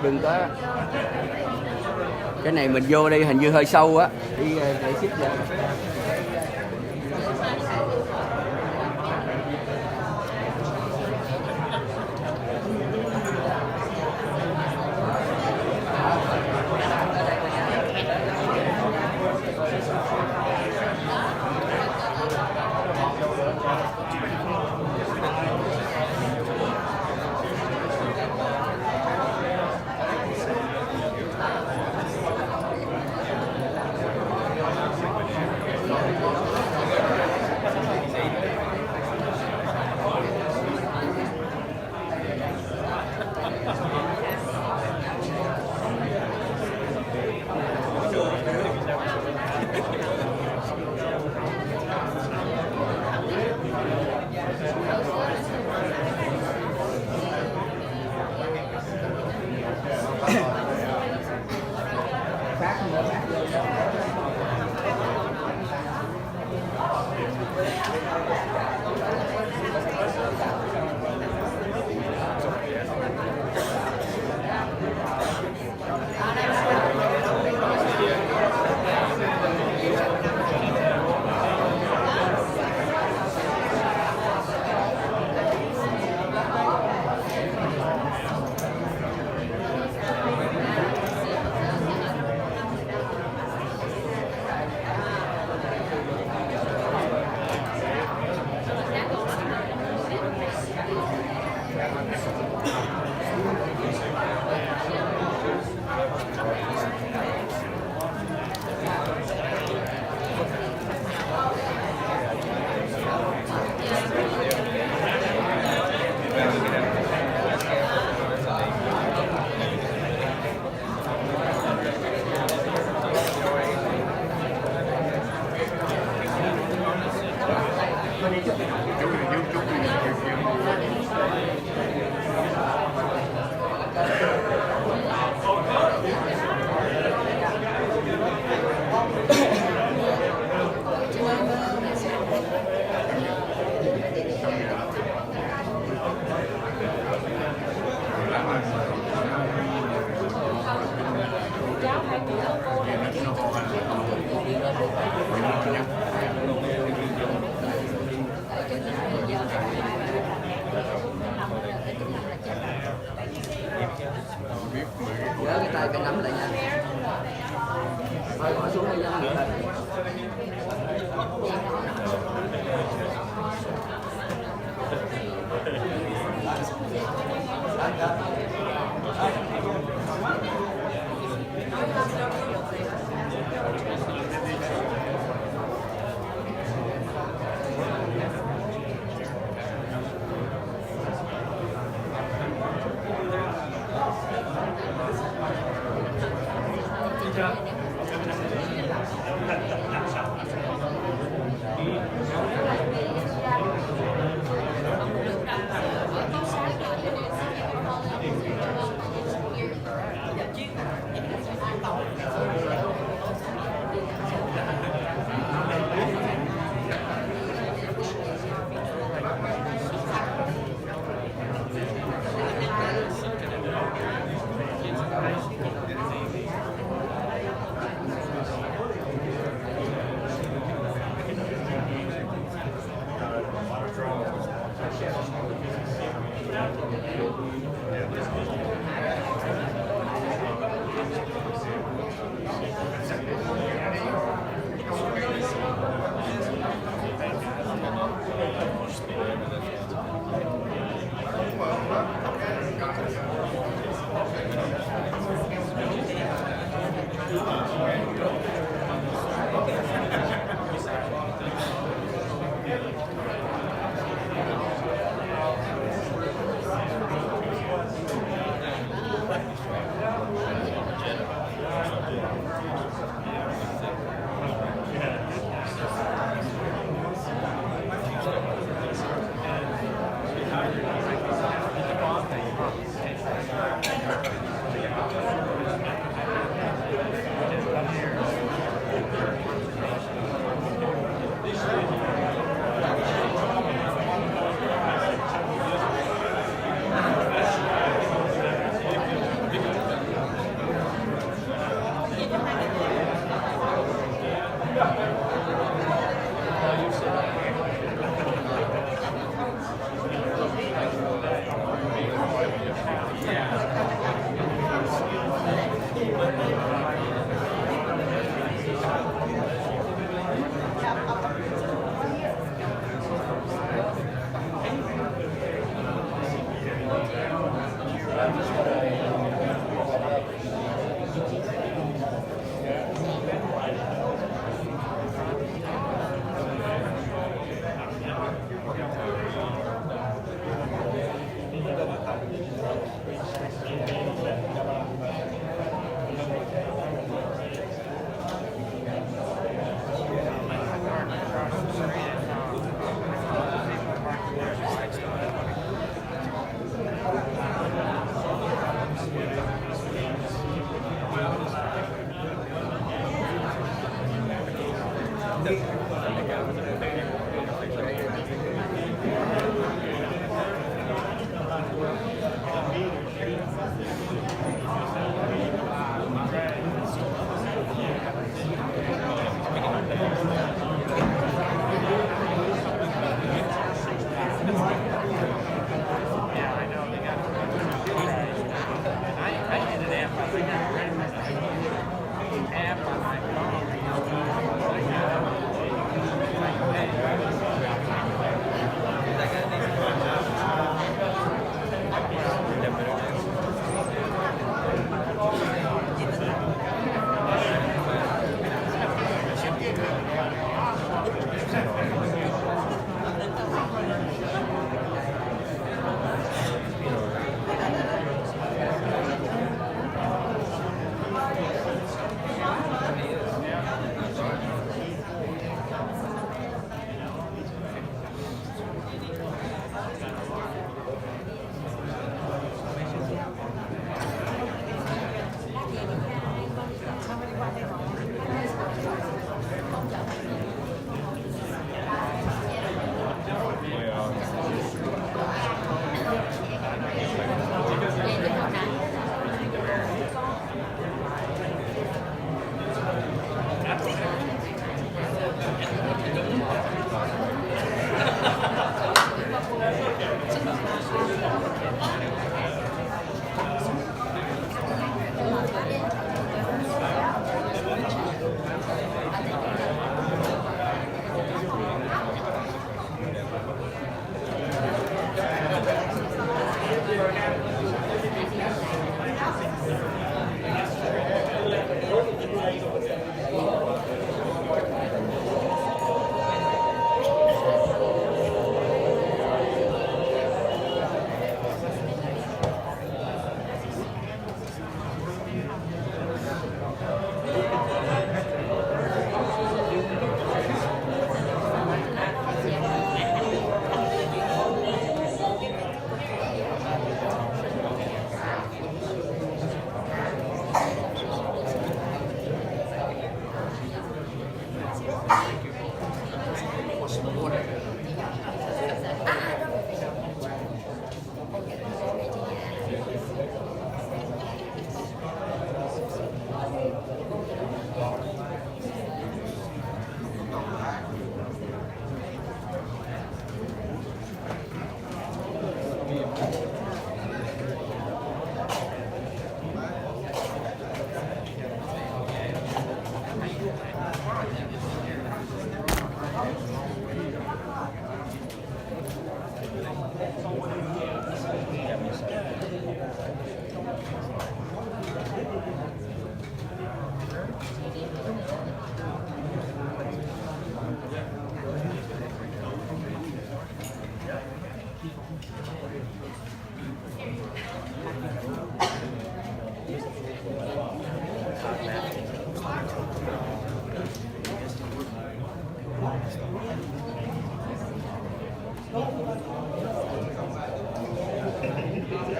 đừng có. Cái này mình vô đây hình như hơi sâu á, đi để ship ra. Nhớ cái tay cái nắm lại nha. Thôi bỏ xuống đây nha.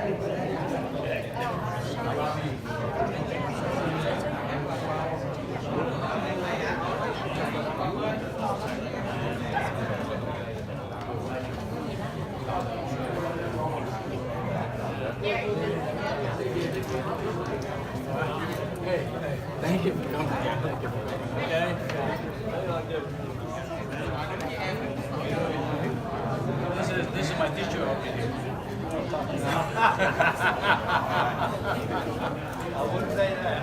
Thank you for coming. Okay. This is my teacher over here. I wouldn't say that.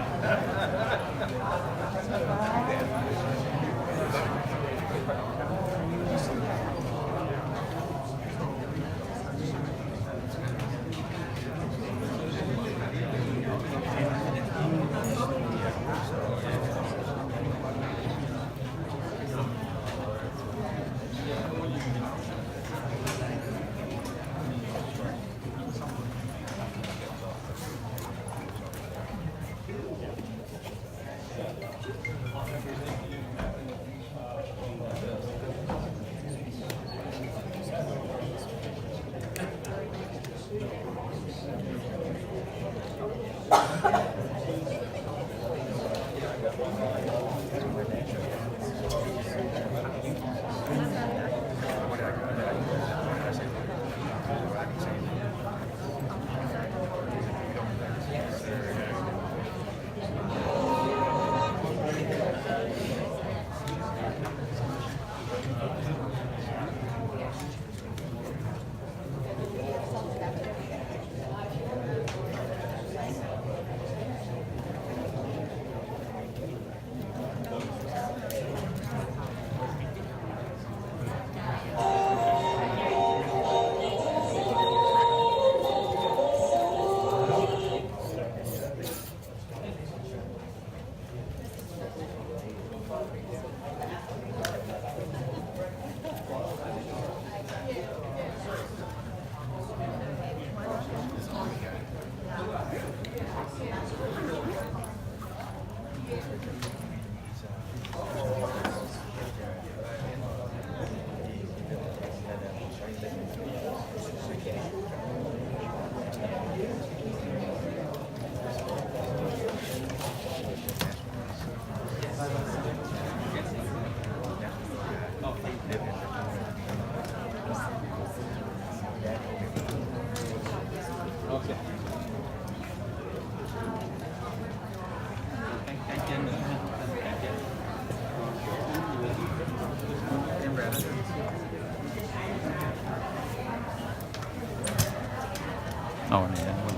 Này đang quay,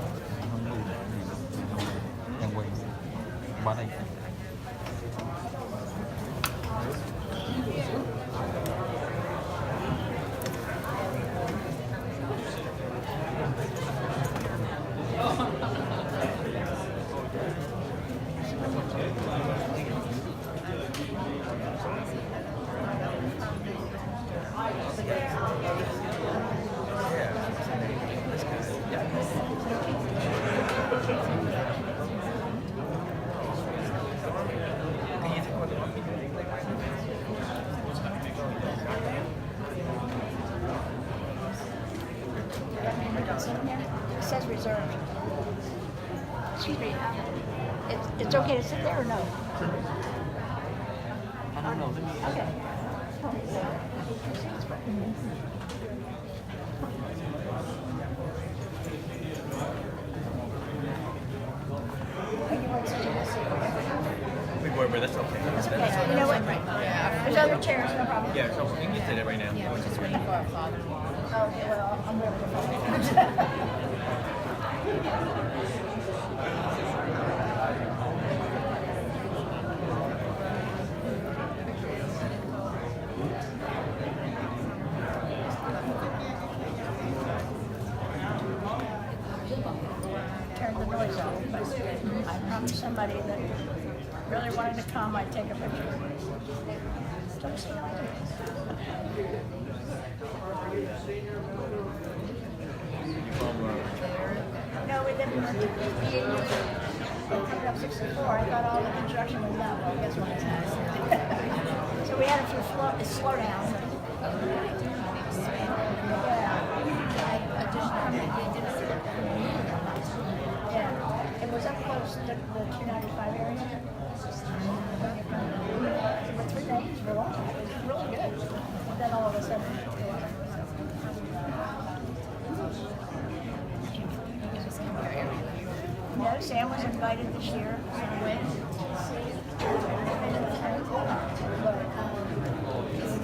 không lưu lại, đang quay qua đây. It says reserved. Excuse me. It's okay to sit there or no? I don't know. Okay. But that's okay. Okay, you know what? There's other chairs, no problem. Yeah, so we can get to that right now. Yeah, we're just waiting for our father. Okay, well, I'm ready to follow. Turn the noise off, but I promised somebody that really wanted to come, I'd take a picture. Don't see how it is. No, we live in the coming up 64. I thought all the construction was done. Well, guess what? It's not. So we had a few slow down. Yeah. I just the 295 area. For 3 days, for a long time. It was really good. And then all of a sudden, it wasn't. No, Sam was invited this year. I went to see.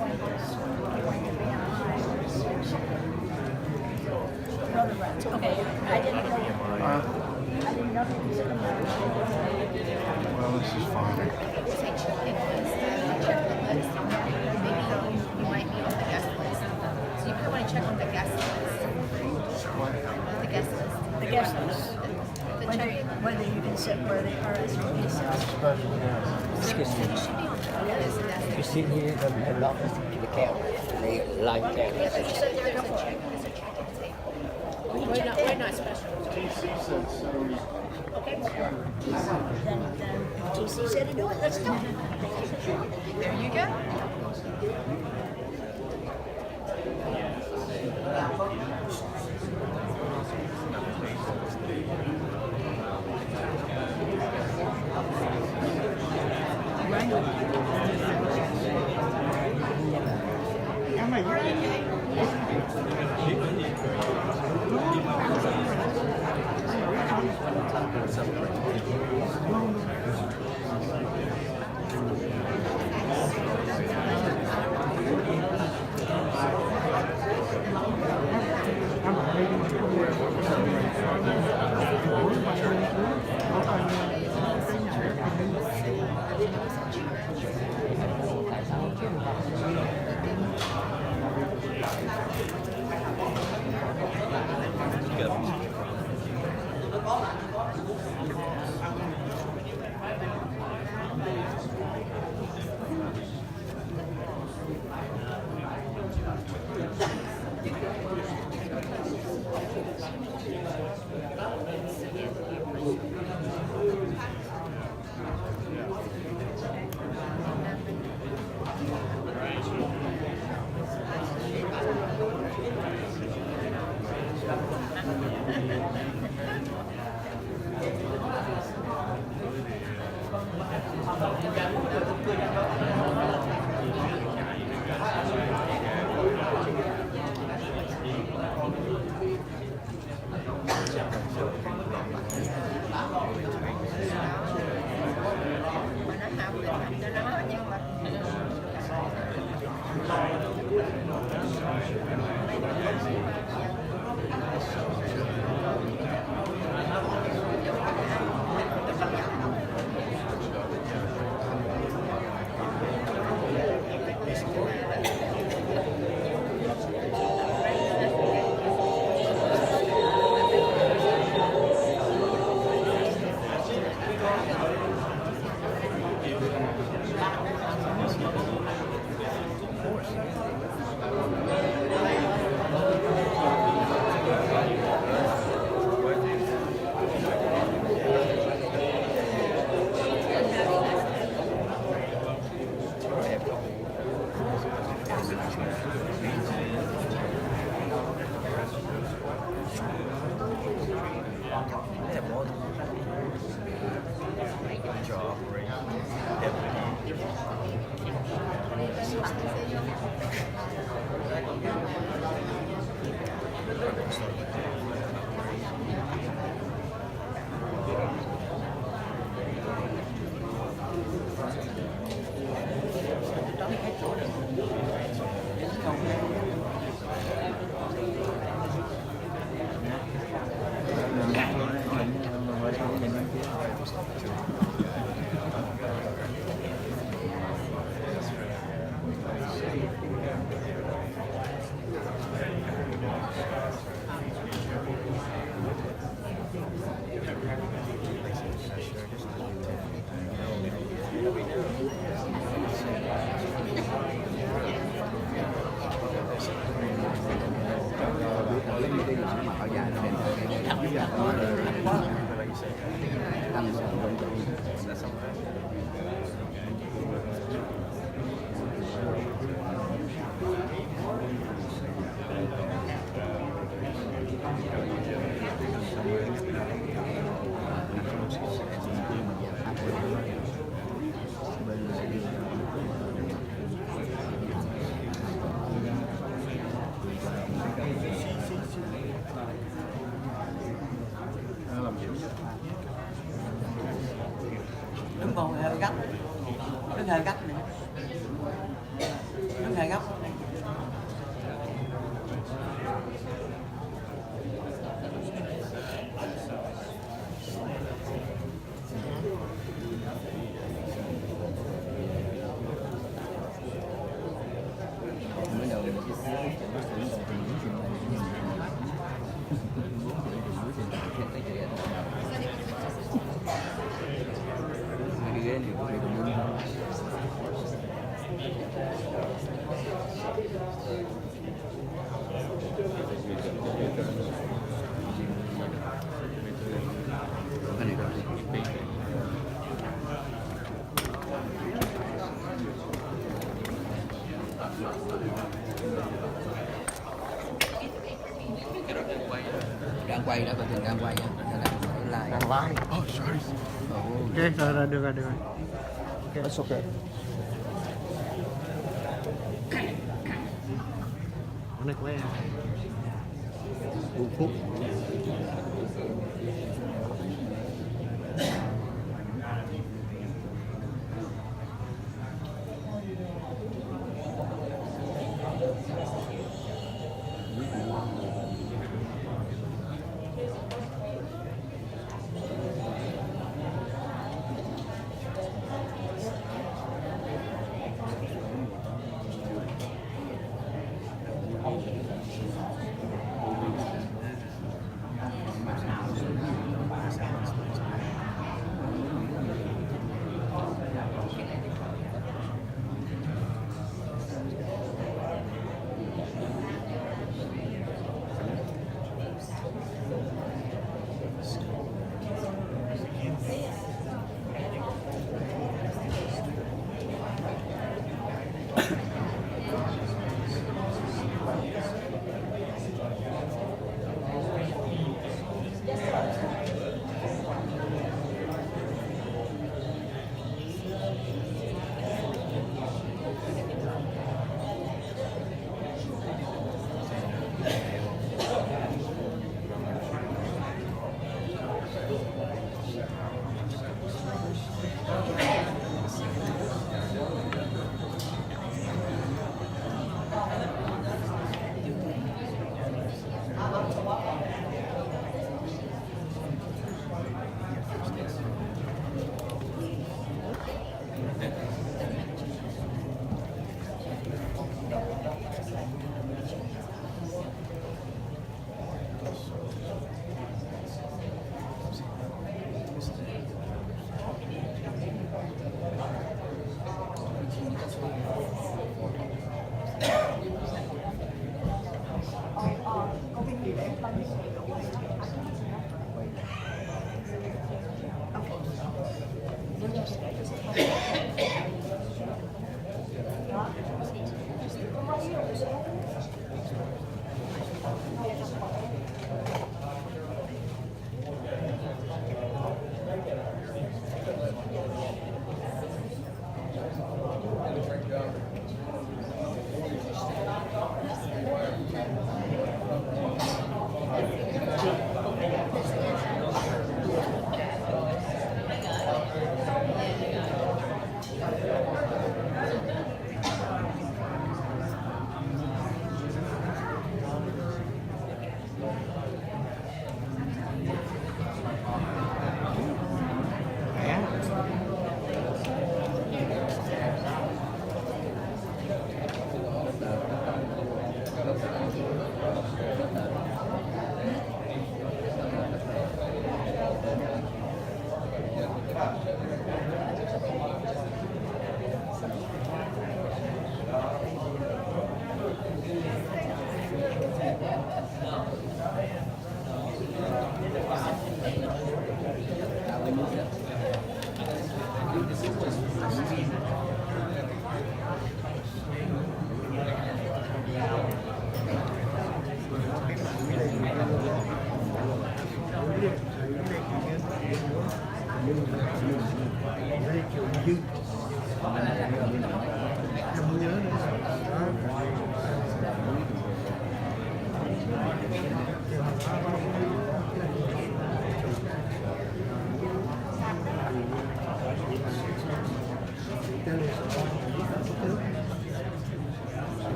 But he wanted to be on high. Remembrance. Okay, I didn't know. I didn't know he was in the Well, this is fine. Say check-in list, maybe you might be on the guest list. So you probably want to check on the guest list. The guest list. The guest list. The Whether you can sit where they are as your It should be on the list. You sit here and not listen to the camera. They live camera. There's a check-in table. We're not special. Okay. Then TC said to do it. Let's do it. There you go. Đúng không? Hơi gấp. Đứng hơi gấp nữa. Đứng hơi gấp. mới đầu mình cái ghế này có bị đụng lưng không? Cái này đâu? Đang quay đó, còn đang quay á, đang live. Oh, sorry. Ok, rồi, được rồi. Okay. That's okay. Cái này của em. Phút.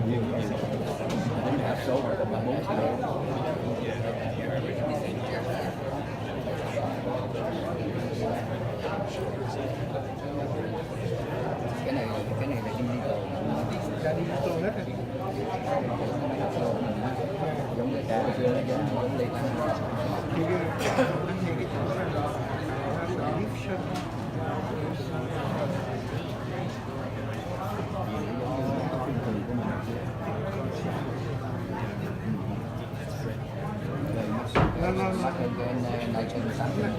Tính hộp số mà còn 34 xe. Cái này là digital hết rồi. Giống người ta xưa nó giống đi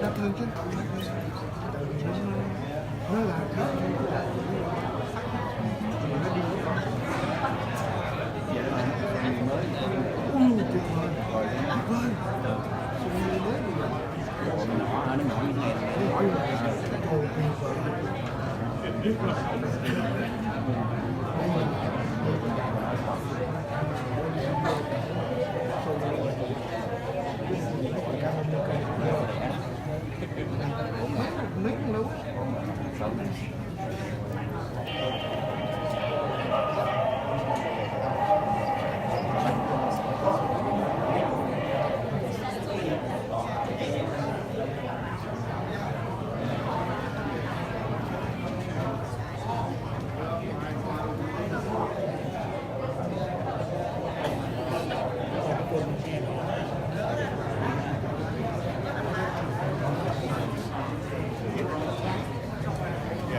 đắt hơn chứ. Nó là cái nó đi tuyệt vời. nó nhỏ như thế này. Nhỏ như thế này. Ôi, tuyệt vời. Mấy con lâu.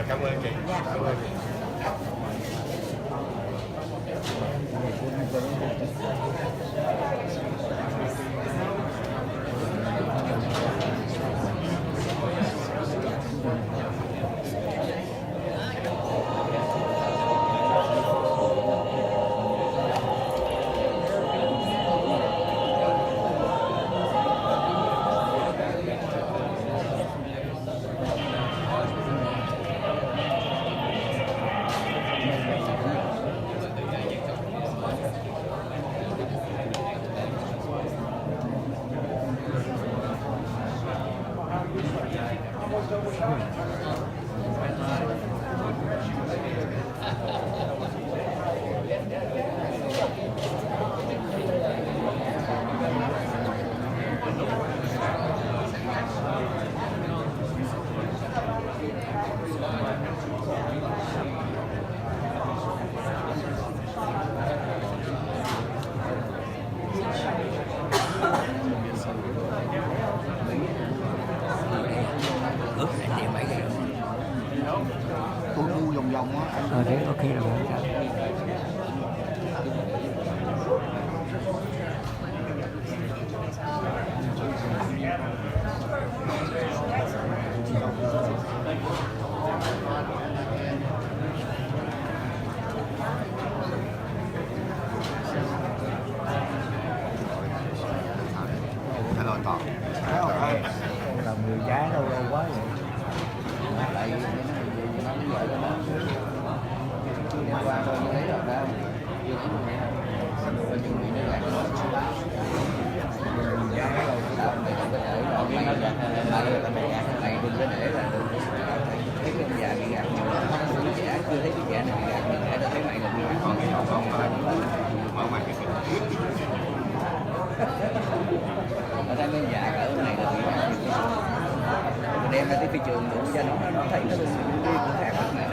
Cảm ơn chị. Cảm ơn chị. Tôi mua vòng vòng á. Thế ok rồi. Hello Toàn. Làm người giá đâu lâu quá vậy. Tại vì nó vậy đó nó đi qua thôi thấy rồi đó. Rồi chuẩn bị nó lại nó giá đâu sao mày không có để đâu mày lại mày đừng có để là thấy cái già bị gạt nhiều lắm không biết giá chưa thấy cái giá này bị gạt nhiều để thấy mày là bị gạt không ở đây cái giá cỡ này là bị gạt đem ra tới thị trường đủ cho nó thấy nó đi của hàng các này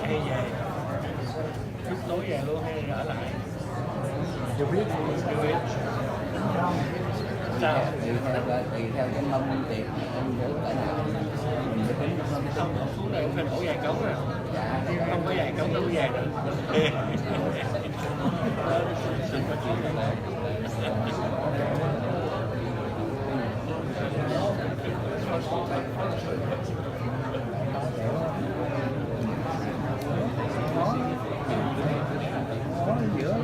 Hay về lúc tối về luôn hay ở lại? Chưa biết. Sao? Tùy theo cái mâm tiệc em nhớ cỡ nào mình sẽ tính Phút này cũng phải đổ vài cống rồi. Không có vài cống đâu có vài được. Đừng có chuyện này. Có giữa.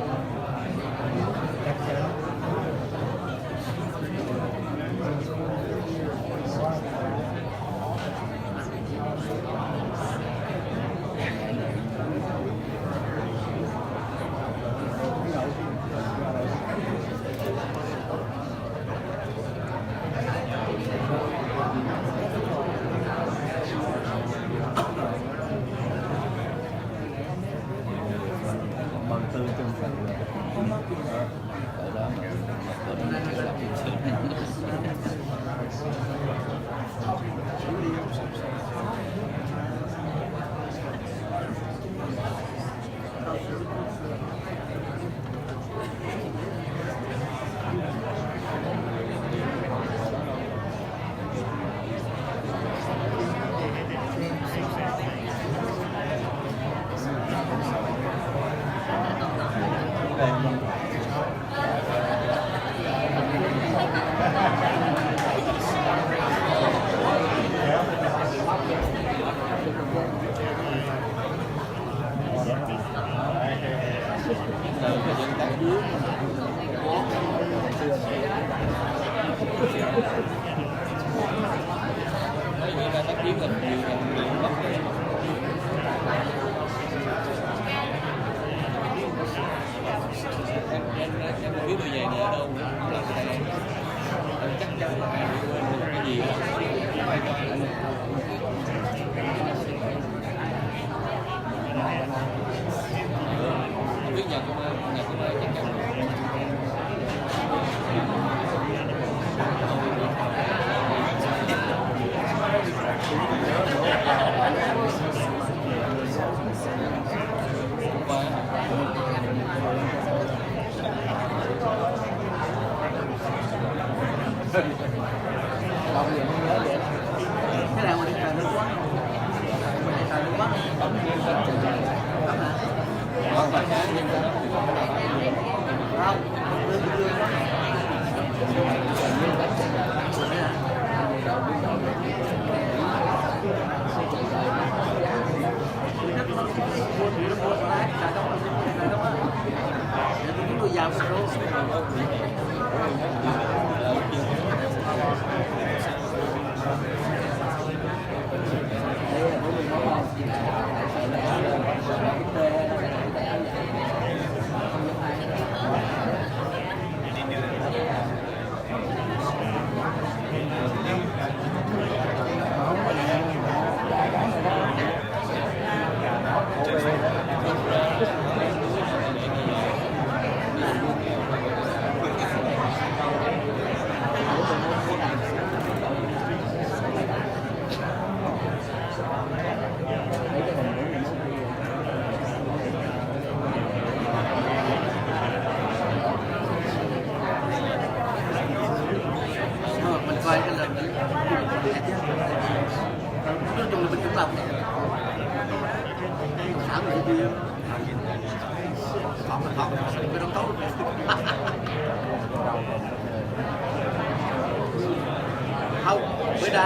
Không, bữa ra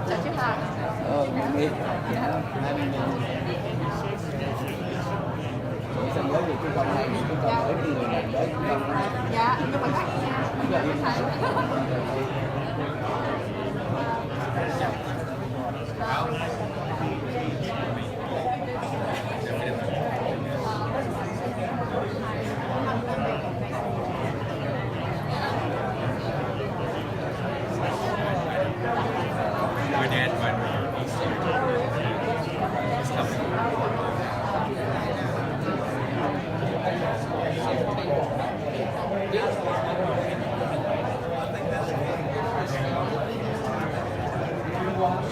Chào chú Hà. sân giới thì trung tâm này trung tâm tới cái người này tới trung tâm này. Dạ, nhưng mà khách My dad went east. He's coming.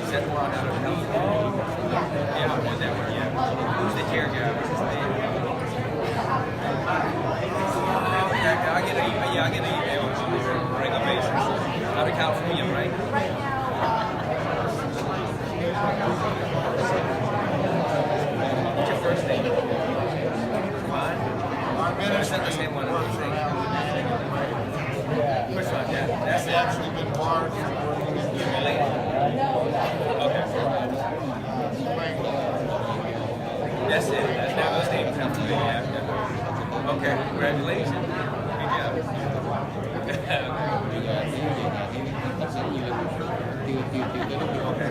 Is that the one out of health? Yeah, I won that one, yeah. Who's the chair guy? What's his name? Yeah, I get an email on a regular basis. Out of California, right? What's your first name? Mine? It's not the same one. I'm saying. Which one? Yeah, that's it. Actually been hard. Related? Okay. That's it. That was named Pennsylvania. Okay, congratulations. Good job. Okay.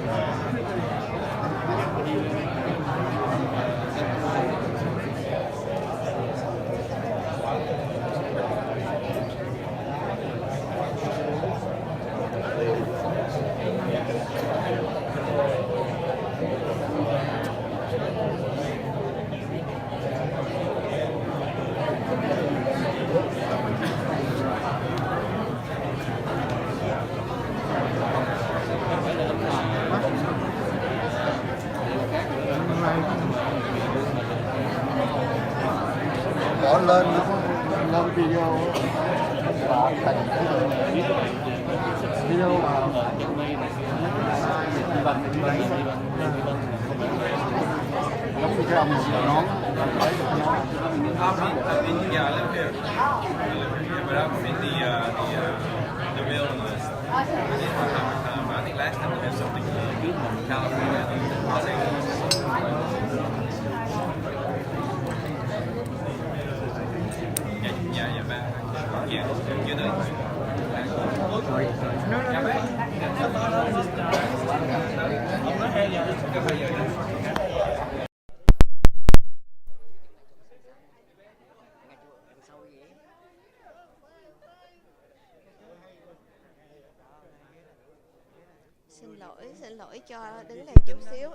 Bỏ lên video và thành video giống như cái ông nón. Yeah, I live here. But I'm in the mailing list. I think last time we had something in California, Los Angeles. Yeah, back. Yeah, you're the. Xin lỗi cho đứng đây chút xíu.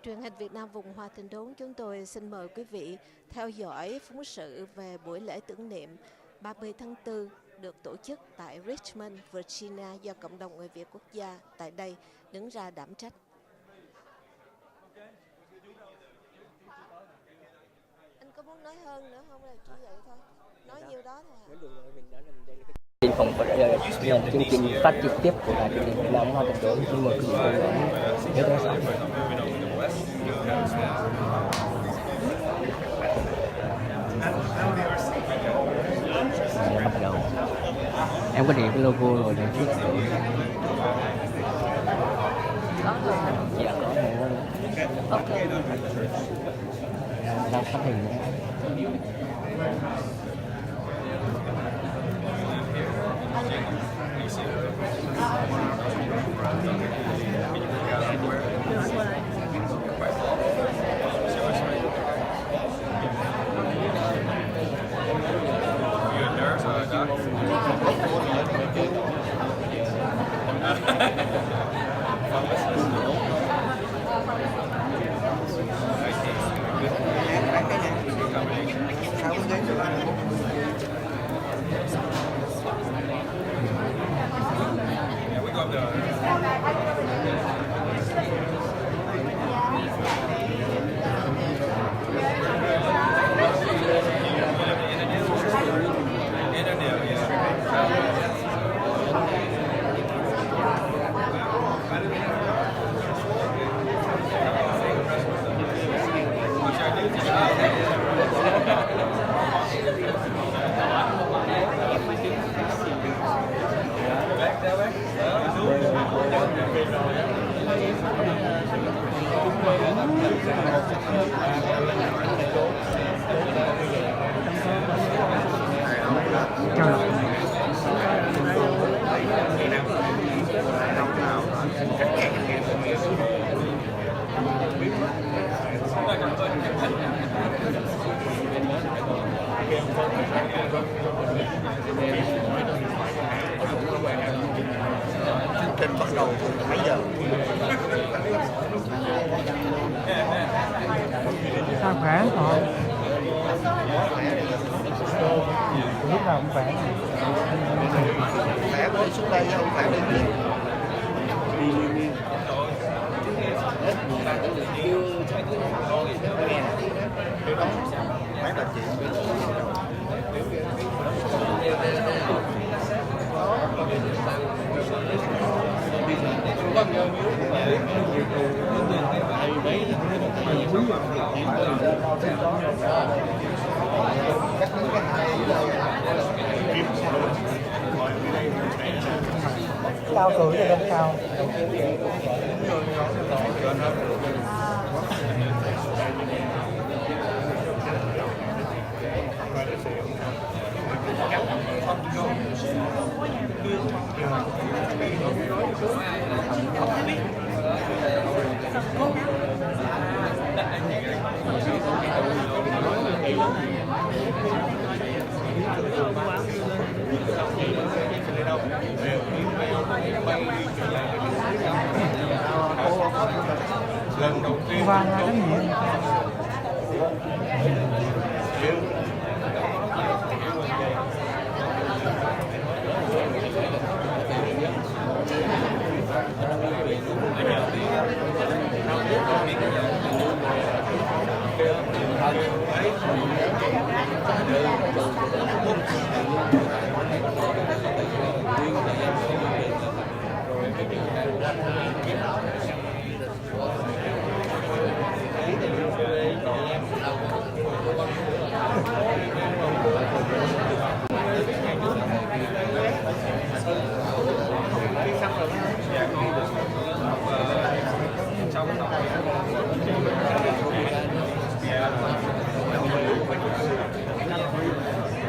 Truyền hình Việt Nam vùng Hoa Thịnh Đốn chúng tôi xin mời quý vị theo dõi phóng sự về buổi lễ tưởng niệm 30 tháng 4 được tổ chức tại Richmond, Virginia do Cộng đồng Người Việt quốc gia tại đây đứng ra đảm trách. Anh có muốn nói hơn nữa không? Là chỉ vậy thôi. Nói nhiêu đó thôi hả? Không có chương trình phát trực tiếp của Đài Truyền hình Việt Nam Hoa Thịnh Đốn, nhưng mà quý vị nhớ theo dõi. Bắt đầu. Em có để cái logo rồi để trước. Có rồi. Dạ có rồi. Ok. Đang phát hình nữa. chào lộc. Chương trình bắt đầu từ mấy giờ? Sao khỏe thôi. Lúc nào cũng khỏe. Khỏe mới đi xuống đây chứ không phải đi đi. Mấy bà chị Cao tuổi thì không cao. lần đầu tiên Vâng, rất nhiều.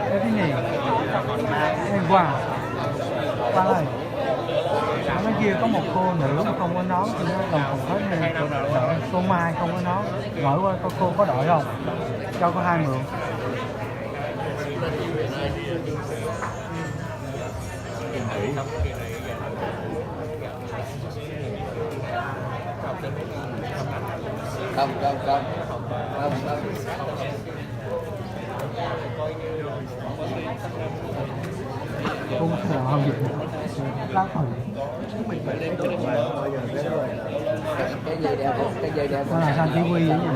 Cái gì? Em Quang ơi, bên kia có một cô nữ mà không có nón thì nó đồng phòng hết này, đợi cô Mai không có nón, gọi qua cô có đội không? Cho có 2 mượn. Không. Cũng là không dịch lá phần. Cái dây đeo Nó là sao chỉ huy vậy nhỉ?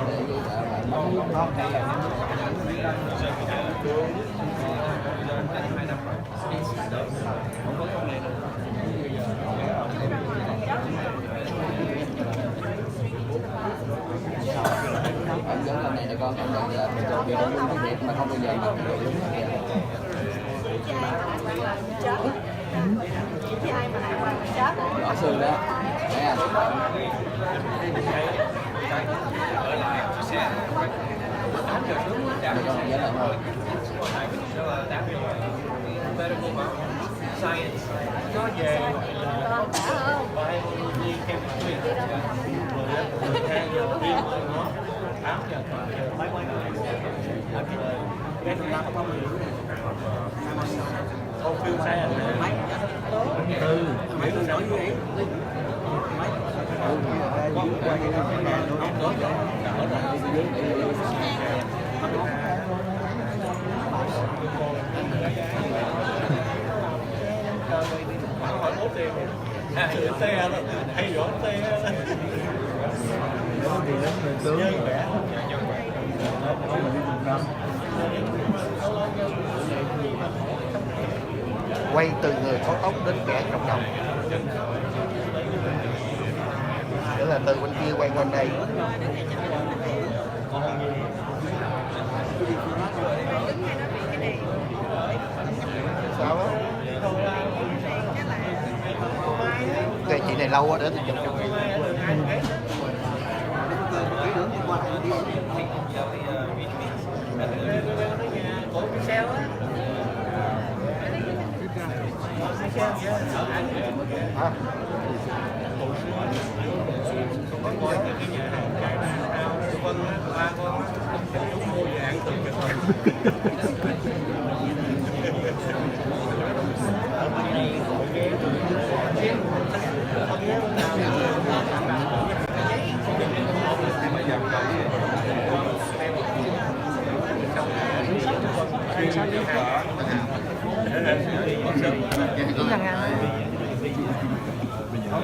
Giống lần này là con không bao giờ mình chọn việc đúng cái việc mà không bao giờ mặc được đúng rồi. Đỏ xương đó. Nè. nó về không phiêu xe mấy từ mấy tôi nói với em mấy qua cái đó nó nói xe hay rõ xe thì đến người tướng khỏe quay từ người có tóc đến kẻ trong đồng, nghĩa là từ bên kia quay quanh đây. Sao đó? Cái chị này lâu quá để tôi chụp cho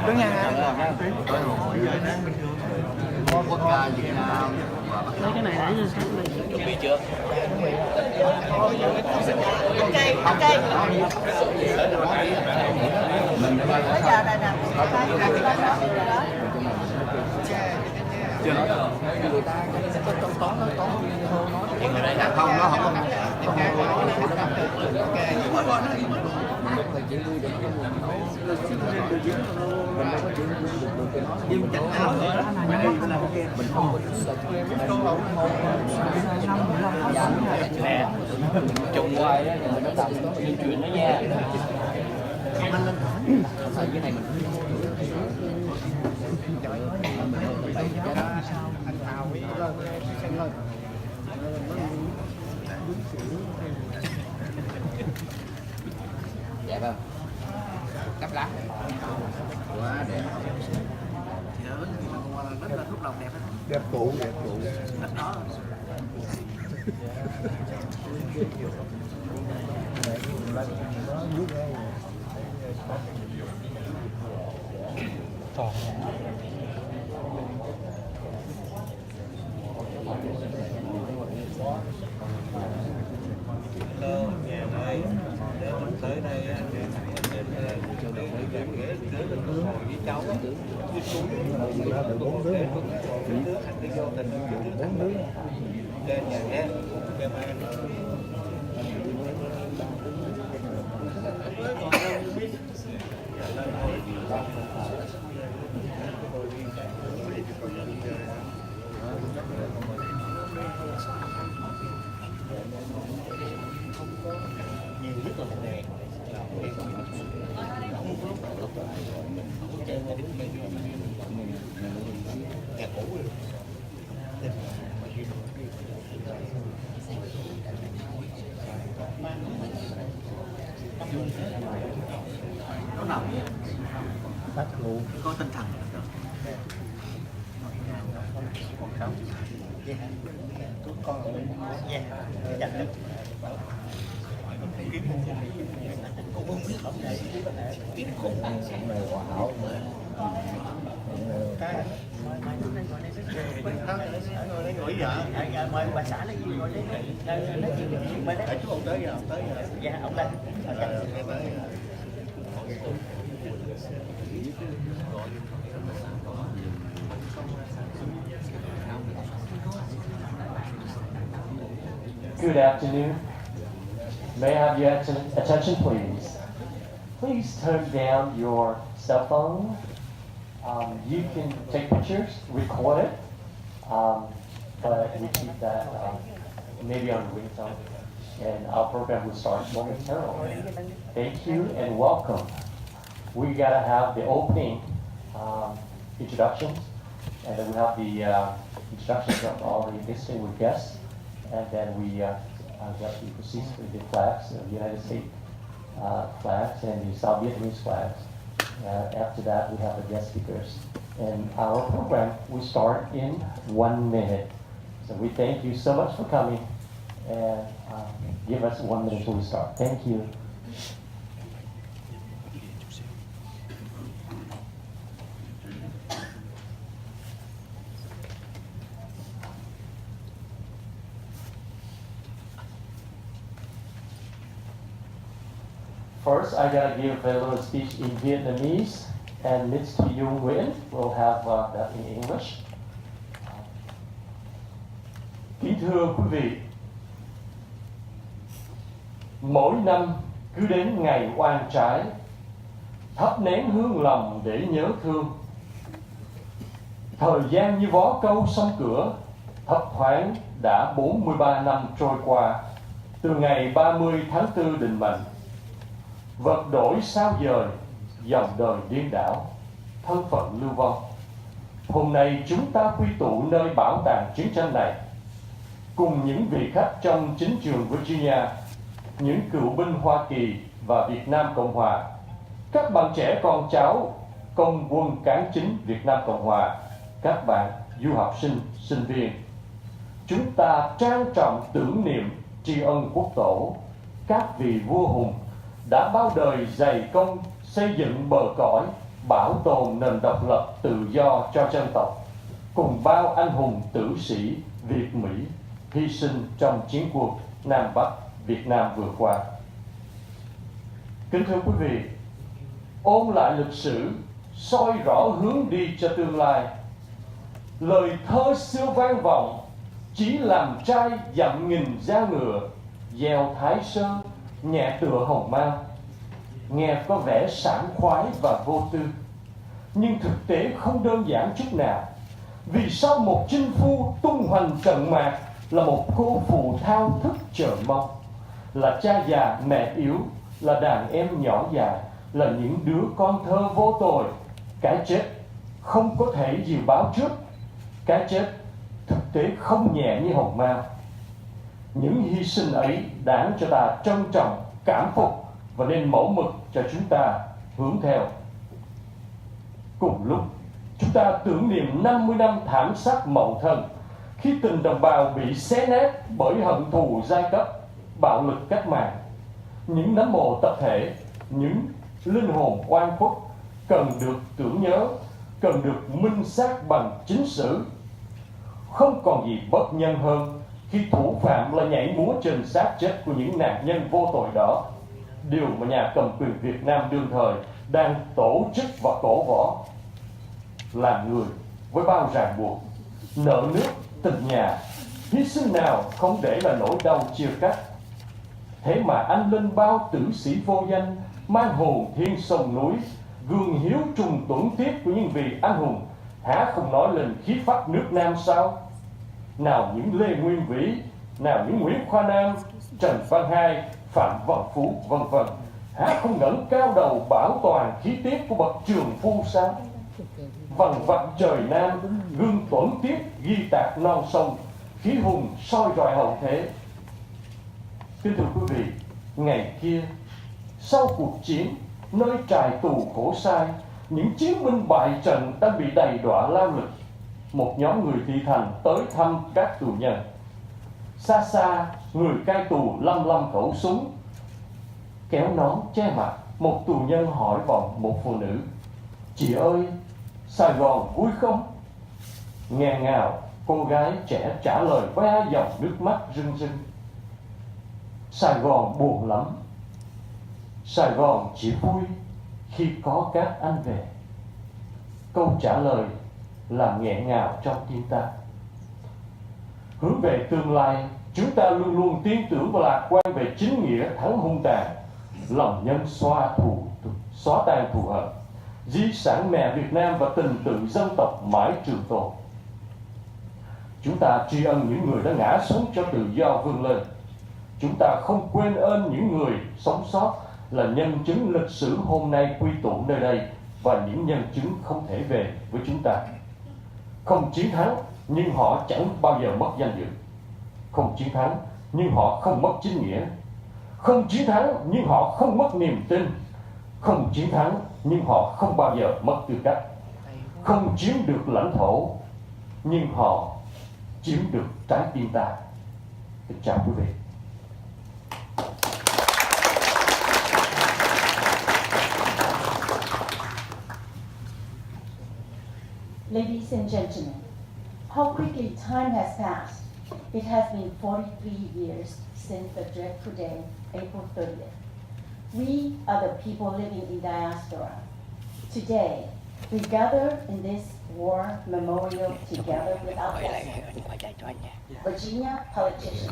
Cứ nhà hàng Quốc ca Việt Nam. Lấy cái này để cho sáng đi. Chuẩn bị chưa? Ok. Mình Bây giờ này nè. người ta sẽ có trong toán nó có không nó không chỉ lui được cái mình đâu có chuyện nhưng chẳng áo nữa đó mình không có nè trùng hoài đó mình nó tầm di chuyển nó nha thời cái này mình dạ vâng cắp lá quá đẹp rất là thúc lòng đẹp đẹp cụ đó nhà đây để mình tới đây cho được mấy cái ghế ngồi với cháu được 4 đứa hành đi vô tình 4 đứa trên nhà nhé. Nhiều nhất là đèn nhà cũ rồi. nó nào bắt luôn có tinh thần Con nha dành được cũng không biết lắm này kiếm khủng này hòa hảo cái ngồi vợ mời bà xã nó gì ngồi đấy nói chuyện bên đấy chú ông tới giờ dạ ông đây Good afternoon. May I have your attention, please? Please turn down your cell phone. You can take pictures, record it, but we keep that maybe on ringtone, and our program will start momentarily. Thank you and welcome. We gotta have the opening introductions, and then we have the introductions of all the distinguished guests. And then we proceed with the flags, the United States flags and the South Vietnamese flags. After that, we have the guest speakers. And our program will start in 1 minute. So we thank you so much for coming, and give us 1 minute till we start. Thank you. First, I gotta give a little speech in Vietnamese, and Mr. Nguyễn will have that in English. Kính thưa quý vị, mỗi năm cứ đến ngày oan trái, thắp nén hương lòng để nhớ thương. Thời gian như vó câu sông cửa, thấp thoáng đã 43 năm trôi qua, từ ngày 30 tháng 4 định mệnh. vật đổi sao dời, dòng đời điên đảo, thân phận lưu vong. Hôm nay chúng ta quy tụ nơi bảo tàng chiến tranh này, cùng những vị khách trong chính trường Virginia, những cựu binh Hoa Kỳ và Việt Nam Cộng Hòa, các bạn trẻ con cháu công quân cán chính Việt Nam Cộng Hòa, các bạn du học sinh, sinh viên. Chúng ta trang trọng tưởng niệm tri ân quốc tổ, các vị vua hùng đã bao đời dày công xây dựng bờ cõi, bảo tồn nền độc lập tự do cho dân tộc, cùng bao anh hùng tử sĩ Việt Mỹ hy sinh trong chiến cuộc Nam Bắc Việt Nam vừa qua. Kính thưa quý vị, ôn lại lịch sử, soi rõ hướng đi cho tương lai. Lời thơ xưa vang vọng, chỉ làm trai dặm nghìn da ngựa, gieo Thái Sơn nhẹ tựa hồng mang. Nghe có vẻ sảng khoái và vô tư, nhưng thực tế không đơn giản chút nào. Vì sao một chinh phu tung hoành trận mạc là một cô phụ thao thức chờ mong, là cha già mẹ yếu, là đàn em nhỏ dài, là những đứa con thơ vô tội. Cái chết không có thể dự báo trước, cái chết thực tế không nhẹ như hồng mao. Những hy sinh ấy đáng cho ta trân trọng, cảm phục và nên mẫu mực cho chúng ta hướng theo. Cùng lúc, chúng ta tưởng niệm 50 năm thảm sát Mậu Thân, khi tình đồng bào bị xé nát bởi hận thù giai cấp, bạo lực cách mạng. Những nấm mồ tập thể, những linh hồn oan khuất cần được tưởng nhớ, cần được minh xác bằng chính sử. Không còn gì bất nhân hơn khi thủ phạm là nhảy múa trên xác chết của những nạn nhân vô tội đó, điều mà nhà cầm quyền Việt Nam đương thời đang tổ chức và cổ võ. Làm người với bao ràng buộc, nợ nước, tình nhà, hy sinh nào không để là nỗi đau chia cắt. Thế mà anh linh bao tử sĩ vô danh, mang hồn thiên sông núi, gương hiếu trùng tuẫn tiếp của những vị anh hùng, há không nói lên khí phách nước Nam sao? Nào những Lê Nguyên Vĩ, nào những Nguyễn Khoa Nam, Trần Văn Hai, Phạm Văn Phú, vân vân, há không ngẩng cao đầu bảo toàn khí tiết của bậc trường phu sao? Vằn vặt trời Nam, gương tuẫn tiếp ghi tạc non sông, khí hùng soi rọi hậu thế. Kính thưa quý vị, ngày kia, sau cuộc chiến, nơi trại tù khổ sai, những chiến binh bại trận đang bị đầy đọa lao lực. Một nhóm người thị thành tới thăm các tù nhân. Xa xa, người cai tù lăm khẩu súng, kéo nón che mặt. Một tù nhân hỏi vòng một phụ nữ: "Chị ơi, Sài Gòn vui không?" Nghẹn ngào, cô gái trẻ trả lời với hai dòng nước mắt rưng rưng: "Sài Gòn buồn lắm. Sài Gòn chỉ vui khi có các anh về." Câu trả lời làm nghẹn ngào trong tim ta. Hướng về tương lai, chúng ta luôn luôn tin tưởng và lạc quan về chính nghĩa thắng hung tàn, lòng nhân xóa tan thù hận, di sản mẹ Việt Nam và tình tự dân tộc mãi trường tồn. Chúng ta tri ân những người đã ngã xuống cho tự do vươn lên. Chúng ta không quên ơn những người sống sót là nhân chứng lịch sử hôm nay quy tụ nơi đây và những nhân chứng không thể về với chúng ta. Không chiến thắng nhưng họ chẳng bao giờ mất danh dự. Không chiến thắng nhưng họ không mất chính nghĩa. Không chiến thắng nhưng họ không mất niềm tin. Không chiến thắng nhưng họ không bao giờ mất tư cách. Không chiếm được lãnh thổ nhưng họ chiếm được trái tim ta. Kính chào quý vị. Ladies and gentlemen, how quickly time has passed. It has been 43 years since the dreadful day, April 30th. We are the people living in diaspora. Today, we gather in this war memorial together with our guests, Virginia politicians,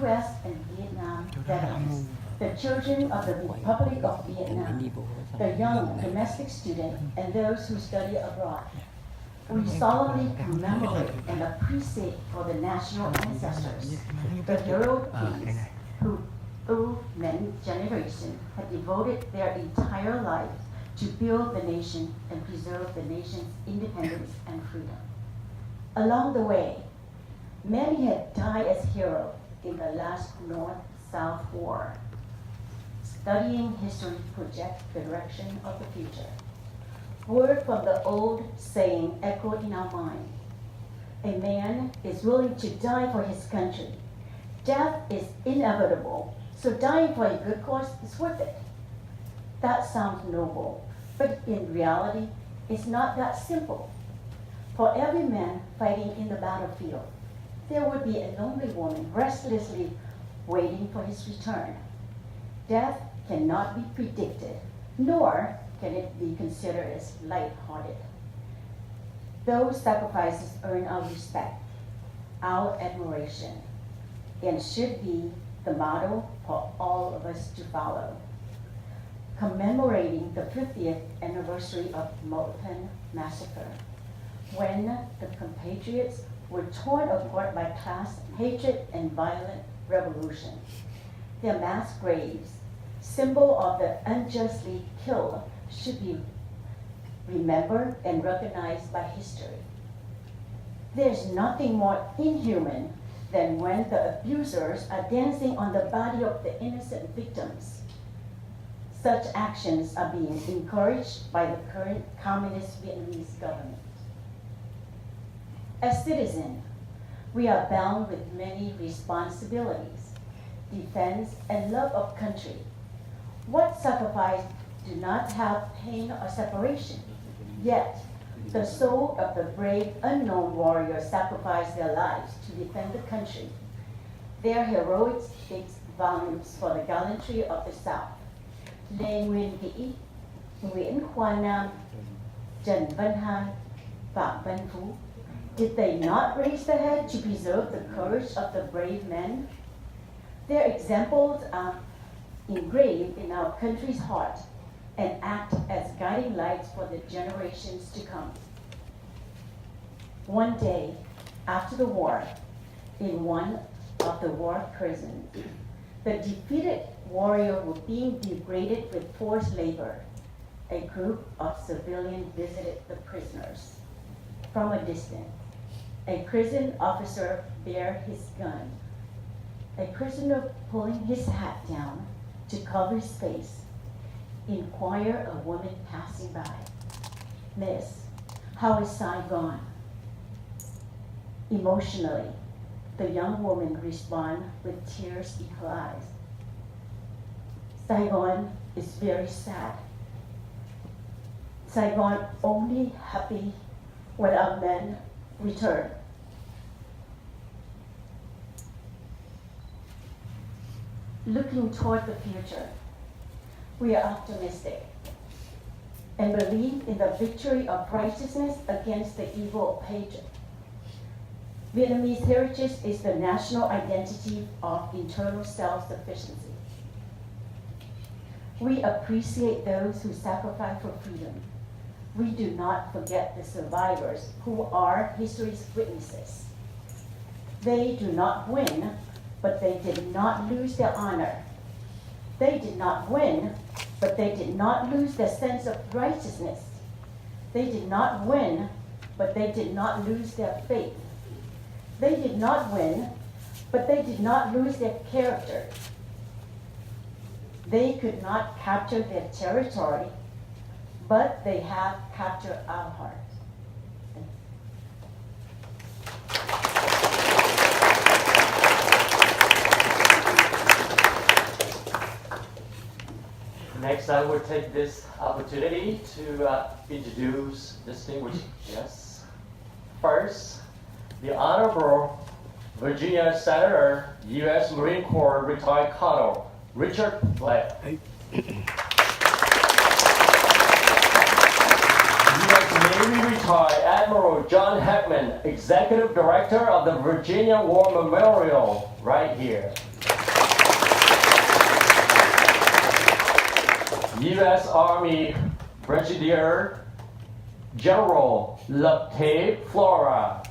U.S. and Vietnam veterans, the children of the Republic of Vietnam, the young domestic student, and those who study abroad. We solemnly commemorate and appreciate for the national ancestors, the hero of peace, who through many generations, had devoted their entire life to build the nation and preserve the nation's independence and freedom. Along the way, many had died as heroes in the last North-South War. Studying history projects the direction of the future. Word from the old saying echoed in our mind. A man is willing to die for his country. Death is inevitable, so dying for a good cause is worth it. That sounds noble, but in reality, it's not that simple. For every man fighting in the battlefield, there would be a lonely woman restlessly waiting for his return. Death cannot be predicted, nor can it be considered as light-hearted. Those sacrifices earn our respect, our admiration, and should be the model for all of us to follow. Commemorating the 50th anniversary of Multan Massacre, when the compatriots were torn apart by class hatred and violent revolution. Their mass graves, symbol of the unjustly killed, should be remembered and recognized by history. There's nothing more inhuman than when the abusers are dancing on the body of the innocent victims. Such actions are being encouraged by the current communist Vietnamese government. As citizens, we are bound with many responsibilities, defense and love of country. What sacrifice do not have pain or separation? Yet, the soul of the brave unknown warriors sacrificed their lives to defend the country. Their heroics speaks volumes for the gallantry of the South. Lê Nguyên Vĩ, Nguyễn Khoa Nam, Trần Văn Hai, Phạm Văn Phú. Did they not raise their head to preserve the courage of the brave men? Their examples are engraved in our country's heart and act as guiding lights for the generations to come. One day after the war, in one of the war prisons, the defeated warriors were being degraded with forced labor. A group of civilians visited the prisoners. From a distance, a prison officer bare his gun. A prisoner pulling his hat down to cover his face, inquired a woman passing by, "Miss, how is Saigon?" Emotionally, the young woman responded with tears in her eyes. "Saigon is very sad. Saigon only happy when our men return." Looking toward the future, we are optimistic and believe in the victory of righteousness against the evil of hatred. Vietnamese heritage is the national identity of internal self-sufficiency. We appreciate those who sacrifice for freedom. We do not forget the survivors who are history's witnesses. They do not win, but they did not lose their honor. They did not win, but they did not lose their sense of righteousness. They did not win, but they did not lose their faith. They did not win, but they did not lose their character. They could not capture their territory, but they have captured our hearts. Next, I will take this opportunity to introduce distinguished guests. First, the Honorable Virginia Senator, U.S. Marine Corps retired Colonel Richard Black. U.S. Navy retired Admiral John Heckman, Executive Director of the Virginia War Memorial, right here. U.S. Army Brigadier General Lepte Flora.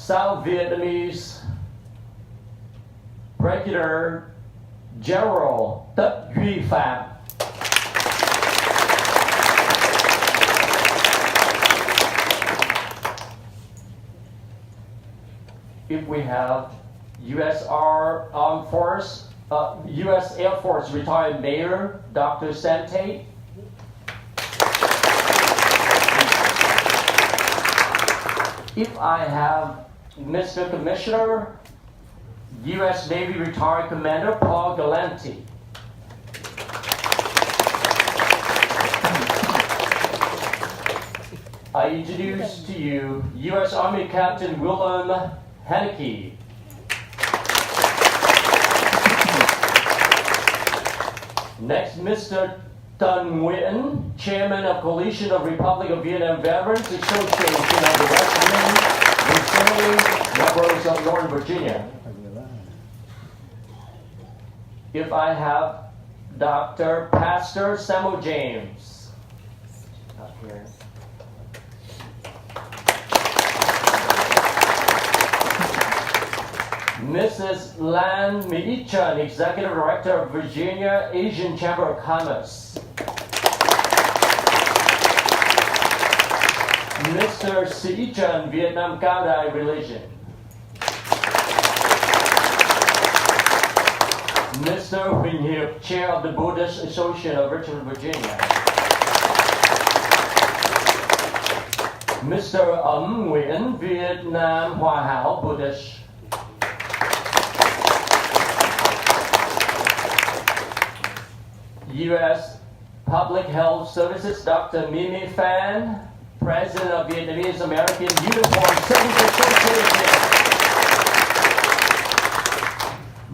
South Vietnamese Brigadier General Tất Duy Phạm. If we have U.S. U.S. Air Force retired Mayor Dr. Sante. If I have Mr. Commissioner, U.S. Navy retired Commander Paul Galanti. I introduce to you U.S. Army Captain William Haneke. Next, Mr. Tân Nguyen, Chairman of Coalition of Republic of Vietnam Veterans Association of the West Wind, members of Northern Virginia. If I have Dr. Pastor Samuel James. Not here. Mrs. Lan Mỹ Trần, Executive Director of Virginia Asian Chamber of Commerce. Mr. Sĩ Trần, Vietnam Cao Đài Religion. Mr. Huỳnh Hiệp, Chair of the Buddhist Association of Richmond, Virginia. Mr. Ấm Nguyễn, Vietnam Hòa Hảo Buddhist. U.S. Public Health Services, Dr. Mimi Phan, President of Vietnamese American Uniform Service Association.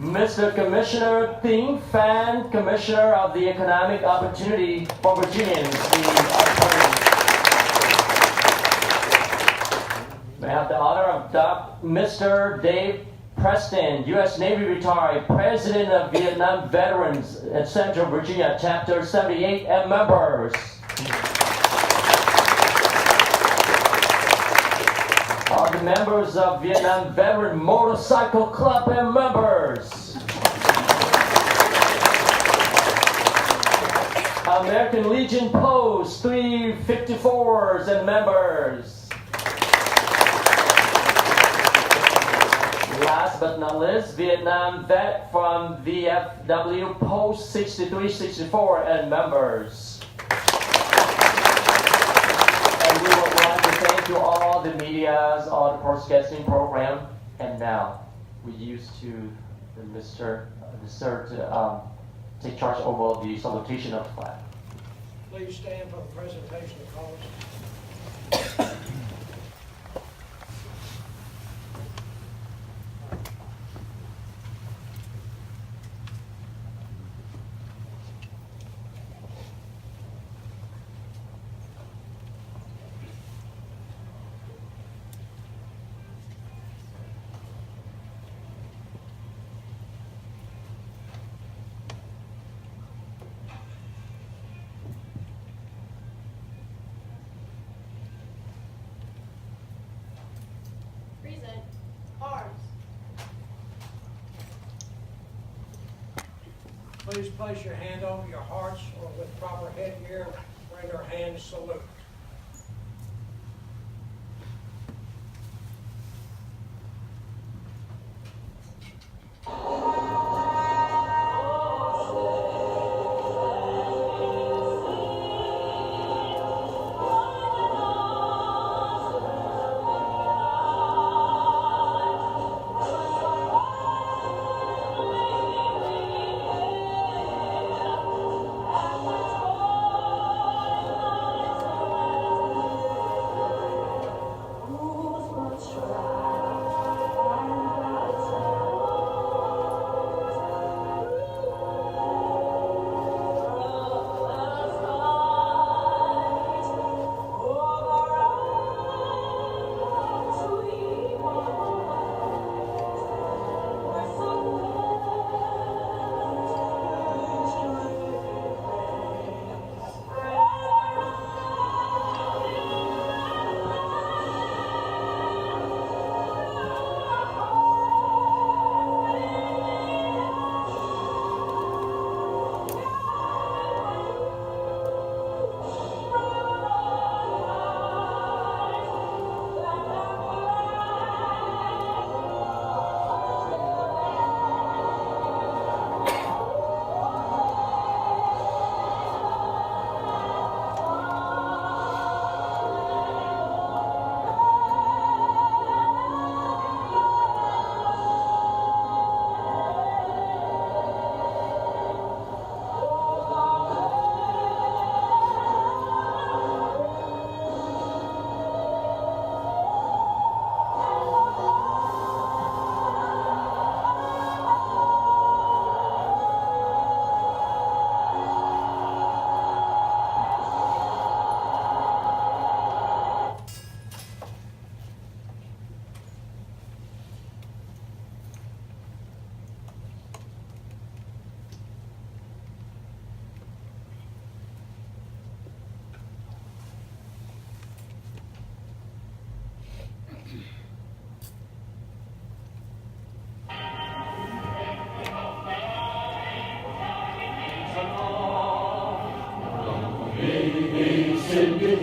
Mr. Commissioner Thinh Phan, Commissioner of the Economic Opportunity for Virginians, May I have the honor of Mr. Dave Preston, U.S. Navy retired, President of Vietnam Veterans at Central Virginia, Chapter 78, and members. Are the members of Vietnam Veteran Motorcycle Club and members. American Legion Post 354s and members. Last but not least, Vietnam vet from VFW Post 6364 and members. And we would like to thank you all the medias, all the broadcasting program. And now we use to Mr. Sir to take charge over the salutation of the flag. Please stand for the presentation of colors. Please place your hand over your hearts or with proper headgear, bring our hands salute.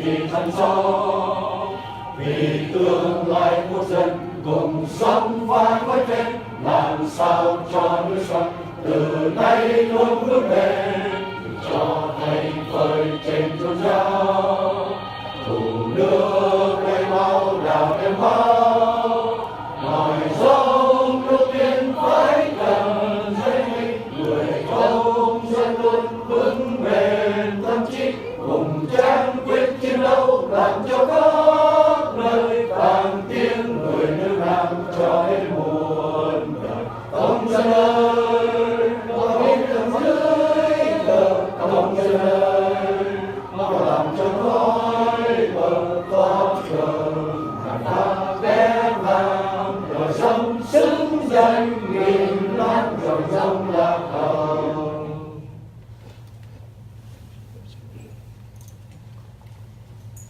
vì thành sau, vì tương lai quốc dân cùng sống vai với trên, làm sao cho núi sông từ nay luôn vững bền, cho thành phơi trên chốn giao, thủ nước lấy máu đào em máu, ngòi sông nước tiên phải cần dây người công dân luôn vững bền tâm trí, cùng trang quyết chiến đấu làm cho các nơi vang tiếng người nước Nam cho đến muôn đời. Công dân ơi, có biết tầng dưới cờ, công dân ơi, có làm cho khói bờ có cờ, hàng ta bé vàng rồi sông xứng danh nghìn năm rồi sông lạc hồng.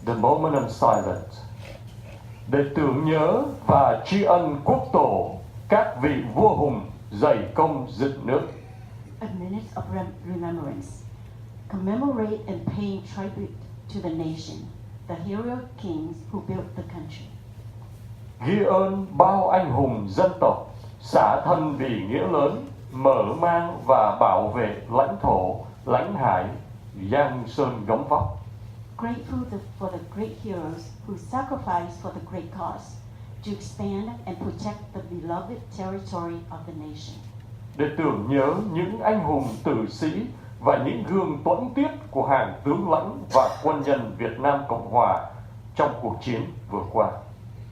The moment of silence, để tưởng nhớ và tri ân quốc tổ, các vị vua hùng dày công dựng nước. A minute of remembrance. Commemorate and pay tribute to the nation, the hero kings who built the country. Ghi ơn bao anh hùng dân tộc, xả thân vì nghĩa lớn, mở mang và bảo vệ lãnh thổ, lãnh hải, giang sơn gấm vóc. Grateful for the great heroes who sacrificed for the great cause to expand and protect the beloved territory of the nation. Để tưởng nhớ những anh hùng tử sĩ và những gương tuẫn tiết của hàng tướng lãnh và quân nhân Việt Nam Cộng Hòa trong cuộc chiến vừa qua.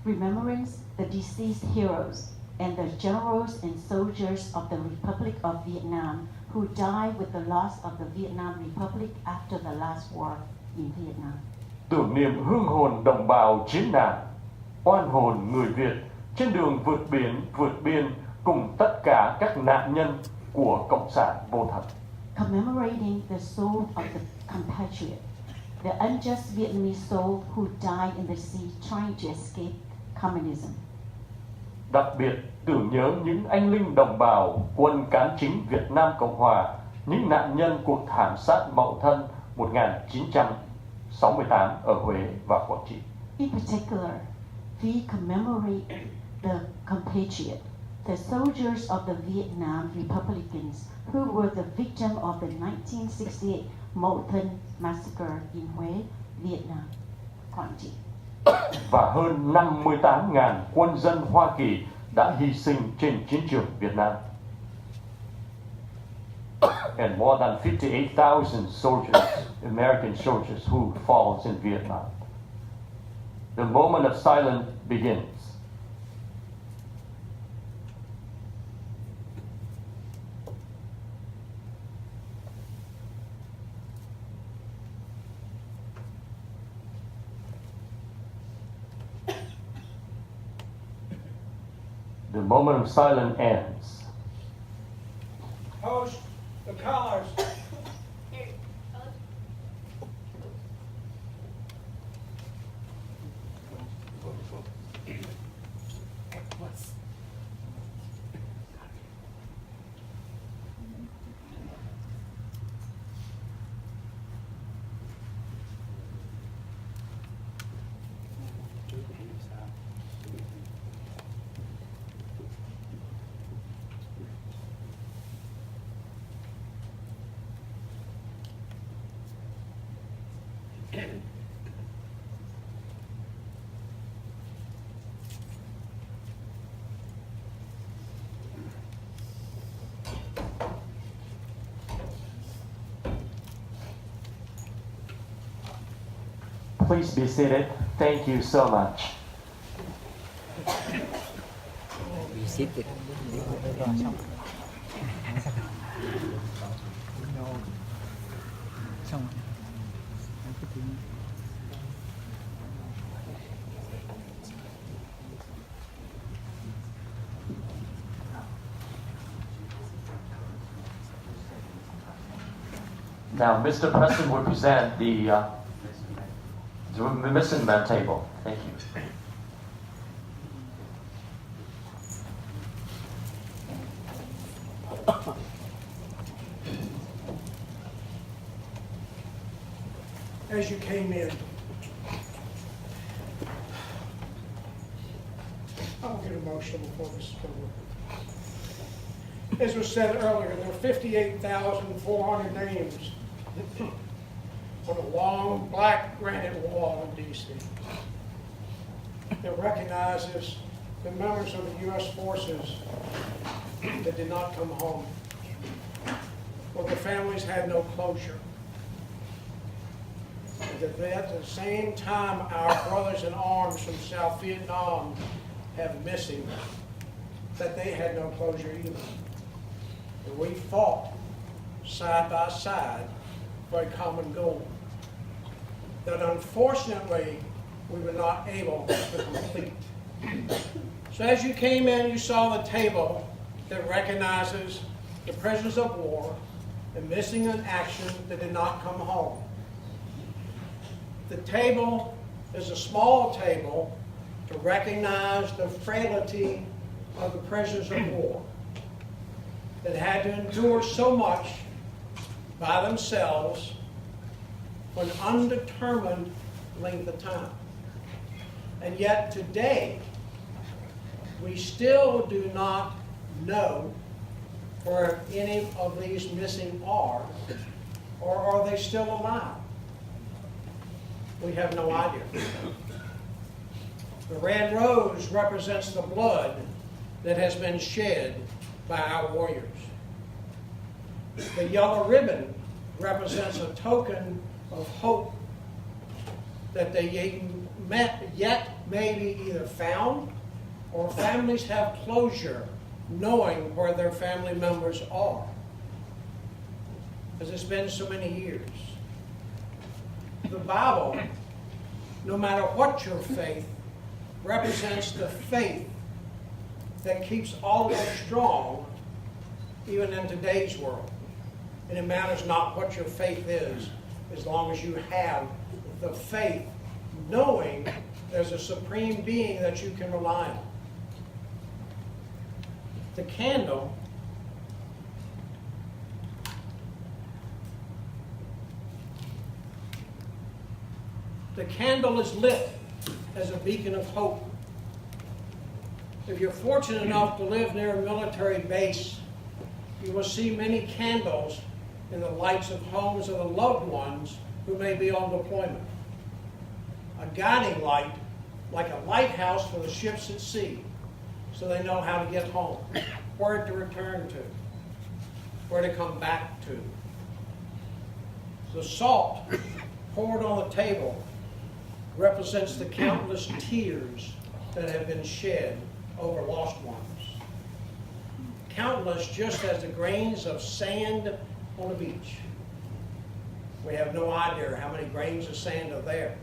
Remembrance the deceased heroes and the generals and soldiers of the Republic of Vietnam who died with the loss of the Vietnam Republic after the last war in Vietnam. Tưởng niệm hương hồn đồng bào chiến nạn, oan hồn người Việt trên đường vượt biển, vượt biên cùng tất cả các nạn nhân của Cộng sản vô thần. Commemorating the soul of the compatriot, the unjust Vietnamese soul who died in the sea trying to escape communism. Đặc biệt tưởng nhớ những anh linh đồng bào quân cán chính Việt Nam Cộng Hòa, những nạn nhân cuộc thảm sát Mậu Thân 1968 ở Huế và Quảng Trị. In particular, we commemorate the compatriot, the soldiers of the Vietnam Republicans who were the victim of the 1968 Mậu Thân Massacre in Huế, Vietnam, Quảng Trị. Và hơn 58.000 quân dân Hoa Kỳ đã hy sinh trên chiến trường Việt Nam. And more than 58,000 soldiers, American soldiers who falls in Vietnam. The moment of silence begins. The moment of silence ends. Host the colors. Please be seated. Thank you so much. Be seated. Now, Mr. President will present the Remembrance table. Thank you. As you came in, emotional before this is over. As was said earlier, there are 58,400 names on a long black granite wall in D.C. that recognizes the members of the U.S. forces that did not come home, or their families had no closure. And that at the same time, our brothers in arms from South Vietnam have missing, that they had no closure either. And we fought side by side for a common goal that unfortunately we were not able to complete. So as you came in, you saw the table that recognizes the prisoners of war and missing in action that did not come home. The table is a small table to recognize the frailty of the prisoners of war that had to endure so much by themselves for an undetermined length of time. And yet today, we still do not know where any of these missing are, or are they still alive? We have no idea. The red rose represents the blood that has been shed by our warriors. The yellow ribbon represents a token of hope that they yet may be either found or families have closure knowing where their family members are. Because it's been so many years. The Bible, no matter what your faith, represents the faith that keeps all of us strong even in today's world. And it matters not what your faith is, as long as you have the faith, knowing there's a supreme being that you can rely on. The candle is lit as a beacon of hope. If you're fortunate enough to live near a military base, you will see many candles in the lights of homes of the loved ones who may be on deployment. A guiding light, like a lighthouse for the ships at sea, so they know how to get home, where to return to, where to come back to. The salt poured on the table represents the countless tears that have been shed over lost ones. Countless, just as the grains of sand on a beach. We have no idea how many grains of sand are there.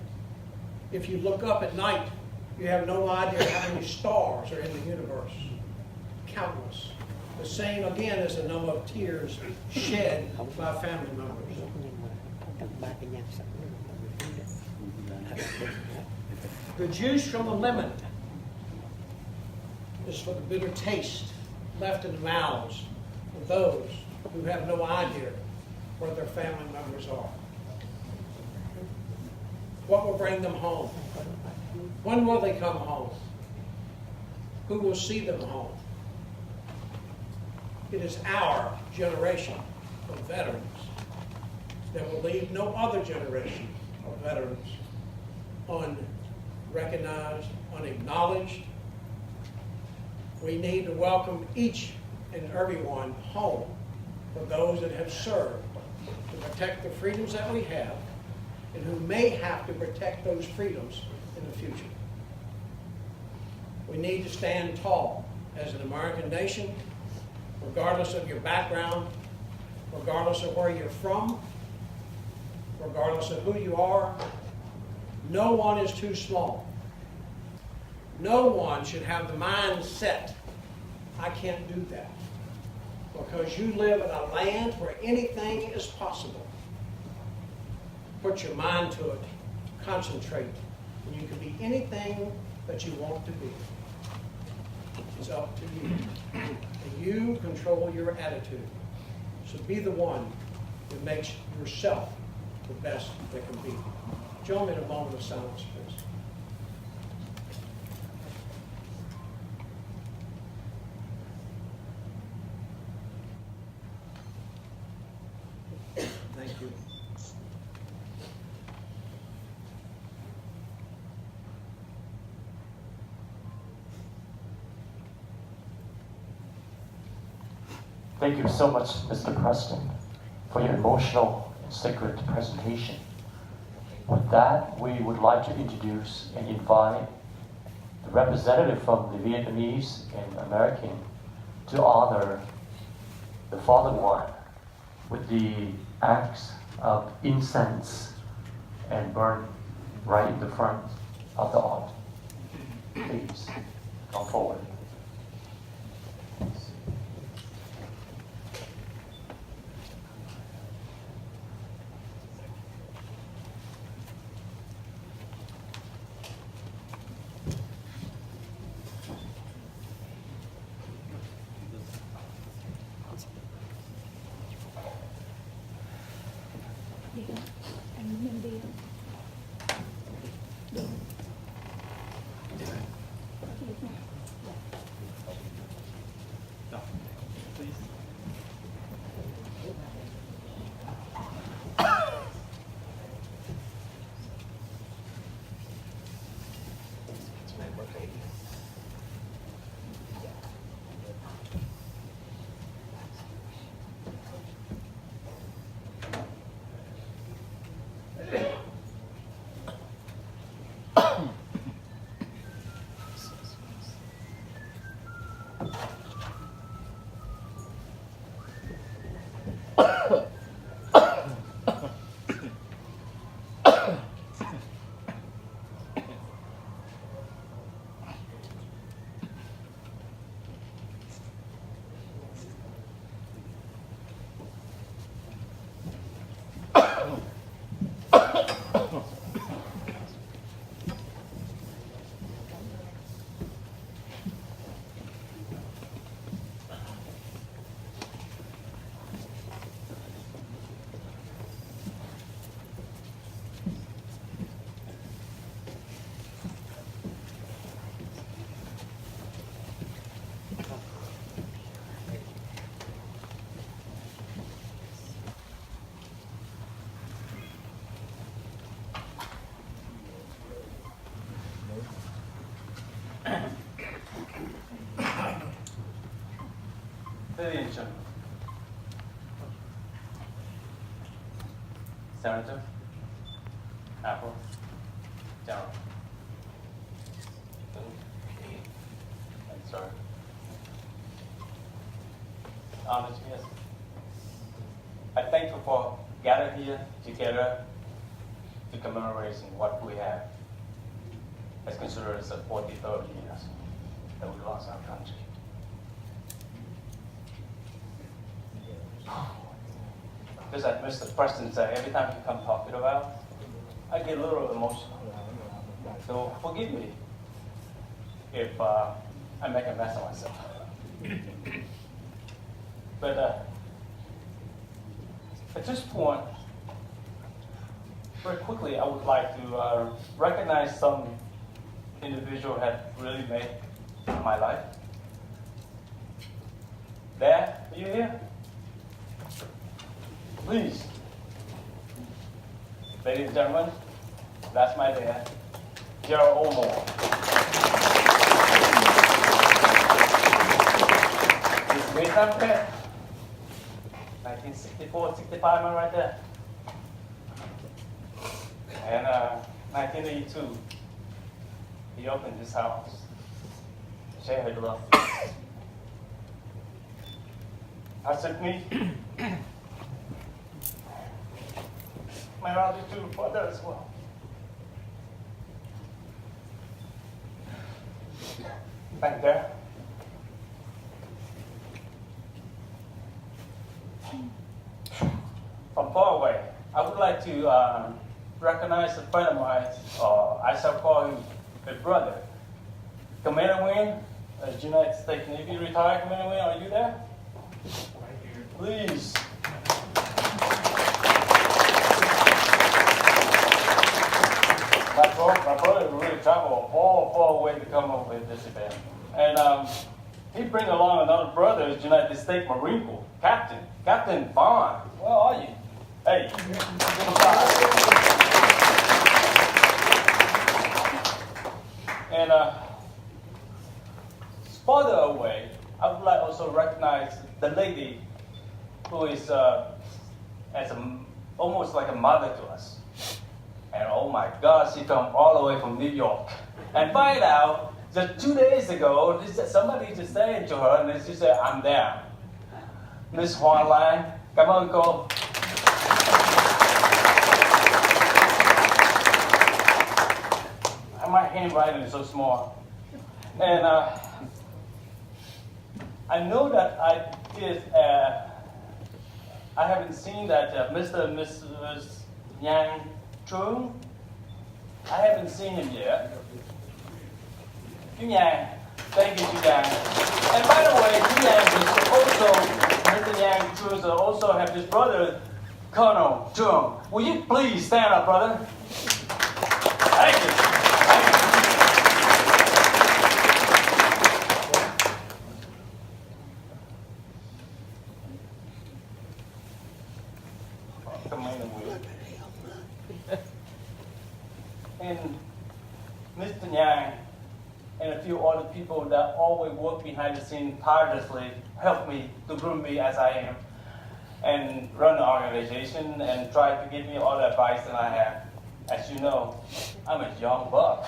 If you look up at night, you have no idea how many stars are in the universe. Countless. The same, again, as the number of tears shed by family members. The juice from the lemon is for the bitter taste left in the mouths of those who have no idea where their family members are. What will bring them home? When will they come home? Who will see them home? It is our generation of veterans that will leave no other generation of veterans unrecognized, unacknowledged. We need to welcome each and everyone home for those that have served to protect the freedoms that we have and who may have to protect those freedoms in the future. We need to stand tall as an American nation, regardless of your background, regardless of where you're from, regardless of who you are. No one is too small. No one should have the mindset, I can't do that. Because you live in a land where anything is possible. Put your mind to it, concentrate, and you can be anything that you want to be. It's up to you. And you control your attitude. So be the one that makes yourself the best that can be. Join me in a moment of silence, please. Thank you so much, Mr. Preston, for your emotional and sacred presentation. With that, we would like to introduce and invite the representative from the Vietnamese and American to honor the fallen one with the acts of incense and burn right in the front of the altar. Please come forward. Ladies and gentlemen, Senator, Apple, General, I'm sorry. Honored guests, I thank you for gathering here together to commemorate what we have as considered as the 43rd years that we lost our country. Because like Mr. Preston said, every time you come talking about, I get a little emotional. So forgive me if I make a mess of myself. But at this point, very quickly, I would like to recognize some individual that really made my life. Dad, are you here? Please. Ladies and gentlemen, that's my dad, Gerald O'More. This Vietnam vet, 1964, 65, am I right there? And 1982, he opened his house, share his love. I said, me. My gratitude for that as well. Thank you. From far away, I would like to recognize a friend of mine, I shall call him a brother. Commander Wynn, United States Navy retired. Commander Wynn, are you there? Right here. Please. My brother really traveled far away to come over with this event. And he bring along another brother, United States Marine Corps, Captain Vaughn. Where are you? Hey, and farther away, I would like also recognize the lady who is almost like a mother to us. And oh my God, she come all the way from New York. And find out that 2 days ago, somebody just said to her, and she said, I'm there. Miss Hoàng Lan, cảm ơn cô. My handwriting is so small. And I know that I haven't seen that Mr. and Mrs. Yang Trưa. I haven't seen him yet. Chú Yang, thank you, chú Yang. And by the way, chú Yang is also, Mr. Yang Trưa also have his brother, Colonel Trưa. Will you please stand up, brother? Thank you. And Mr. Yang and a few other people that always work behind the scenes tirelessly help me to groom me as I am and run the organization and try to give me all the advice that I have. As you know, I'm a young buck.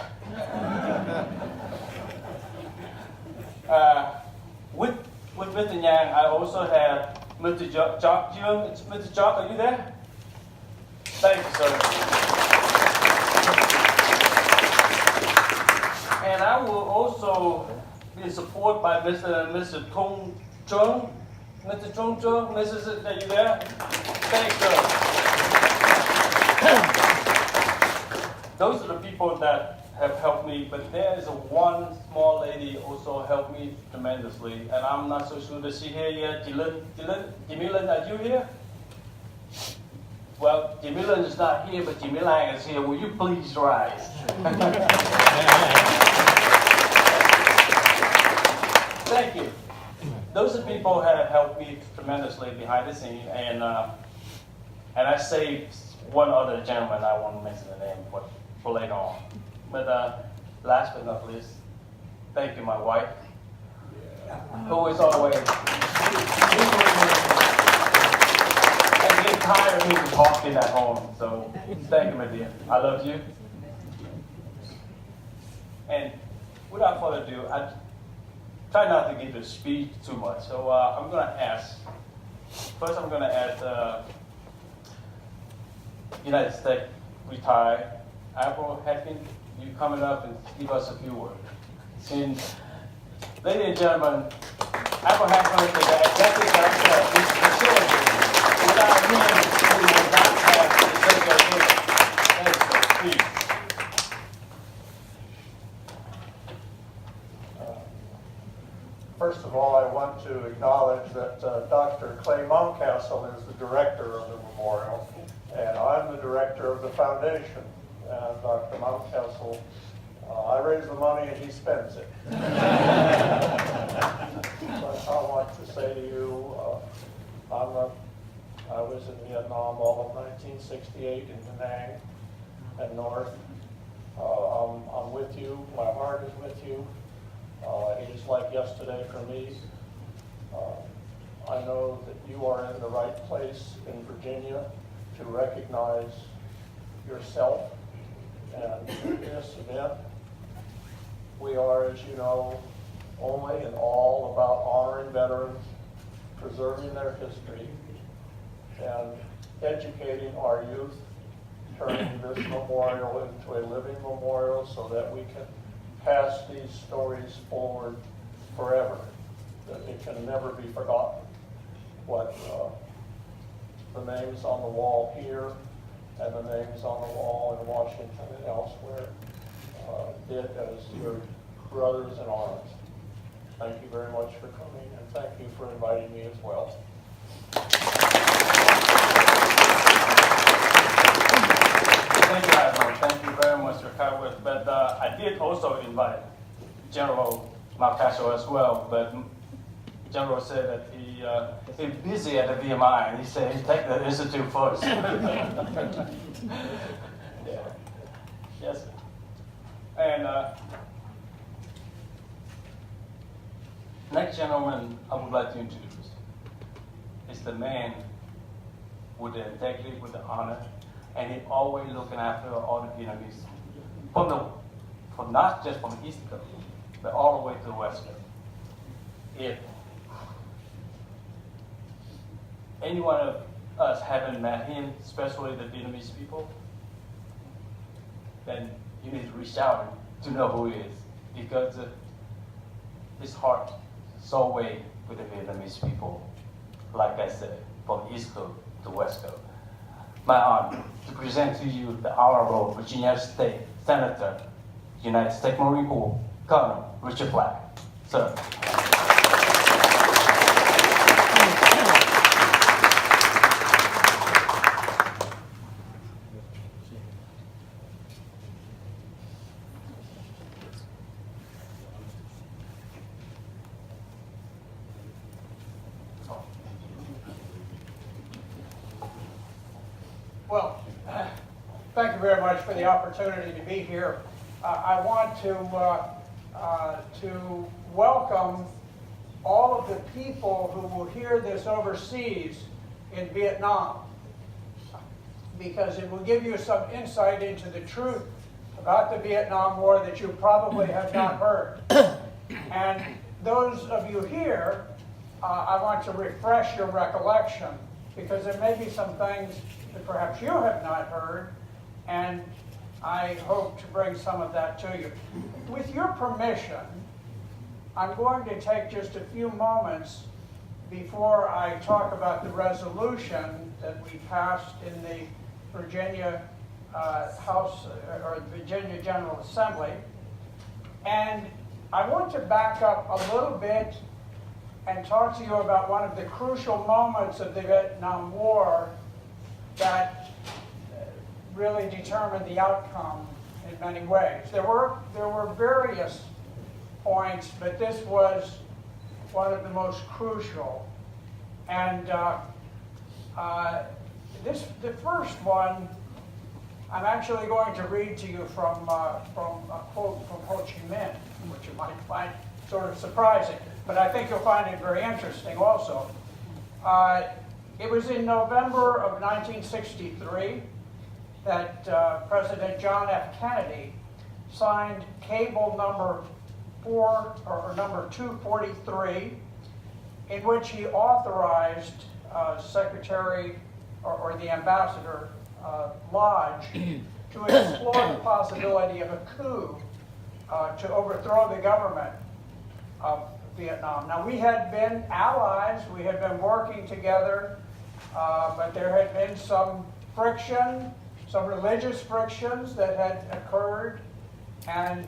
With Mr. Yang, I also have Mr. Jock. Mr. Jock, are you there? Thank you, sir. And I will also be supported by Mr. and Mr. Tung Chung. Mr. Tung Chung, Mrs. Are you there? Thanks, sir. Those are the people that have helped me, but there is one small lady also helped me tremendously, and I'm not so sure that she's here yet. Jimmy Lin, are you here? Well, Jimmy Lin is not here, but Jimmy Lang is here. Will you please rise? Thank you. Those are people who have helped me tremendously behind the scene, and I saved one other gentleman. I won't mention the name, but for later on. But last but not least, thank you, my wife, who is always and get tired of me talking at home. So thank you, my dear. I love you. And without further ado, I try not to give a speech too much. So I'm going to ask. First, I'm going to ask United States retired April Hatkin, you coming up and give us a few words. Since, ladies and gentlemen, April Hatkin is the executive director of this facility. Without him, we would not have the executive here. First of all, I want to acknowledge that Dr. Clay Mountcastle is the director of the memorial, and I'm the director of the foundation. And Dr. Mountcastle, I raise the money and he spends it. But I want to say to you, I was in Vietnam all of 1968 in Da Nang and North. I'm with you. My heart is with you. It is like yesterday for me. I know that you are in the right place in Virginia to recognize yourself. And in this event, we are, as you know, only and all about honoring veterans, preserving their history, and educating our youth, turning this memorial into a living memorial so that we can pass these stories forward forever, that it can never be forgotten. What the names on the wall here and the names on the wall in Washington and elsewhere did as your brothers in arms. Thank you very much for coming, and thank you for inviting me as well. Thank you, Admiral. Thank you very much for coming. But I did also invite General Mountcastle as well, but General said that he's busy at the VMI, and he said he'd take the institute first. Yeah. Yes. And Next gentleman I would like to introduce is the man with the integrity, with the honor, and he always looking after all the Vietnamese, from not just from the East Coast, but all the way to the West Coast. If any one of us haven't met him, especially the Vietnamese people, then you need to reach out to know who he is, because his heart so way with the Vietnamese people, like I said, from East Coast to West Coast. My honor to present to you the Honorable Virginia State Senator, United States Marine Corps, Colonel Richard Black. Sir. Well, thank you very much for the opportunity to be here. I want to welcome all of the people who will hear this overseas in Vietnam, because it will give you some insight into the truth about the Vietnam War that you probably have not heard. And those of you here, I want to refresh your recollection, because there may be some things that perhaps you have not heard, and I hope to bring some of that to you. With your permission, I'm going to take just a few moments before I talk about the resolution that we passed in the Virginia House, or the Virginia General Assembly. And I want to back up a little bit and talk to you about one of the crucial moments of the Vietnam War that really determined the outcome in many ways. There were various points, but this was one of the most crucial. And the first one, I'm actually going to read to you from a quote from Ho Chi Minh, which you might find sort of surprising, but I think you'll find it very interesting also. It was in November of 1963 that President John F. Kennedy signed cable number 243, in which he authorized Secretary or the Ambassador Lodge to explore the possibility of a coup to overthrow the government of Vietnam. Now, we had been allies, we had been working together, but there had been some friction, some religious frictions that had occurred, and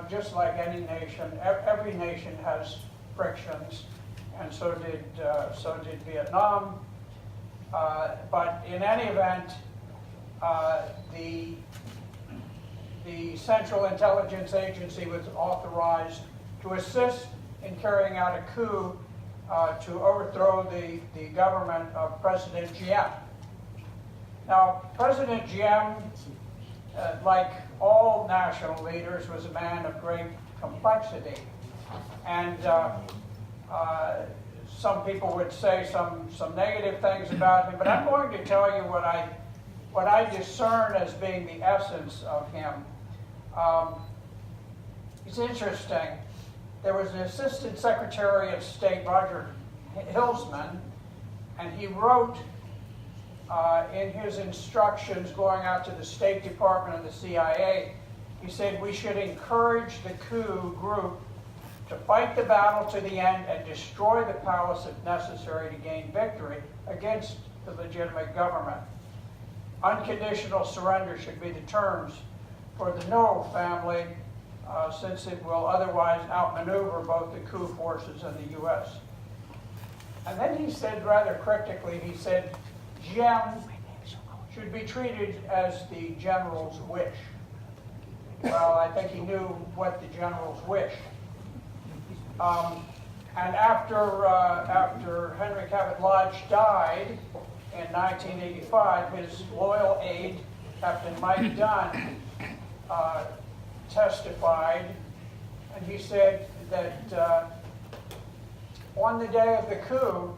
just like any nation, every nation has frictions, and so did Vietnam. But in any event, the Central Intelligence Agency was authorized to assist in carrying out a coup to overthrow the government of President Diem. Now, President Diem, like all national leaders, was a man of great complexity. And some people would say some negative things about him, but I'm going to tell you what I discern as being the essence of him. It's interesting. There was an Assistant Secretary of State, Roger Hilsman, and he wrote in his instructions going out to the State Department and the CIA, he said, we should encourage the coup group to fight the battle to the end and destroy the palace if necessary to gain victory against the legitimate government. Unconditional surrender should be the terms for the No family, since it will otherwise outmaneuver both the coup forces and the U.S. And then he said rather cryptically, he said, Diem should be treated as the general's wish. Well, I think he knew what the general's wished. And after Henry Cabot Lodge died in 1985, his loyal aide, Captain Mike Dunn, testified, and he said that on the day of the coup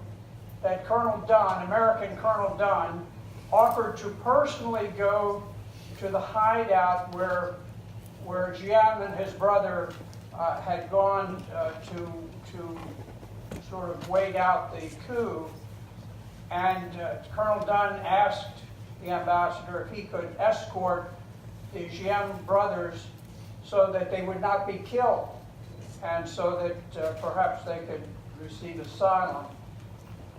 that Colonel Dunn, American Colonel Dunn, offered to personally go to the hideout where Diem and his brother had gone to sort of wait out the coup. And Colonel Dunn asked the ambassador if he could escort the Diem brothers so that they would not be killed and so that perhaps they could receive asylum.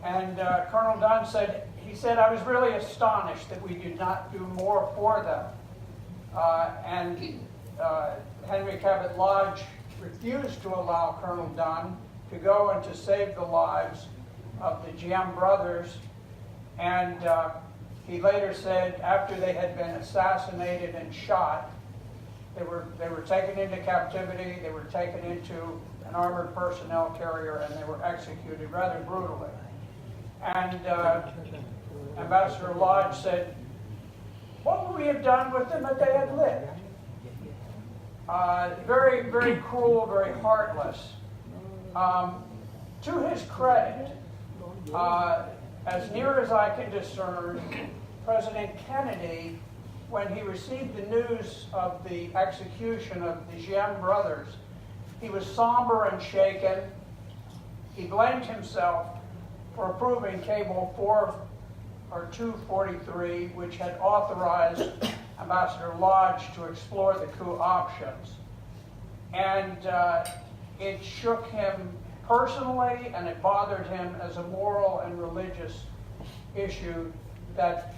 And Colonel Dunn said, I was really astonished that we did not do more for them. And Henry Cabot Lodge refused to allow Colonel Dunn to go and to save the lives of the Diem brothers. And he later said, after they had been assassinated and shot, they were taken into captivity, they were taken into an armored personnel carrier, and they were executed rather brutally. And Ambassador Lodge said, what would we have done with them if they had lived? Very, very cruel, very heartless. To his credit, as near as I can discern, President Kennedy, when he received the news of the execution of the Diem brothers, he was somber and shaken. He blamed himself for approving Cable 243, which had authorized Ambassador Lodge to explore the coup options. And it shook him personally, and it bothered him as a moral and religious issue that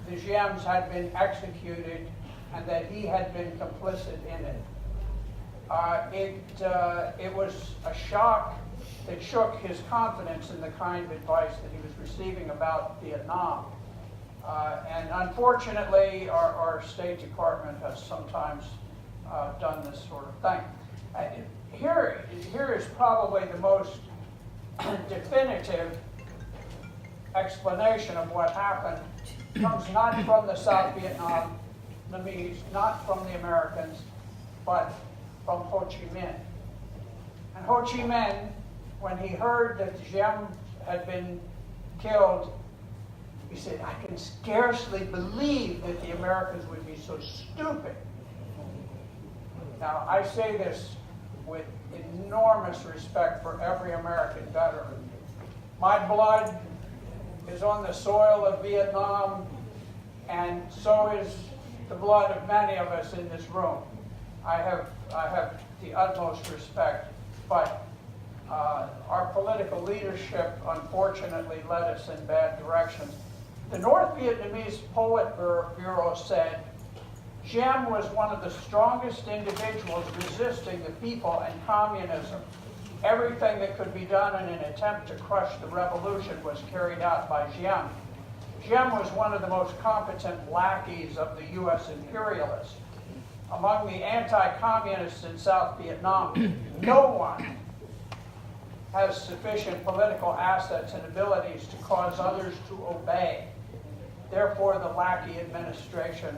the Diems had been executed and that he had been complicit in it. It was a shock that shook his confidence in the kind of advice that he was receiving about Vietnam. And unfortunately, our State Department has sometimes done this sort of thing. Here is probably the most definitive explanation of what happened. It comes not from the South Vietnamese, not from the Americans, but from Ho Chi Minh. And Ho Chi Minh, when he heard that the Diem had been killed, he said, I can scarcely believe that the Americans would be so stupid. Now, I say this with enormous respect for every American veteran. My blood is on the soil of Vietnam, and so is the blood of many of us in this room. I have the utmost respect, but our political leadership unfortunately led us in bad directions. The North Vietnamese Politburo said, Diem was one of the strongest individuals resisting the people and communism. Everything that could be done in an attempt to crush the revolution was carried out by Diem. Diem was one of the most competent lackeys of the U.S. imperialists. Among the anti-communists in South Vietnam, no one has sufficient political assets and abilities to cause others to obey. Therefore, the lackey administration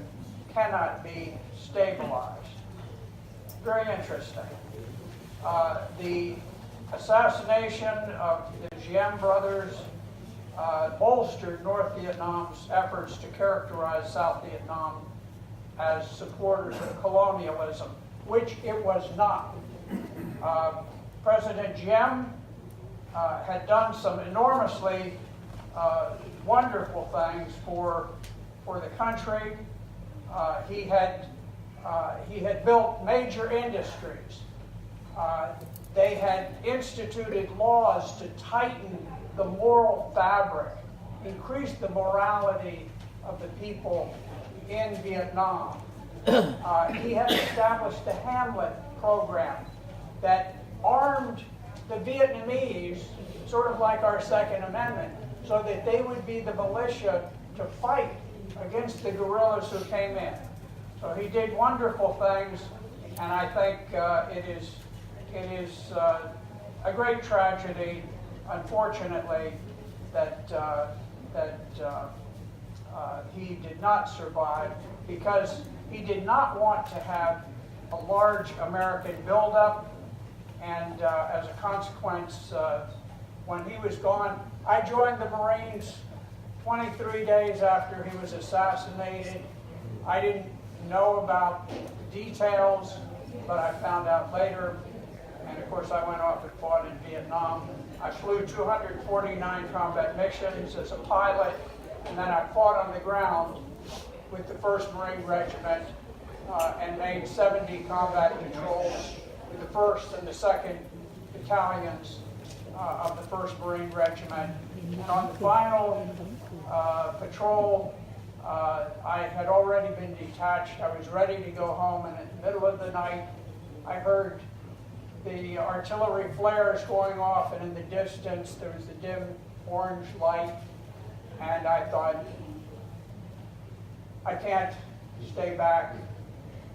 cannot be stabilized. Very interesting. The assassination of the Diem brothers bolstered North Vietnam's efforts to characterize South Vietnam as supporters of colonialism, which it was not. President Diem had done some enormously wonderful things for the country. He had built major industries. They had instituted laws to tighten the moral fabric, increase the morality of the people in Vietnam. He had established the Hamlet program that armed the Vietnamese, sort of like our Second Amendment, so that they would be the militia to fight against the guerrillas who came in. So he did wonderful things, and I think it is a great tragedy, unfortunately, that he did not survive, because he did not want to have a large American buildup, and as a consequence, when he was gone. I joined the Marines 23 days after he was assassinated. I didn't know about the details, but I found out later. And of course, I went off and fought in Vietnam. I flew 249 combat missions as a pilot, and then I fought on the ground with the 1st Marine Regiment and made 70 combat patrols with the 1st and the 2nd Battalions of the 1st Marine Regiment. And on the final patrol, I had already been detached. I was ready to go home, and in the middle of the night, I heard the artillery flares going off, and in the distance, there was a dim orange light, and I thought, I can't stay back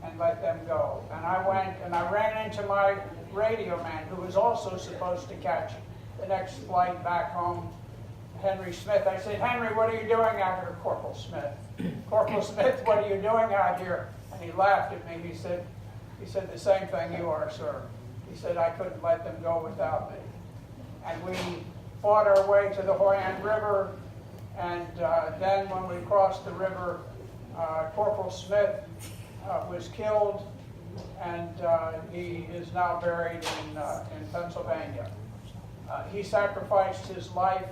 and let them go. And I went and I ran into my radio man, who was also supposed to catch the next flight back home, Henry Smith. I said, Henry, what are you doing out here? Corporal Smith. Corporal Smith, what are you doing out here? And he laughed at me. He said the same thing you are, sir. He said, I couldn't let them go without me. And we fought our way to the Hoi An River, and then when we crossed the river, Corporal Smith was killed, and he is now buried in Pennsylvania. He sacrificed his life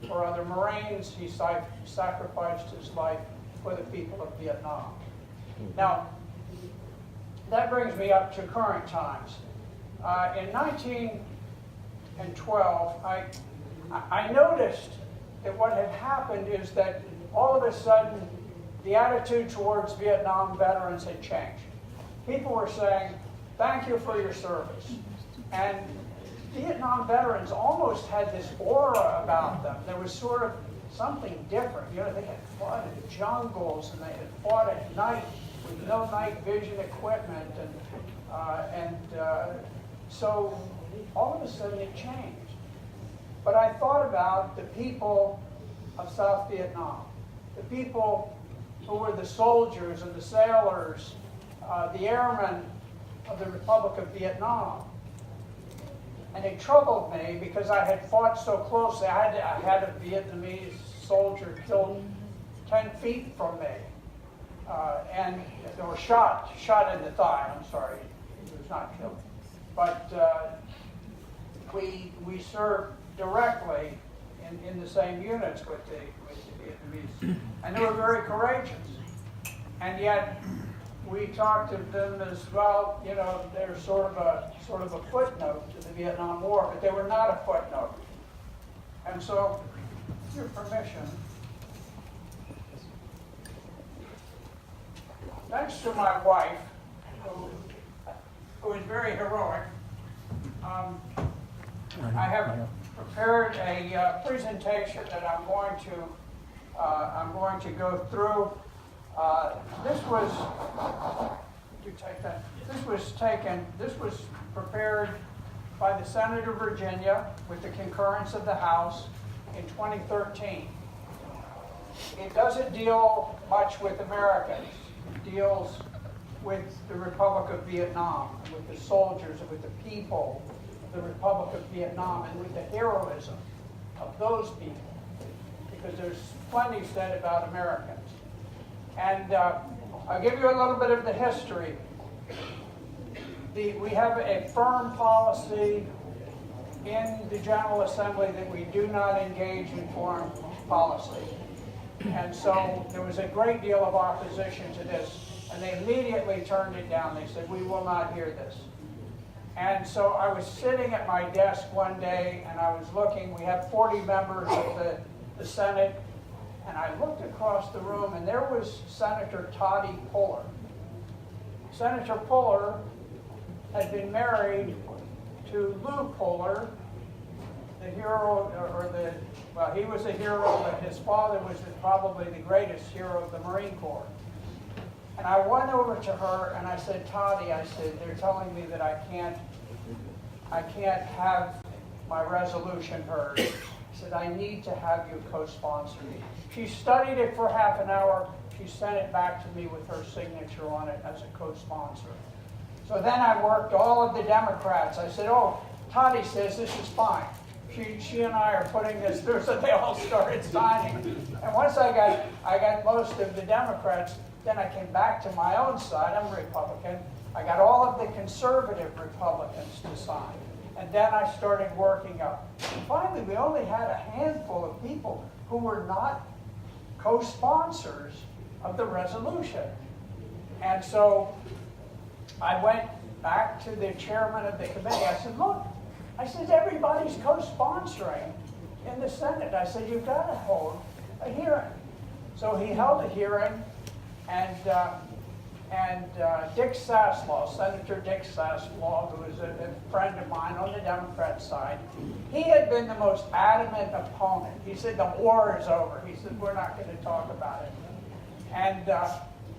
for other Marines. He sacrificed his life for the people of Vietnam. Now, that brings me up to current times. In 1912, I noticed that what had happened is that all of a sudden the attitude towards Vietnam veterans had changed. People were saying, thank you for your service. And Vietnam veterans almost had this aura about them. There was sort of something different. You know, they had fought in jungles, and they had fought at night with no night vision equipment, and so all of a sudden it changed. But I thought about the people of South Vietnam, the people who were the soldiers and the sailors, the airmen of the Republic of Vietnam. And it troubled me because I had fought so closely. I had a Vietnamese soldier killed 10 feet from me, and they were shot in the thigh. I'm sorry, he was not killed. But we served directly in the same units with the Vietnamese, and they were very courageous. And yet we talked to them as well. You know, they're sort of a footnote to the Vietnam War, but they were not a footnote. And so, with your permission, thanks to my wife, who is very heroic, I have prepared a presentation that I'm going to go through. This was prepared by the Senate of Virginia with the concurrence of the House in 2013. It doesn't deal much with Americans. It deals with the Republic of Vietnam, and with the soldiers, and with the people of the Republic of Vietnam, and with the heroism of those people, because there's plenty said about Americans. And I'll give you a little bit of the history. We have a firm policy in the General Assembly that we do not engage in foreign policy. And so there was a great deal of opposition to this, and they immediately turned it down. They said, we will not hear this. And so I was sitting at my desk one day, and I was looking. We have 40 members of the Senate, and I looked across the room, and there was Senator Toddy Puller. Senator Puller had been married to Lou Puller, the hero, he was a hero, but his father was probably the greatest hero of the Marine Corps. And I went over to her and I said, Toddy, I said, they're telling me that I can't have my resolution heard. I said, I need to have you co-sponsor me. She studied it for half an hour. She sent it back to me with her signature on it as a co-sponsor. So then I worked all of the Democrats. I said, oh, Toddy says this is fine. she and I are putting this through, so they all started signing. And once I got most of the Democrats, then I came back to my own side. I'm a Republican. I got all of the conservative Republicans to sign. And then I started working up. And finally, we only had a handful of people who were not co-sponsors of the resolution. And so I went back to the chairman of the committee. I said, look, I said, everybody's co-sponsoring in the Senate. I said, you've got to hold a hearing. So he held a hearing, and Dick Saslaw, Senator Dick Saslaw, who is a friend of mine on the Democrat side, he had been the most adamant opponent. He said, the war is over. He said, we're not going to talk about it. And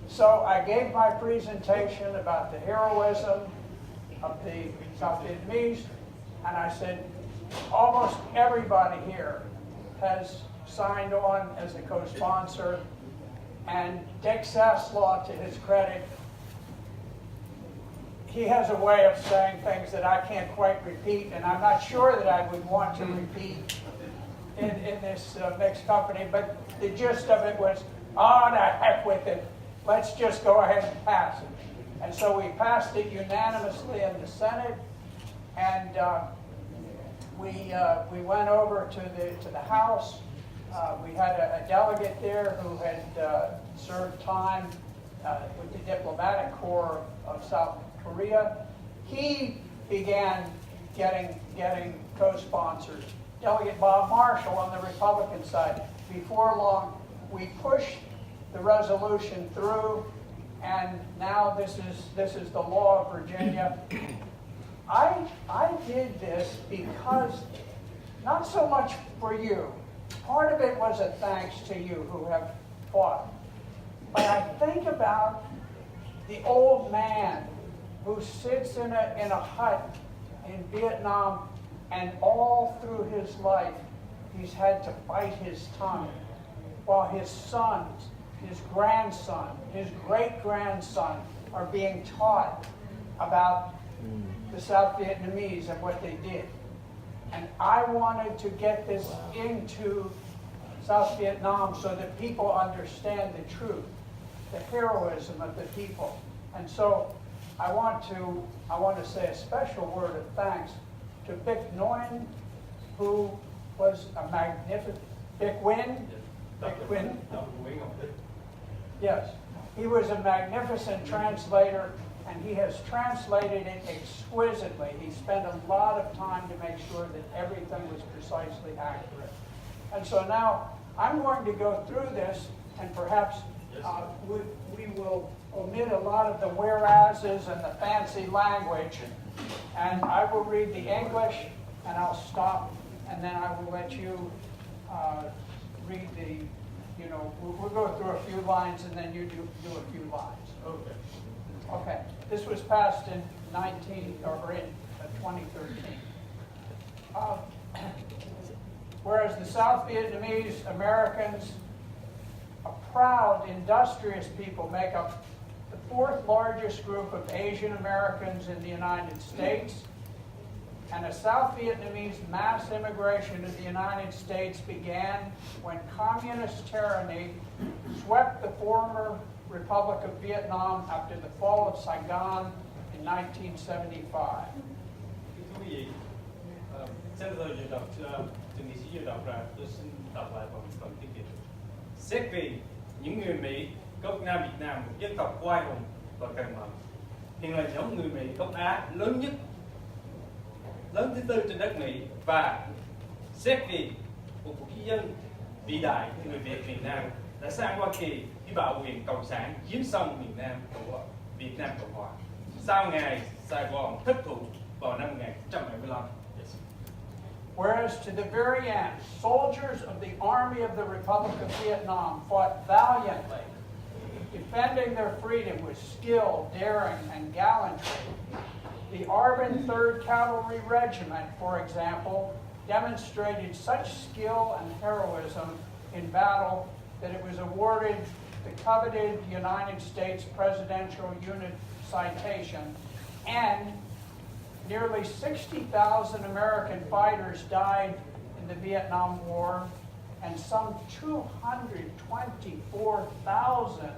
so I gave my presentation about the heroism of the South Vietnamese, and I said, almost everybody here has signed on as a co-sponsor. And Dick Saslaw, to his credit, he has a way of saying things that I can't quite repeat, and I'm not sure that I would want to repeat in this mixed company, but the gist of it was, oh, the heck with it. Let's just go ahead and pass it. And so we passed it unanimously in the Senate, and we went over to the House. We had a delegate there who had served time with the diplomatic corps of South Korea. He began getting co-sponsors. Delegate Bob Marshall on the Republican side. Before long, we pushed the resolution through, and now this is the law of Virginia. I did this because, not so much for you. Part of it was a thanks to you who have fought. But I think about the old man who sits in a hut in Vietnam, and all through his life he's had to bite his tongue while his sons, his grandson, his great-grandson are being taught about the South Vietnamese and what they did. And I wanted to get this into South Vietnam so that people understand the truth, the heroism of the people. And so I want to say a special word of thanks to Vic Nguyen, who was a magnificent, Vic Nguyen? Vic Nguyen? Yes. He was a magnificent translator, and he has translated it exquisitely. He spent a lot of time to make sure that everything was precisely accurate. And so now I'm going to go through this, and perhaps we will omit a lot of the whereases and the fancy language, and I will read the English, and I'll stop, and then I will let you read the, we'll go through a few lines, and then you do a few lines. Okay. Okay, this was passed in 2013. Whereas the South Vietnamese Americans, a proud, industrious people, make up the fourth largest group of Asian Americans in the United States, and a South Vietnamese mass immigration to the United States began when communist tyranny swept the former Republic of Vietnam after the Fall of Saigon in 1975. Thưa quý vị, Senator vừa đọc, thượng nghị sĩ vừa đọc ra, tôi xin đọc lại phần tiết kiệm. Xét vì những người Mỹ gốc Nam Việt Nam, một dân tộc oai hùng và cằn mẫn, hiện là nhóm người Mỹ gốc Á lớn thứ tư trên đất Mỹ, và xét vì một quốc dân vĩ đại người Việt Nam đã sang Hoa Kỳ khi bạo quyền cộng sản chiếm xong miền Nam Việt Nam Cộng Hòa sau ngày Sài Gòn thất thủ vào năm 1975. Whereas to the very end, soldiers of the Army of the Republic of Vietnam fought valiantly, defending their freedom with skill, daring, and gallantry. The Arvin 3rd Cavalry Regiment, for example, demonstrated such skill and heroism in battle that it was awarded the coveted United States Presidential Unit Citation, and nearly 60,000 American fighters died in the Vietnam War, and some 224,000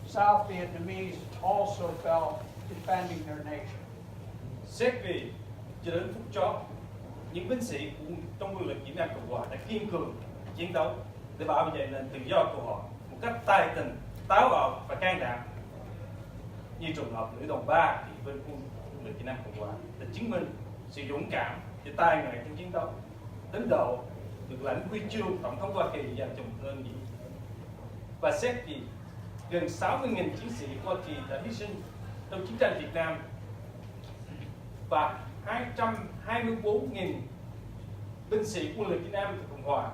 South Vietnamese also fell defending their nation. Xét về cho đến phút chót, những binh sĩ trong quân lực Việt Nam Cộng Hòa đã kiên cường chiến đấu để bảo vệ nền tự do của họ một cách tài tình, táo bạo và can đảm. Như trường hợp nữ Đồng Ba thì bên quân lực Việt Nam Cộng Hòa đã chứng minh sự dũng cảm và tài nghệ trong chiến đấu, đến độ được lãnh huy chương Tổng thống Hoa Kỳ dành cho một đơn vị. Và xét thì gần 60.000 chiến sĩ Hoa Kỳ đã hy sinh trong chiến tranh Việt Nam và 224.000 binh sĩ quân lực Việt Nam Cộng Hòa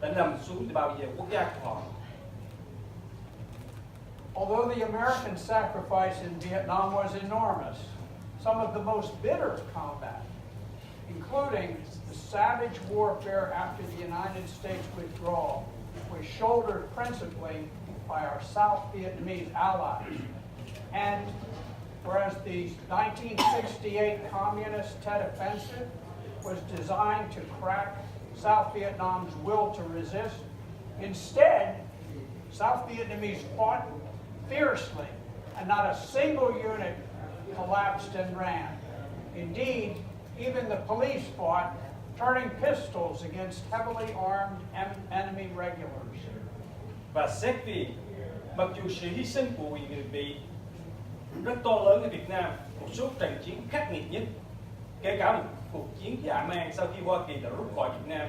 đã nằm xuống để bảo vệ quốc gia của họ. Although the American sacrifice in Vietnam was enormous, some of the most bitter combat, including the savage warfare after the United States withdrawal, was shouldered principally by our South Vietnamese allies. And whereas the 1968 Communist Tet Offensive was designed to crack South Vietnam's will to resist, instead, South Vietnamese fought fiercely, and not a single unit collapsed and ran. Indeed, even the police fought, turning pistols against heavily armed enemy regulars. Và xét vì mặc dù sự hy sinh của người Việt rất to lớn ở Việt Nam, một số trận chiến khắc nghiệt nhất, kể cả một cuộc chiến dã man sau khi Hoa Kỳ đã rút khỏi Việt Nam,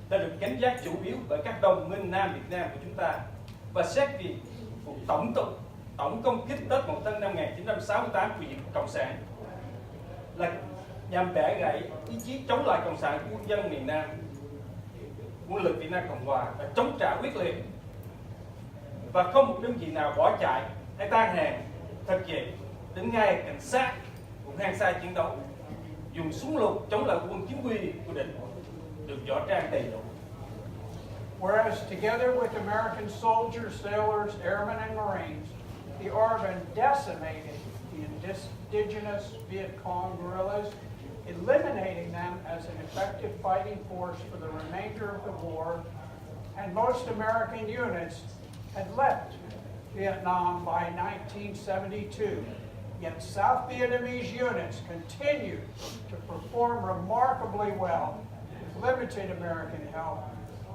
đã được gánh vác chủ yếu bởi các đồng minh Nam Việt Nam của chúng ta. Và xét vì cuộc tổng công kích Tết Mậu Thân năm 1968 của Việt Cộng sản là nhằm bẻ gãy ý chí chống lại Cộng sản của quân dân miền Nam, quân lực Việt Nam Cộng Hòa đã chống trả quyết liệt và không một đơn vị nào bỏ chạy hay tan hàng, thật vậy đến ngay cảnh sát cũng hăng say chiến đấu, dùng súng lục chống lại quân chính quy của địch, được võ trang đầy đủ. Whereas together with American soldiers, sailors, airmen, and Marines, the ARVN decimated the indigenous Viet Cong guerrillas, eliminating them as an effective fighting force for the remainder of the war, and most American units had left Vietnam by 1972. Yet South Vietnamese units continued to perform remarkably well with limited American help.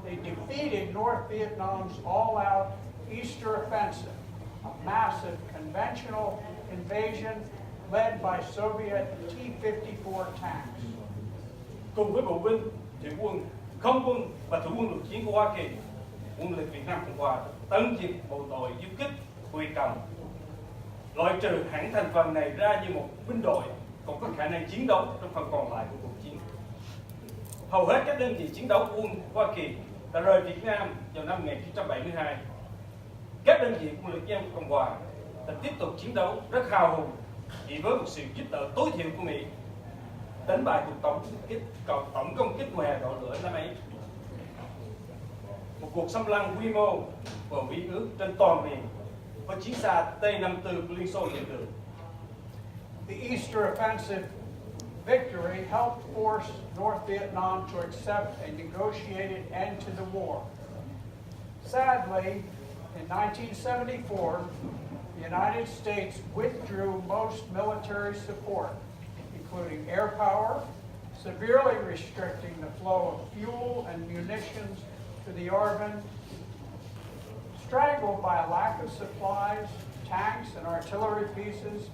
They defeated North Vietnam's all-out Easter Offensive, a massive conventional invasion led by Soviet T-54 tanks. Cùng với bộ binh, thủy quân, không quân và thủ quân lục chiến của Hoa Kỳ, quân lực Việt Nam Cộng Hòa tấn diệt bộ đội du kích Huy Cộng, loại trừ hẳn thành phần này ra như một binh đội còn có khả năng chiến đấu trong phần còn lại của cuộc chiến. Hầu hết các đơn vị chiến đấu của quân Hoa Kỳ đã rời Việt Nam vào năm 1972. Các đơn vị quân lực Việt Nam Cộng Hòa đã tiếp tục chiến đấu rất hào hùng chỉ với một sự giúp đỡ tối thiểu của Mỹ, đánh bại cuộc tổng công kích mùa hè đổ lửa năm ấy. Một cuộc xâm lăng quy mô và uy ước trên toàn miền có chiến xa T-54 của Liên Xô nhận được. The Easter Offensive victory helped force North Vietnam to accept a negotiated end to the war. Sadly, in 1974, the United States withdrew most military support, including air power, severely restricting the flow of fuel and munitions to the ARVN. Strangled by a lack of supplies, tanks and artillery pieces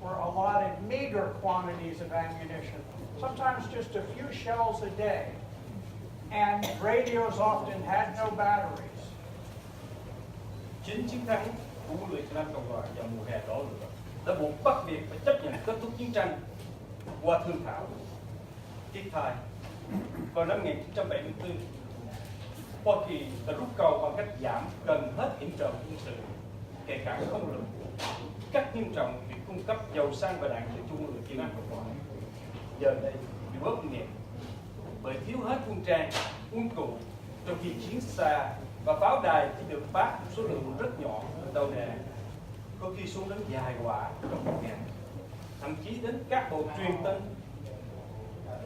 were allotted meager quantities of ammunition, sometimes just a few shells a day, and radios often had no batteries. Chính chiến thắng của quân lực Việt Nam Cộng Hòa vào mùa hè đổ lửa đã buộc Bắc Việt phải chấp nhận kết thúc chiến tranh qua thương thảo. Tiếp theo, vào năm 1974, Hoa Kỳ đã rút cầu bằng cách giảm gần hết hiểm trợ quân sự, kể cả không lực, cắt nghiêm trọng việc cung cấp dầu xăng và đạn cho quân lực Việt Nam Cộng Hòa. Giờ đây bị bớt nghẹt bởi thiếu hết quân trang, quân cụ, trong khi chiến xa và pháo đài chỉ được phát số lượng rất nhỏ đầu đạn, có khi xuống đến vài quả trong một ngày. thậm chí đến các bộ truyền tin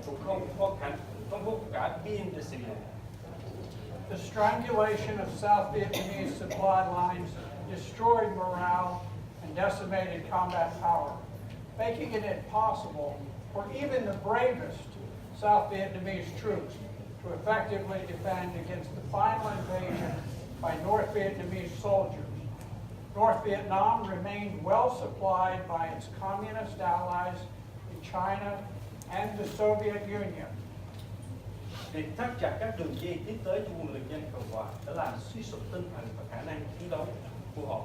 cũng không có cả biên để sử dụng. The strangulation of South Vietnamese supply lines destroyed morale and decimated combat power, making it impossible for even the bravest South Vietnamese troops to effectively defend against the final invasion by North Vietnamese soldiers. North Vietnam remained well supplied by its communist allies in China and the Soviet Union. Việc thắt chặt các đường dây tiếp tế cho quân lực nhân Cộng hòa đã làm suy sụp tinh thần và khả năng chiến đấu của họ,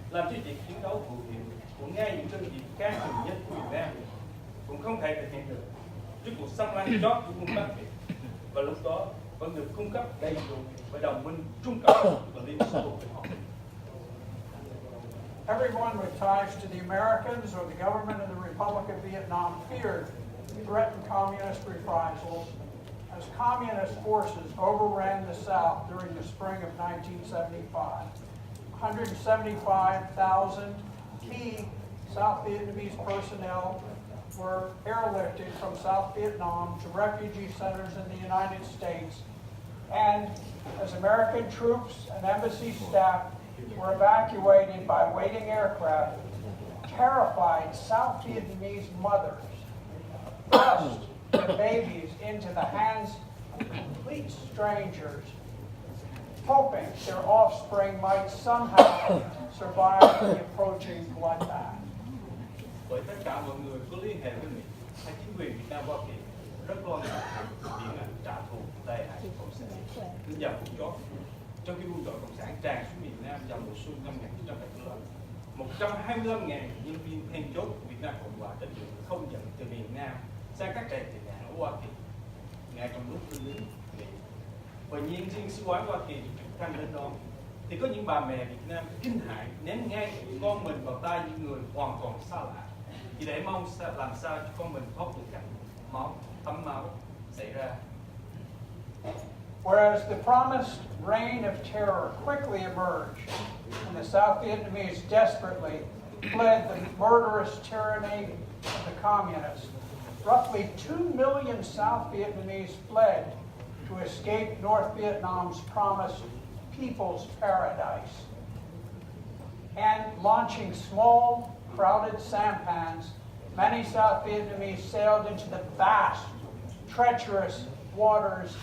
làm cho việc chiến đấu hữu hiệu của ngay những đơn vị can cường nhất của Việt Nam cũng không thể thực hiện được trước cuộc xâm lăng chót của quân Bắc Việt, và lúc đó vẫn được cung cấp đầy đủ với đồng minh trung cấp và liên xô với họ. Everyone with ties to the Americans or the government of the Republic of Vietnam feared threatened communist reprisals as communist forces overran the South during the spring of 1975. 175,000 key South Vietnamese personnel were airlifted from South Vietnam to refugee centers in the United States, and as American troops and embassy staff were evacuated by waiting aircraft, terrified South Vietnamese mothers thrust their babies into the hands of complete strangers, hoping their offspring might somehow survive the approaching bloodbath. Bởi tất cả mọi người có liên hệ với Mỹ hay chính quyền Việt Nam Hoa Kỳ rất lo ngại điện ảnh trả thù tệ hại của Cộng sản đến giờ phút chót. Trong khi quân đội Cộng sản tràn xuống miền Nam vào mùa xuân năm 1975, 125.000 nhân viên then chốt của Việt Nam Cộng hòa đã được không dẫn từ miền Nam sang các trại tị nạn ở Hoa Kỳ ngay trong lúc binh lính Mỹ. Và nhiên riêng sứ quán Hoa Kỳ được trực thăng đến đó, thì có những bà mẹ Việt Nam kinh hãi ném ngay con mình vào tay những người hoàn toàn xa lạ, chỉ để mong làm sao cho con mình thoát được cảnh thấm máu xảy ra. Whereas the promised reign of terror quickly emerged, and the South Vietnamese desperately fled the murderous tyranny of the communists, roughly 2 million South Vietnamese fled to escape North Vietnam's promised people's paradise. And launching small, crowded sampans, many South Vietnamese sailed into the vast, treacherous waters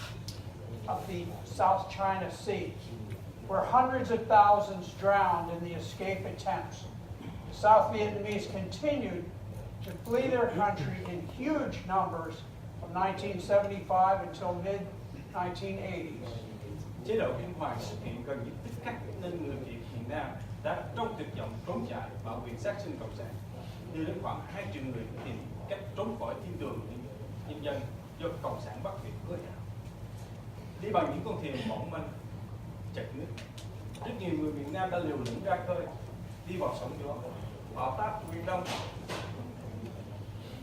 of the South China Sea, where hundreds of thousands drowned in the escape attempts. The South Vietnamese continued to flee their country in huge numbers from 1975 until mid-1980s. Chế độ Kinh Hoàng xuất hiện gần như tích khắc nên người Việt miền Nam đã trong tuyệt vọng trốn chạy bảo quyền sát sinh cộng sản, đưa đến khoảng 2 triệu người tìm cách trốn khỏi thiên đường nhân dân do cộng sản Bắc Việt cưỡi hào. Đi bằng những con thuyền mỏng manh, chật nước. Rất nhiều người miền Nam đã liều lĩnh ra khơi, đi vào sóng gió, bão táp Biển Đông,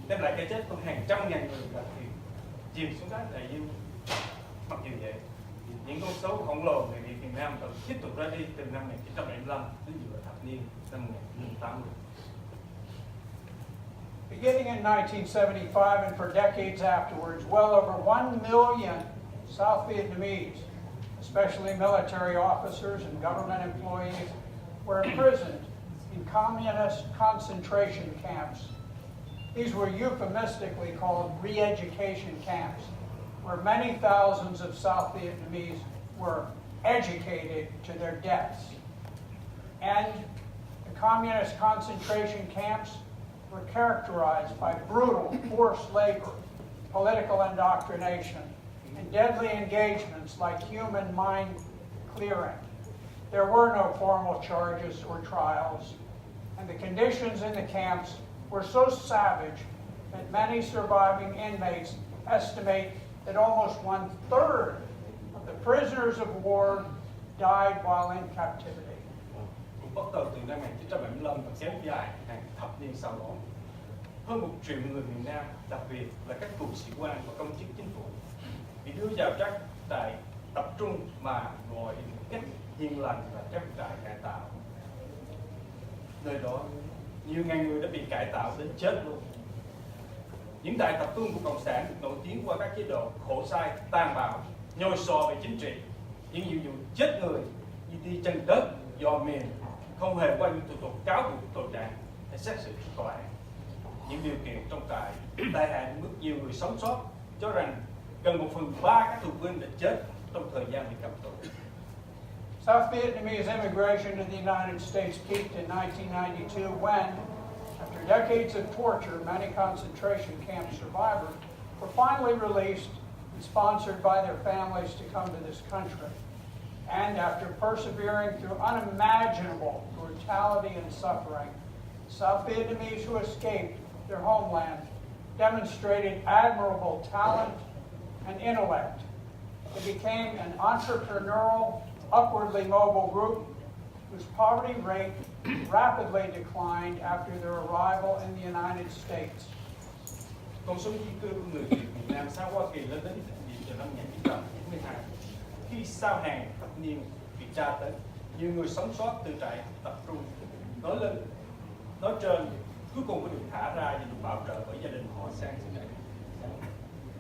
đem lại cái chết của hàng trăm ngàn người đã chìm xuống đáy đại dương. Mặc dù vậy, những con số khổng lồ người Việt miền Nam vẫn tiếp tục ra đi từ năm 1975 đến giữa thập niên năm 1980. Beginning in 1975 and for decades afterwards, well over 1 million South Vietnamese, especially military officers and government employees, were imprisoned in communist concentration camps. These were euphemistically called re-education camps, where many thousands of South Vietnamese were educated to their deaths. And the communist concentration camps were characterized by brutal forced labor, political indoctrination, and deadly engagements like human mind clearing. There were no formal charges or trials, and the conditions in the camps were so savage that many surviving inmates estimate that almost 1/3 of the prisoners of war died while in captivity. Bắt đầu từ năm 1975 và kéo dài hàng thập niên sau đó, hơn 1 triệu người miền Nam, đặc biệt là các cựu sĩ quan và công chức chính phủ, bị đưa vào các trại tập trung mà gọi một cách hiền lành là các trại cải tạo. Nơi đó, Nhiều ngàn người đã bị cải tạo đến chết luôn. Những đại tập trung của Cộng sản nổi tiếng qua các chế độ khổ sai, tàn bạo, nhồi sò về chính trị. Những nhiều vụ chết người như đi chân đất, dò miền, không hề qua những thủ tục cáo buộc tội trạng hay xét xử tòa án. Những điều kiện trong trại tai hại đến mức nhiều người sống sót cho rằng gần 1/3 các tù binh đã chết trong thời gian bị cầm tù. South Vietnamese immigration to the United States peaked in 1992 when, after decades of torture, many concentration camp survivors were finally released and sponsored by their families to come to this country. And after persevering through unimaginable brutality and suffering, South Vietnamese who escaped their homeland demonstrated admirable talent and intellect. They became an entrepreneurial, upwardly mobile group whose poverty rate rapidly declined after their arrival in the United States. Con số di cư của người Việt Nam sang Hoa Kỳ lên đến đỉnh điểm vào năm 1992. Khi sau hàng thập niên bị tra tấn, nhiều người sống sót từ trại tập trung nói lên, nói trên, cuối cùng mới được thả ra và được bảo trợ bởi gia đình họ sang xứ này.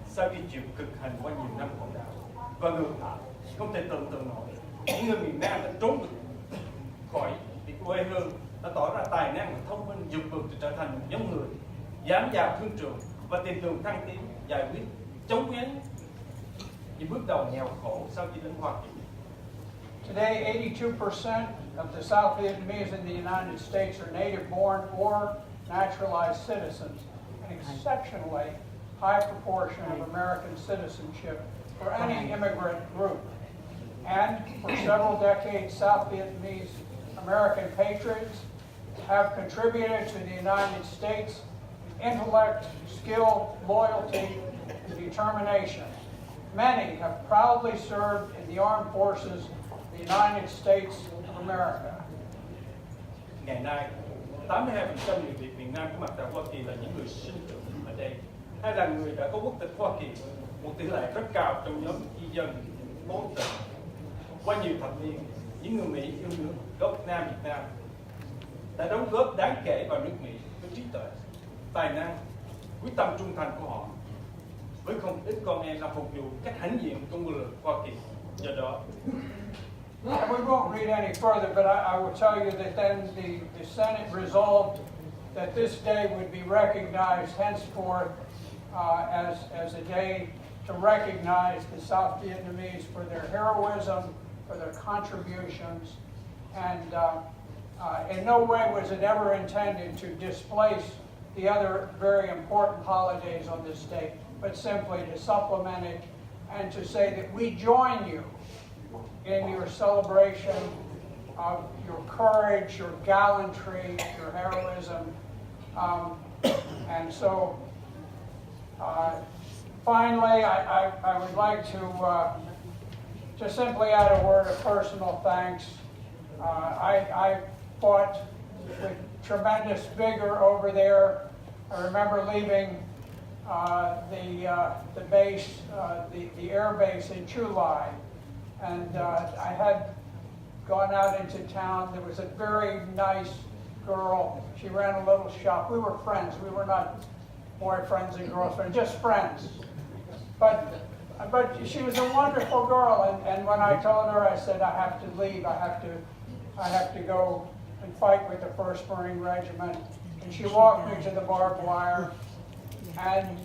Sau khi chịu cực hành qua nhiều năm khổ đau và ngược lại, không thể tưởng tượng nổi, những người miền Nam đã trốn được khỏi bị quê hương, đã tỏ ra tài năng và thông minh, vượt vượt để trở thành một nhóm người dám vào thương trường và tìm đường thăng tiến, giải quyết chống biến những bước đầu nghèo khổ sau khi đến Hoa Kỳ. Today, 82% of the South Vietnamese in the United States are native-born or naturalized citizens, an exceptionally high proportion of American citizenship for any immigrant group. And for several decades, South Vietnamese American patriots have contributed to the United States with intellect, skill, loyalty, and determination. Many have proudly served in the armed forces of the United States of America. Ngày nay, 82% người Việt Nam có mặt tại Hoa Kỳ là những người sinh trưởng ở đây, hay là người đã có quốc tịch Hoa Kỳ, một tỷ lệ rất cao trong nhóm di dân cố tình. Qua nhiều thập niên, những người Mỹ yêu nước gốc Nam Việt Nam đã đóng góp đáng kể vào nước Mỹ với trí tuệ, tài năng, quyết tâm trung thành của họ với không ít con em làm phục vụ cách hãnh diện trong quân lực Hoa Kỳ. Do đó, and we won't read any further, but I will tell you that then the Senate resolved that this day would be recognized henceforth as a day to recognize the South Vietnamese for their heroism, for their contributions, and in no way was it ever intended to displace the other very important holidays on this day, but simply to supplement it and to say that we join you in your celebration of your courage, your gallantry, your heroism. And so, finally, I would like to just simply add a word of personal thanks. I fought with tremendous vigor over there. I remember leaving the base, the air base in Chu Lai, and I had gone out into town. There was a very nice girl. She ran a little shop. We were friends. We were not boyfriends and girlfriends, just friends. But she was a wonderful girl, and when I told her, I said, I have to leave. I have to go and fight with the 1st Marine Regiment. And she walked me to the barbed wire, and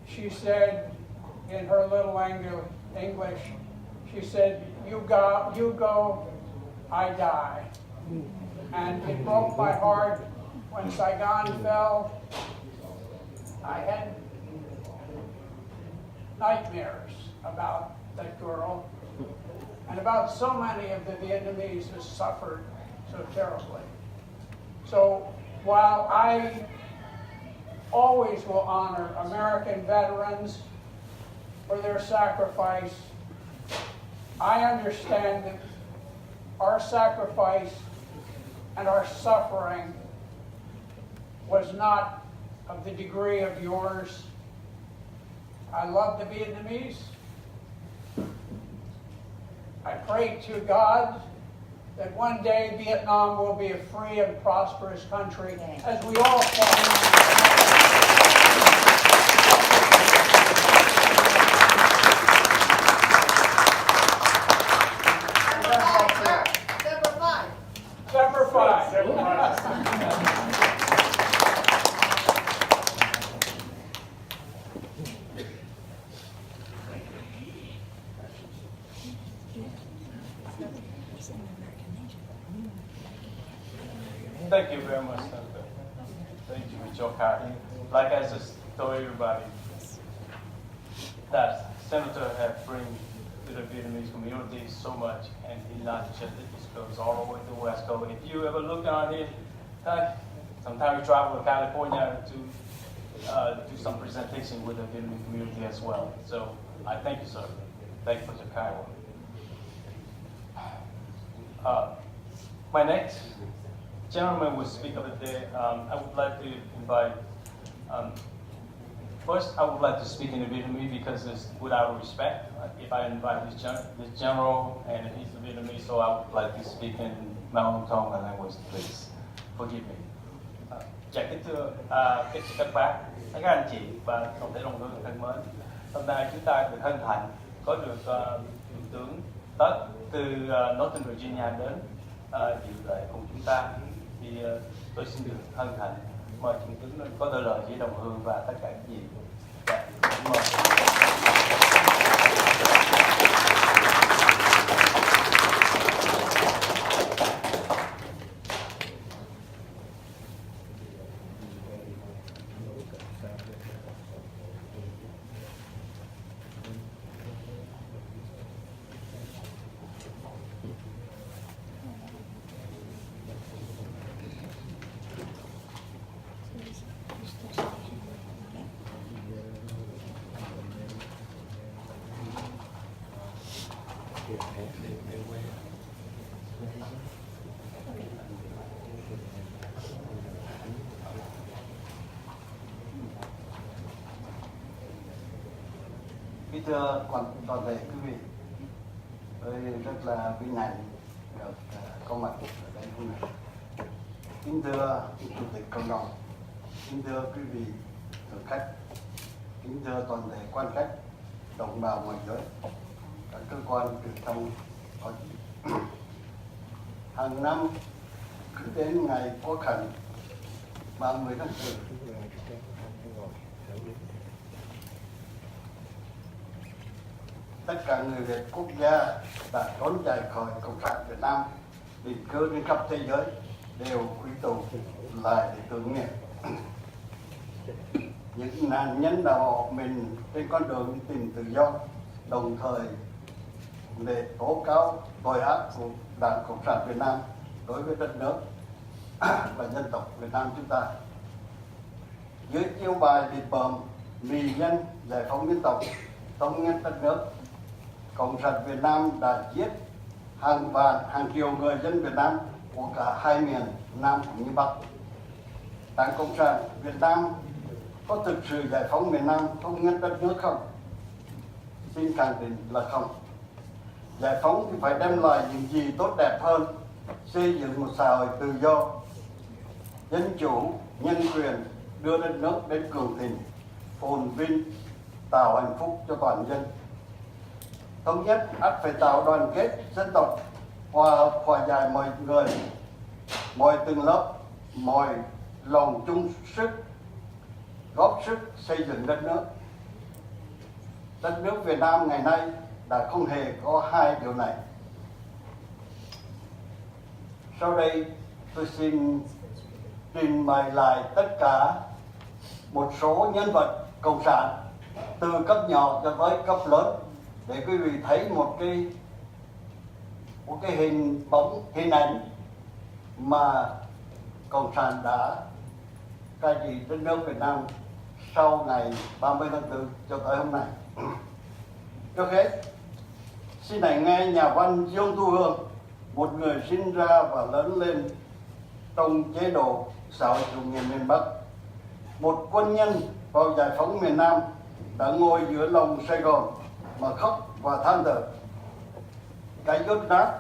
she said, in her little English, she said, you go, I die. And it broke my heart when Saigon fell. I had nightmares about that girl and about so many of the Vietnamese who suffered so terribly. So while I always will honor American veterans for their sacrifice, I understand that our sacrifice and our suffering was not of the degree of yours. I love the Vietnamese. I pray to God that one day Vietnam will be a free and prosperous country as we all Number 5. Thank you very much, Senator. Thank you for your kind. Like I just told everybody, that Senator has bring to the Vietnamese community so much, and he not just the East Coast, all the way to the West Coast. If you ever look on him, sometimes we travel to California to do some presentation with the Vietnamese community as well. So I thank you, sir. Thank you for your kind word. My next gentleman will speak of the day. I would like to invite, first I would like to speak in the Vietnamese because it's without respect. If I invite this general and he's a Vietnamese, so I would like to speak in my own tongue and language, please. Forgive me. Dạ kính thưa các bác, các anh chị và toàn thể đồng hương thân mến. Hôm nay chúng ta được hân hạnh có được Thượng tướng Tet từ Northern Virginia đến dự lễ cùng chúng ta. Thì tôi xin được hân hạnh mời Thượng tướng có đôi lời với đồng hương và tất cả các gì. Dạ, mời. Kính thưa toàn thể quý vị, tôi rất là vinh hạnh được có mặt ở đây hôm nay. Kính thưa Chủ tịch Cộng đồng, kính thưa quý vị thực khách, kính thưa toàn thể quan khách, đồng bào ngoại giới, các cơ quan truyền thông có hàng năm cứ đến ngày Quốc khánh 30 tháng 4, tất cả người Việt quốc gia đã trốn chạy khỏi Cộng sản Việt Nam, định cư trên khắp thế giới đều quy tụ lại để tưởng niệm những nạn nhân đã bỏ mình trên con đường đi tìm tự do, đồng thời để tố cáo tội ác của Đảng Cộng sản Việt Nam đối với đất nước và dân tộc Việt Nam chúng ta. Dưới chiêu bài bị bợm vì nhân giải phóng dân tộc, thống nhất đất nước, Cộng sản Việt Nam đã giết hàng vạn, hàng triệu người dân Việt Nam của cả hai miền Nam cũng như Bắc. Đảng Cộng sản Việt Nam có thực sự giải phóng miền Nam, thống nhất đất nước không? Xin khẳng định là không. Giải phóng thì phải đem lại những gì tốt đẹp hơn, xây dựng một xã hội tự do, dân chủ, nhân quyền, đưa đất nước đến cường thịnh, phồn vinh, tạo hạnh phúc cho toàn dân. Thống nhất ắt phải tạo đoàn kết dân tộc, hòa hợp hòa giải mọi người, mọi tầng lớp, mọi lòng chung sức, góp sức xây dựng đất nước. Đất nước Việt Nam ngày nay đã không hề có hai điều này. Sau đây tôi xin trình bày lại tất cả một số nhân vật cộng sản từ cấp nhỏ cho tới cấp lớn để quý vị thấy một cái hình ảnh mà cộng sản đã cai trị đất nước Việt Nam sau ngày 30 tháng 4 cho tới hôm nay. Trước hết, xin hãy nghe nhà văn Dương Thu Hương, một người sinh ra và lớn lên trong chế độ xã hội chủ nghĩa miền Bắc, một quân nhân vào giải phóng miền Nam, đã ngồi giữa lòng Sài Gòn mà khóc và than thở. Cái dốt nát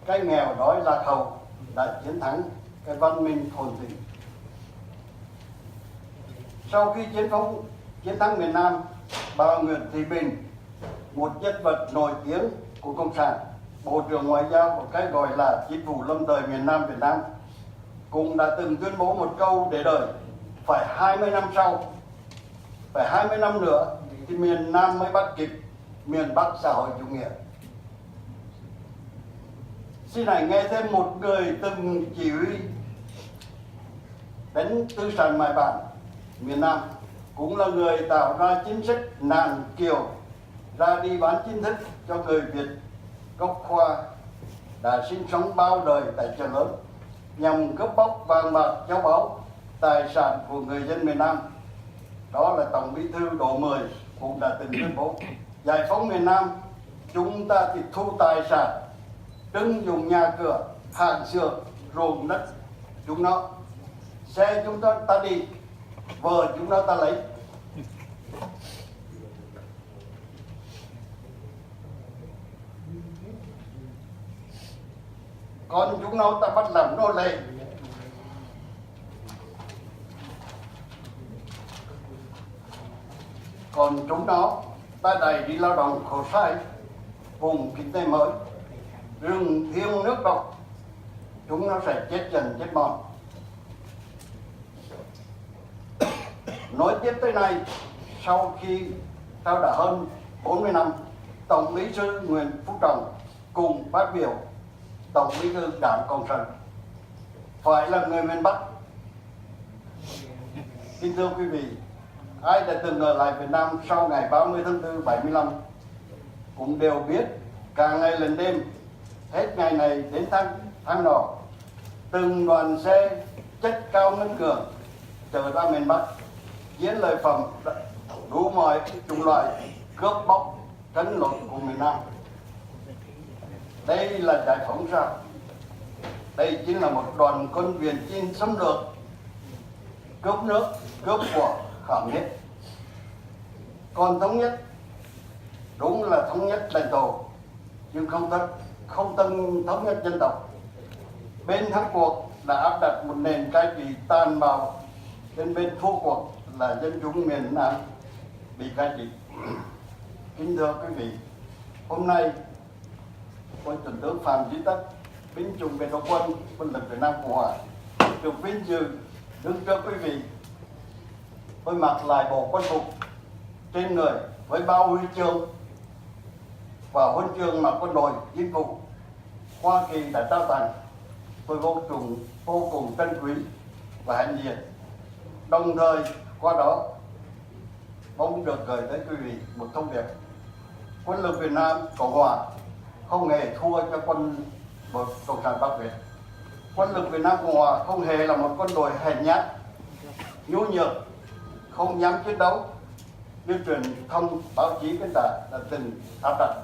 cái nghèo đói lạc hậu đã chiến thắng cái văn minh phồn thịnh. Sau khi chiến thắng miền Nam, bà Nguyễn Thị Bình, một nhân vật nổi tiếng của Cộng sản, Bộ trưởng Ngoại giao của cái gọi là chính phủ lâm thời miền Nam Việt Nam, cũng đã từng tuyên bố một câu để đời: phải 20 năm sau, phải 20 năm nữa thì miền Nam mới bắt kịp miền Bắc xã hội chủ nghĩa. Xin hãy nghe thêm một người từng chỉ huy đánh tư sản mại bản miền Nam, cũng là người tạo ra chính sách nàng kiều ra đi bán chính thức cho người Việt gốc Hoa đã sinh sống bao đời tại chợ lớn, nhằm cướp bóc vàng bạc châu báu tài sản của người dân miền Nam. Đó là Tổng Bí thư Đỗ Mười cũng đã từng tuyên bố: giải phóng miền Nam, chúng ta tịch thu tài sản, trưng dùng nhà cửa, hàng xưởng, ruộng đất chúng nó, xe chúng ta đi, vợ chúng ta lấy. Còn chúng nó ta bắt làm nô lệ. Còn chúng nó ta đẩy đi lao động khổ sai vùng kinh tế mới, rừng thiêng nước độc, chúng nó sẽ chết dần chết mòn. Nói tiếp tới này, sau đã hơn 40 năm, Tổng Bí thư Nguyễn Phú Trọng cùng phát biểu Tổng Bí thư Đảng Cộng sản phải là người miền Bắc. Kính thưa quý vị, ai đã từng ở lại Việt Nam sau ngày 30 tháng 4 75 cũng đều biết cả ngày lẫn đêm, hết ngày này đến tháng nọ, từng đoàn xe chất cao ngân cường trở ra miền Bắc diễn lời phẩm đủ mọi chủng loại cướp bóc trấn lột của miền Nam. Đây là giải phóng sao? Đây chính là một đoàn quân Viễn Chinh xâm lược, cướp nước, cướp của khảm hết. Còn thống nhất, đúng là thống nhất lãnh thổ, nhưng không thống nhất dân tộc. Bên thắng cuộc đã áp đặt một nền cai trị tàn bạo, bên thua cuộc là dân chúng miền Nam bị cai trị. Kính thưa quý vị, hôm nay Quân Thượng tướng Phạm Duy Tất, binh chủng Biệt động quân lực Việt Nam Cộng hòa, được vinh dự đứng trước quý vị. Tôi mặc lại bộ quân phục trên người với bao huy chương và huân chương mà quân đội chính phủ Hoa Kỳ đã trao tặng. Tôi vô cùng trân quý và hãnh diện. Đồng thời qua đó mong được gửi tới quý vị một thông điệp: quân lực Việt Nam Cộng hòa không hề thua cho quân đội Cộng sản Bắc Việt. Quân lực Việt Nam Cộng hòa không hề là một quân đội hèn nhát, nhu nhược, không dám chiến đấu như truyền thông báo chí đã từng áp đặt.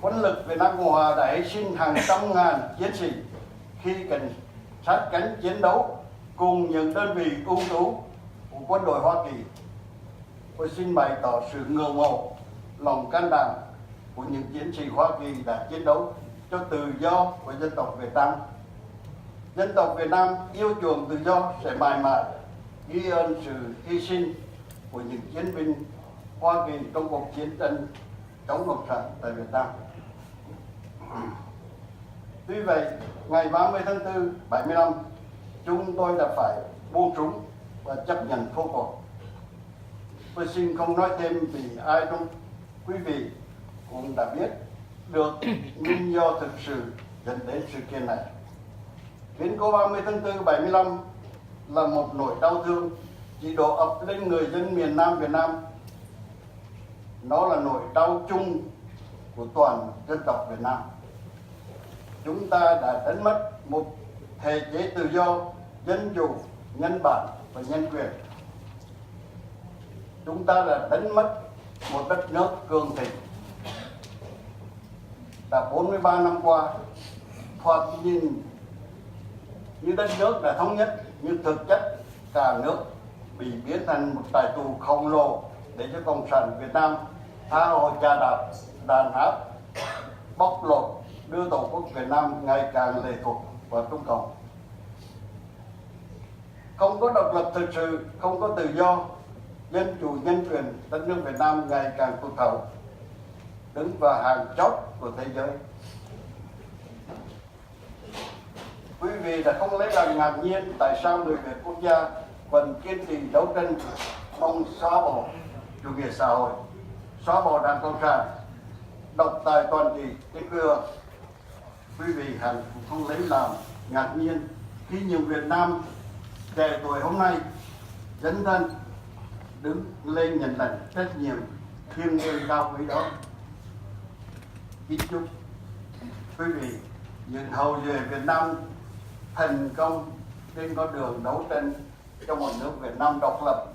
Quân lực Việt Nam Cộng hòa đã hy sinh hàng trăm ngàn chiến sĩ khi cần sát cánh chiến đấu cùng những đơn vị ưu tú của quân đội Hoa Kỳ. Tôi xin bày tỏ sự ngưỡng mộ, lòng can đảm của những chiến sĩ Hoa Kỳ đã chiến đấu cho tự do của dân tộc Việt Nam. Dân tộc Việt Nam yêu chuộng tự do sẽ mãi mãi ghi ơn sự hy sinh của những chiến binh Hoa Kỳ trong cuộc chiến tranh chống Cộng sản tại Việt Nam. Tuy vậy, ngày 30 tháng 4 75, chúng tôi đã phải buông súng và chấp nhận thua cuộc. Tôi xin không nói thêm vì ai trong quý vị cũng đã biết được nguyên do thực sự dẫn đến sự kiện này. Biến cố 30 tháng 4 75 là một nỗi đau thương chỉ đổ ập lên người dân miền Nam Việt Nam. Nó là nỗi đau chung của toàn dân tộc Việt Nam. Chúng ta đã đánh mất một thể chế tự do, dân chủ, nhân bản và nhân quyền. Chúng ta đã đánh mất một đất nước cường thịnh. Đã 43 năm qua, thoạt nhìn như đất nước đã thống nhất, nhưng thực chất cả nước bị biến thành một trại tù khổng lồ để cho Cộng sản Việt Nam tha hồ chà đạp, đàn áp bóc lột, đưa Tổ quốc Việt Nam ngày càng lệ thuộc vào Trung Cộng. Không có độc lập thực sự, không có tự do, dân chủ nhân quyền, đất nước Việt Nam ngày càng tụt hậu, đứng vào hàng chót của thế giới. Quý vị đã không lấy làm ngạc nhiên tại sao người Việt quốc gia vẫn kiên trì đấu tranh mong xóa bỏ chủ nghĩa xã hội, xóa bỏ Đảng Cộng sản, độc tài toàn trị. Kính thưa quý vị, hẳn không lấy làm ngạc nhiên khi nhiều Việt Nam trẻ tuổi hôm nay dấn thân đứng lên nhận lãnh trách nhiệm thiêng liêng cao quý đó. Kính chúc quý vị những hậu duệ Việt Nam thành công trên con đường đấu tranh cho một nước Việt Nam độc lập,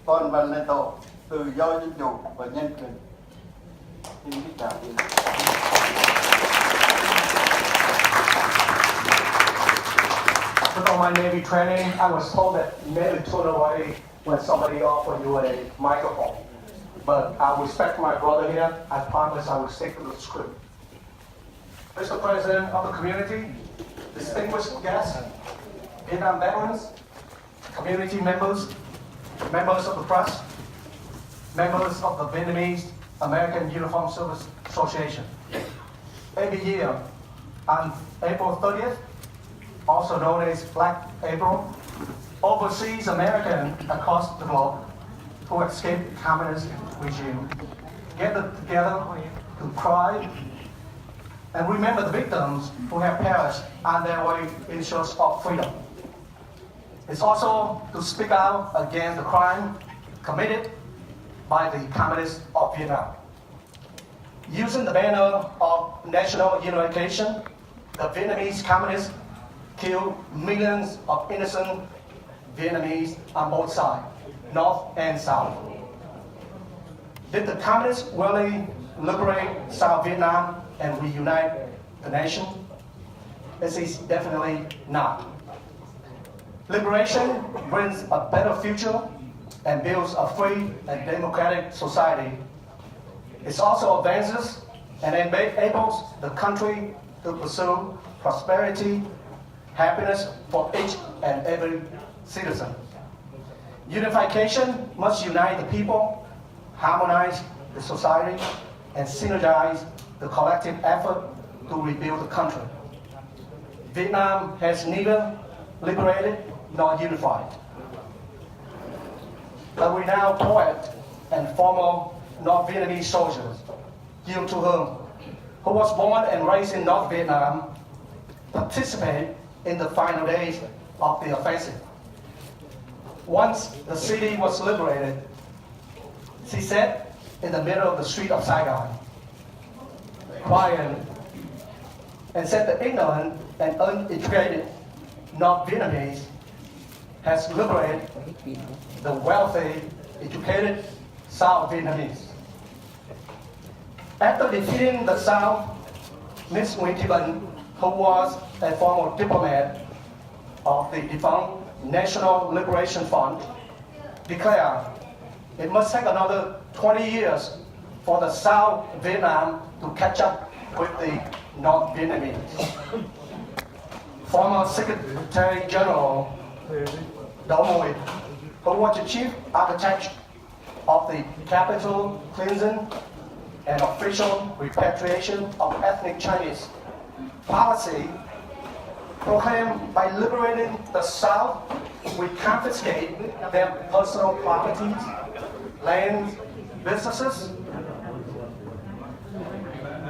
toàn vẹn lãnh thổ, tự do, dân chủ và nhân quyền. Xin kính chào quý vị. With all my Navy training, I was told that you never turn away when somebody offers you a microphone. But I respect my brother here. I promise I will stick to the script. Mr. President of the community, distinguished guests, Vietnam veterans, community members, members of the press, members of the Vietnamese American Uniformed Service Association. Every year, on April 30th, also known as Black April, overseas Americans across the globe who escaped the communist regime gathered together to cry and remember the victims who have perished on their way in search of freedom. It's also to speak out against the crime committed by the communists of Vietnam. Using the banner of national unification, the Vietnamese communists killed millions of innocent Vietnamese on both sides, North and South. Did the communists really liberate South Vietnam and reunite the nation? This is definitely not. Liberation brings a better future and builds a free and democratic society. It also advances and enables the country to pursue prosperity, happiness for each and every citizen. Unification must unite the people, harmonize the society, and synergize the collective effort to rebuild the country. Vietnam has neither liberated nor unified. The renowned poet and former North Vietnamese soldier, Kim Thu Hương, who was born and raised in North Vietnam, participated in the final days of the offensive. Once the city was liberated, she sat in the middle of the street of Saigon, crying, and said the ignorant and uneducated North Vietnamese has liberated the wealthy, educated South Vietnamese. After defeating the South, Ms. Nguyễn Thị Bình, who was a former diplomat of the defunct National Liberation Front, declared it must take another 20 years for the South Vietnam to catch up with the North Vietnamese. Former Secretary General Đồng, who was the chief architect of the capital cleansing and official repatriation of ethnic Chinese policy, proclaimed by liberating the South, we confiscate their personal properties, lands, businesses.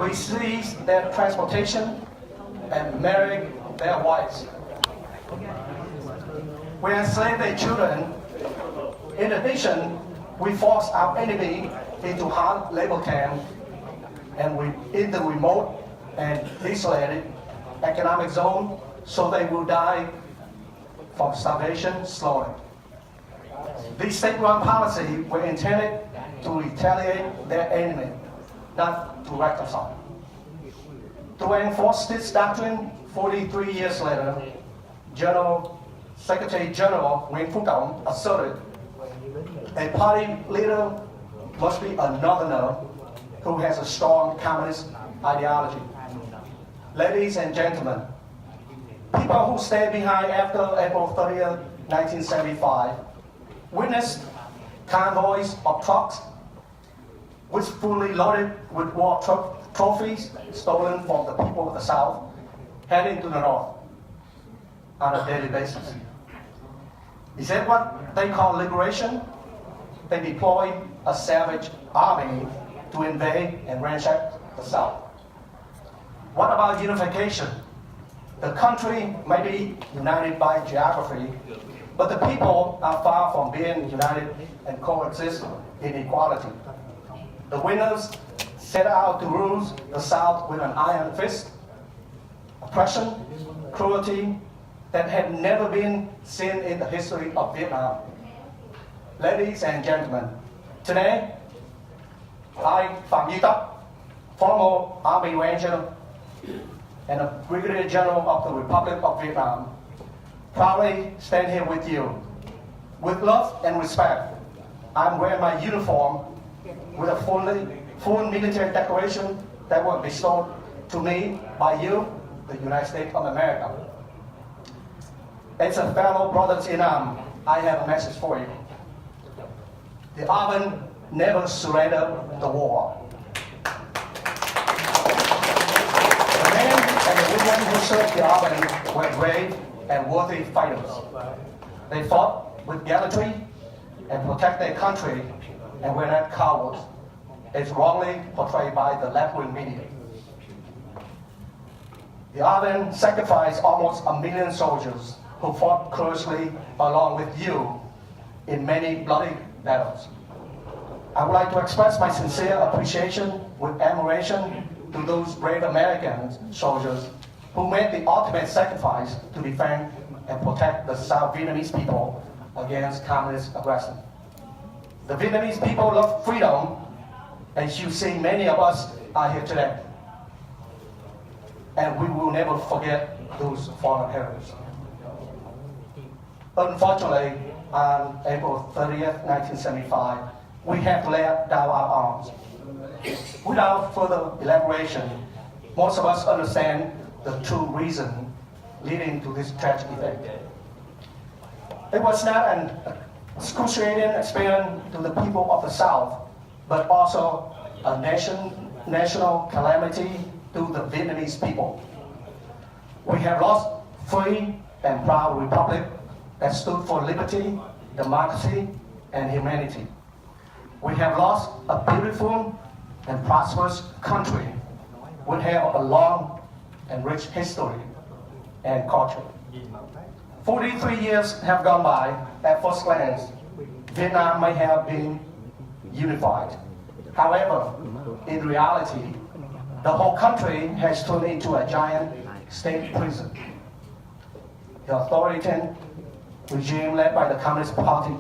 We seize their transportation and marry their wives. We enslave their children. In addition, we force our enemy into hard labor camps and in the remote and isolated economic zone, so they will die from starvation slowly. These state-run policies were intended to retaliate their enemy, not to reconcile. To enforce this doctrine, 43 years later, Secretary General Nguyễn Phú Cộng asserted a party leader must be a northerner who has a strong communist ideology. ladies and gentlemen, people who stayed behind after April 30th, 1975, witnessed convoys of trucks which fully loaded with war trophies stolen from the people of the South, heading to the North on a daily basis. Is that what they call liberation? They deployed a savage army to invade and ransack the South. What about unification? The country may be united by geography, but the people are far from being united and coexist in equality. The winners set out to rule the South with an iron fist, oppression, cruelty that had never been seen in the history of Vietnam. Ladies and gentlemen, today, I, Phạm Duy Tắc, former Army Ranger and a Brigadier General of the Republic of Vietnam, proudly stand here with you. With love and respect, I'm wearing my uniform with a full military decoration that was bestowed to me by you, the United States of America. As a fellow brothers in arms, I have a message for you. The Army never surrendered the war. The men and the women who served the Army were brave and worthy fighters. They fought with gallantry and protect their country and were not cowards, as wrongly portrayed by the left-wing media. The Army sacrificed almost 1 million soldiers who fought courageously along with you in many bloody battles. I would like to express my sincere appreciation with admiration to those brave American soldiers who made the ultimate sacrifice to defend and protect the South Vietnamese people against communist aggression. The Vietnamese people love freedom, as you see many of us are here today. And we will never forget those fallen heroes. Unfortunately, on April 30th, 1975, we have to lay down our arms. Without further elaboration, most of us understand the true reason leading to this tragic event. It was not an excruciating experience to the people of the South, but also a national calamity to the Vietnamese people. We have lost free and proud republic that stood for liberty, democracy, and humanity. We have lost a beautiful and prosperous country which have a long and rich history and culture. 43 years have gone by. At first glance, Vietnam may have been unified. However, in reality, the whole country has turned into a giant state prison. The authoritarian regime led by the Communist Party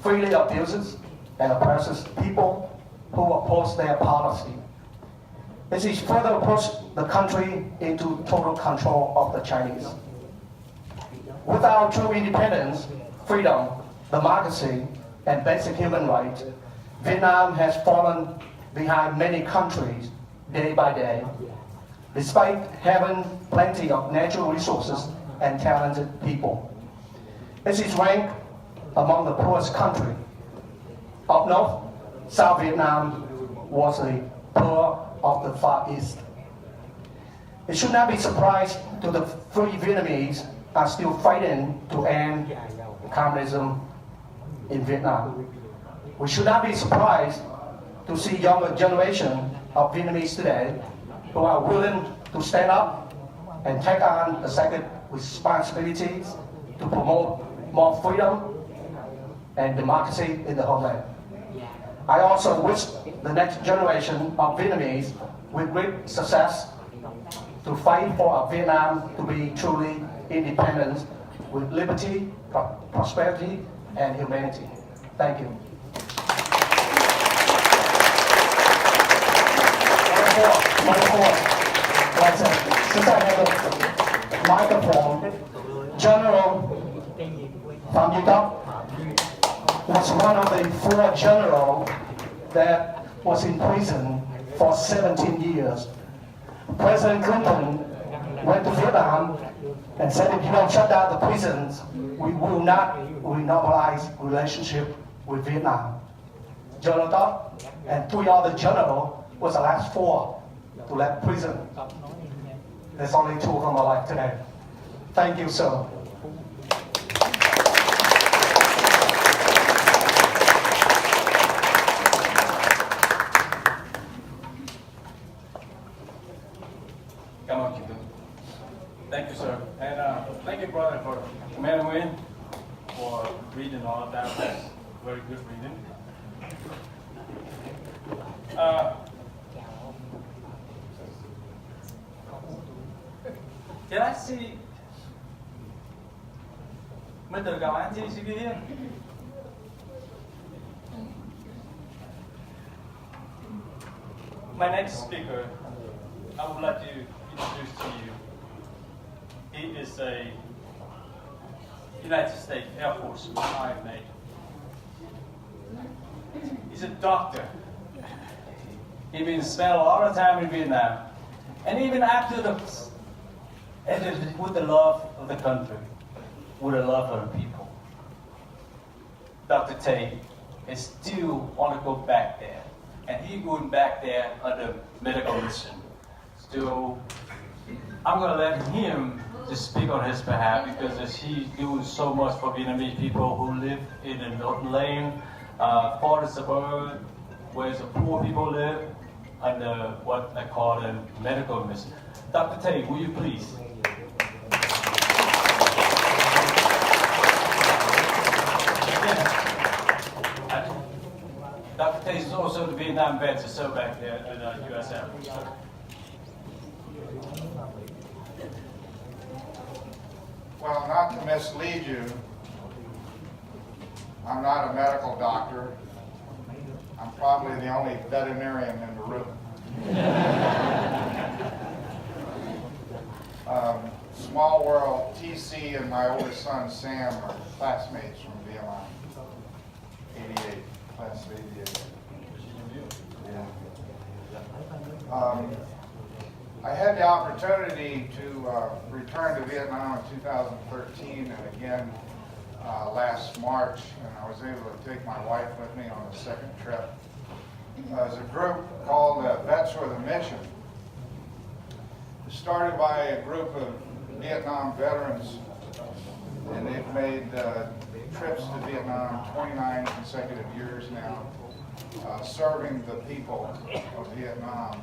freely abuses and oppresses people who oppose their policy. This is further pushed the country into total control of the Chinese. Without true independence, freedom, democracy, and basic human rights, Vietnam has fallen behind many countries day by day, despite having plenty of natural resources and talented people. It is ranked among the poorest country. Up north, South Vietnam was the poor of the Far East. It should not be surprised to the free Vietnamese are still fighting to end communism in Vietnam. We should not be surprised to see younger generation of Vietnamese today who are willing to stand up and take on the sacred responsibilities to promote more freedom and democracy in the homeland. I also wish the next generation of Vietnamese with great success to fight for a Vietnam to be truly independent with liberty, prosperity, and humanity. Thank you. Like I said, since I have a microphone, General Phạm Duy Tắc was one of the 4 generals that was in prison for 17 years President Clinton went to Vietnam and said, if you don't shut down the prisons, we will not normalize relationship with Vietnam. General Todd and 3 other generals was the last 4 to let prison. There's only 2 of them alive today. Thank you, sir. Come on, Keith. Thank you, sir. And thank you, brother, for Commander Nguyen, for reading all of that. That's very good reading. Can I see Mr. Galanti here? My next speaker, I would like to introduce to you. He is a United States Air Force retired major. He's a doctor. He's been spent a lot of time in Vietnam, and even after with the love of the country, with the love of the people, Dr. Tet is still want to go back there, and he's going back there under medical mission. So I'm going to let him just speak on his behalf because he's doing so much for Vietnamese people who live in the North Lane, part of the suburb, where the poor people live, under what I call a medical mission. Dr. Tet, will you please? Dr. Tet is also the Vietnam vet, so back there in the U.S. Air Force. Well, not to mislead you, I'm not a medical doctor. I'm probably the only veterinarian in the room. Small world, TC and my oldest son, Sam, are classmates from Vietnam. 88, class of 88. Yeah. I had the opportunity to return to Vietnam in 2013 and again last March, and I was able to take my wife with me on the second trip. As a group called Vets with a Mission. It started by a group of Vietnam veterans, and they've made trips to Vietnam 29 consecutive years now, serving the people of Vietnam,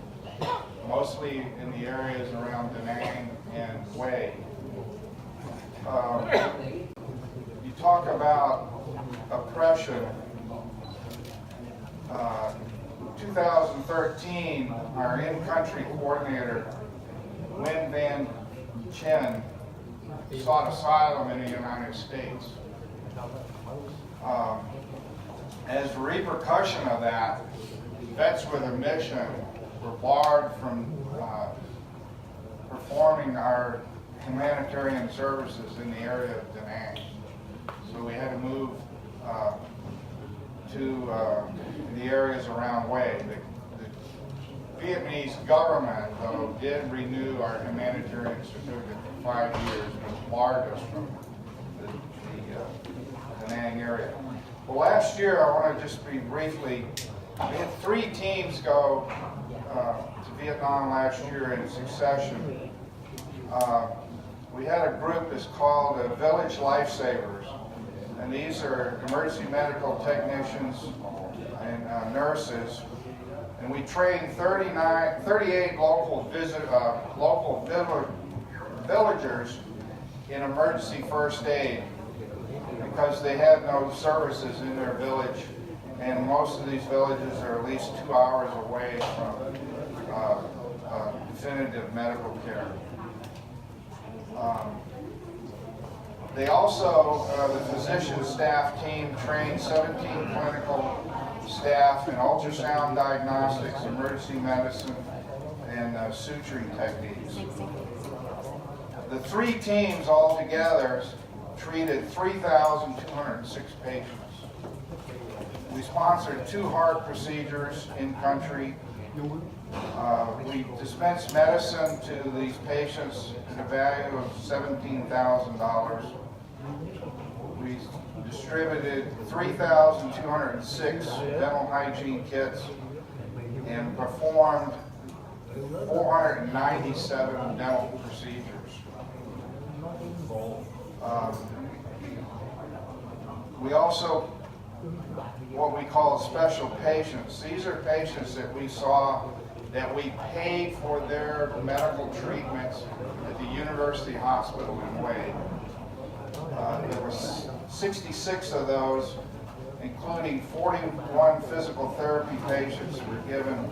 mostly in the areas around Da Nang and Hue. You talk about oppression. 2013, our in-country coordinator, Nguyen Van Chen, sought asylum in the United States. As a repercussion of that, Vets with a Mission were barred from performing our humanitarian services in the area of Da Nang. So we had to move to the areas around Hue. The Vietnamese government, though, did renew our humanitarian certificate for 5 years, but barred us from the Da Nang area. Well, last year, I want to just briefly, we had 3 teams go to Vietnam last year in succession. We had a group that's called Village Lifesavers, and these are emergency medical technicians and nurses, and we trained 38 local villagers in emergency first aid because they had no services in their village, and most of these villages are at least 2 hours away from definitive medical care. They also, the physician staff team trained 17 clinical staff in ultrasound diagnostics, emergency medicine, and suturing techniques. The 3 teams altogether treated 3,206 patients. We sponsored 2 heart procedures in country, We dispense medicine to these patients at a value of $17,000. We distributed 3,206 dental hygiene kits and performed 497 dental procedures. We also, what we call special patients. These are patients that we saw that we paid for their medical treatments at the University Hospital in Wade. There were 66 of those, including 41 physical therapy patients who were given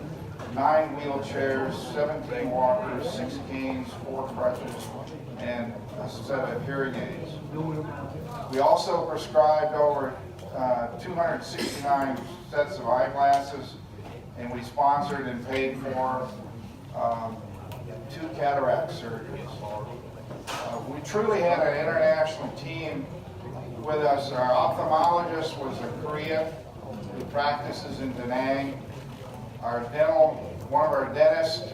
9 wheelchairs, 17 walkers, 6 canes, 4 crutches, and a set of hearing aids. We also prescribed over 269 sets of eyeglasses, and we sponsored and paid for 2 cataract surgeries. We truly had an international team with us. Our ophthalmologist was a Korean who practices in Da Nang. One of our dentists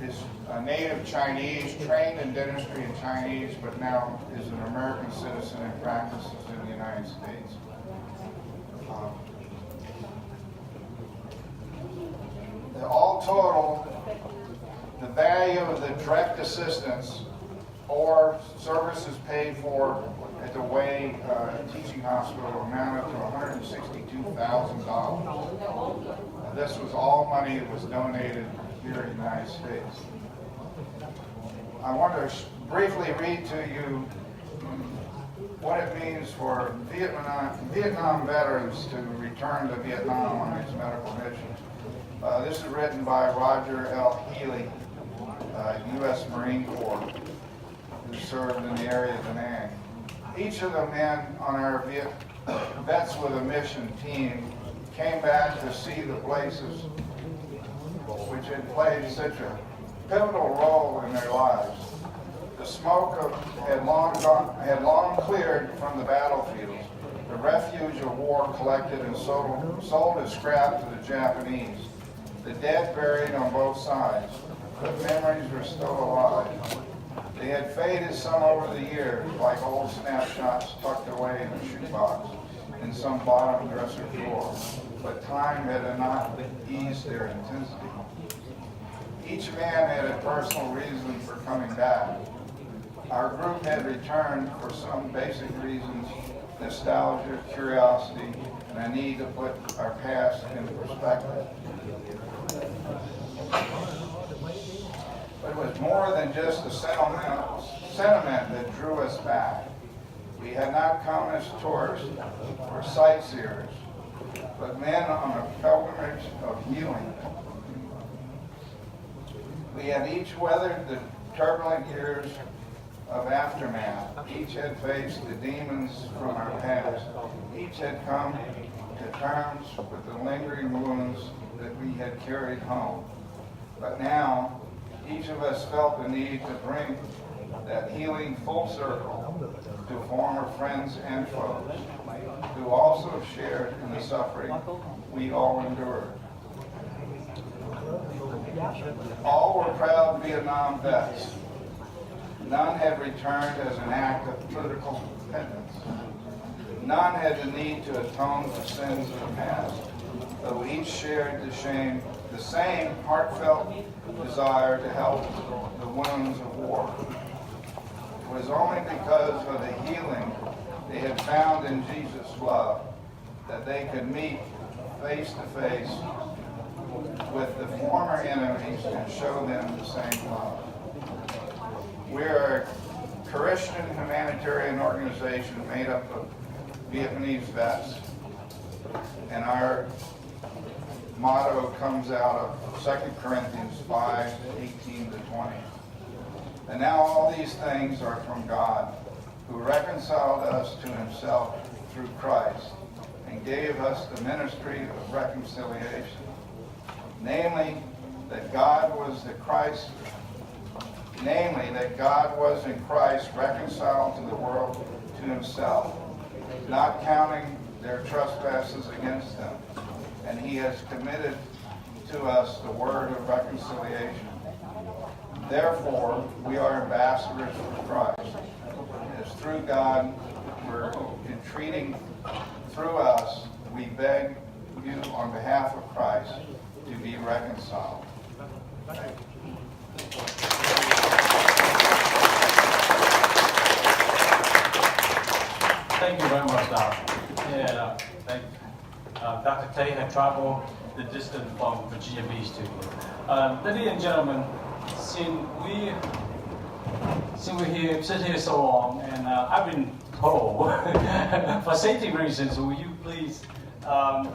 is a native Chinese, trained in dentistry in Chinese, but now is an American citizen and practices in the United States. All total, the value of the direct assistance or services paid for at the Wade Teaching Hospital amounted to $162,000. This was all money that was donated here in the United States. I want to briefly read to you what it means for Vietnam veterans to return to Vietnam on these medical missions. This is written by Roger L. Healy, U.S. Marine Corps, who served in the area of Da Nang. Each of the men on our Vets with a Mission team came back to see the places which had played such a pivotal role in their lives. The smoke had long cleared from the battlefields. The refuge of war collected and sold as scrap to the Japanese. The dead buried on both sides, but memories were still alive. They had faded some over the years, like old snapshots tucked away in a shoebox in some bottom dresser drawer, but time had not eased their intensity. Each man had a personal reason for coming back. Our group had returned for some basic reasons: nostalgia, curiosity, and a need to put our past in perspective. But it was more than just a sentiment that drew us back. We had not come as tourists or sightseers, but men on a pilgrimage of healing. We had each weathered the turbulent years of aftermath. Each had faced the demons from our past. Each had come to terms with the lingering wounds that we had carried home. But now, each of us felt the need to bring that healing full circle to former friends and foes who also shared in the suffering we all endured. All were proud Vietnam vets. None had returned as an act of political repentance. None had the need to atone for sins of the past, though each shared the same heartfelt desire to help the wounds of war. It was only because of the healing they had found in Jesus' love that they could meet face to face with the former enemies and show them the same love. We are a Christian humanitarian organization made up of Vietnamese vets, and our motto comes out of 2 Corinthians 5:18-20. And now all these things are from God, who reconciled us to himself through Christ and gave us the ministry of reconciliation. Namely, that God was in Christ reconciled to the world to himself, not counting their trespasses against them. And he has committed to us the word of reconciliation. Therefore, we are ambassadors for Christ. As through God, we're entreating through us, we beg you on behalf of Christ to be reconciled. Thank you very much, Doc. And Dr. Tay had traveled the distance from Virginia Beach to. Ladies and gentlemen, since we sit here so long, and I've been told, for safety reasons, will you please,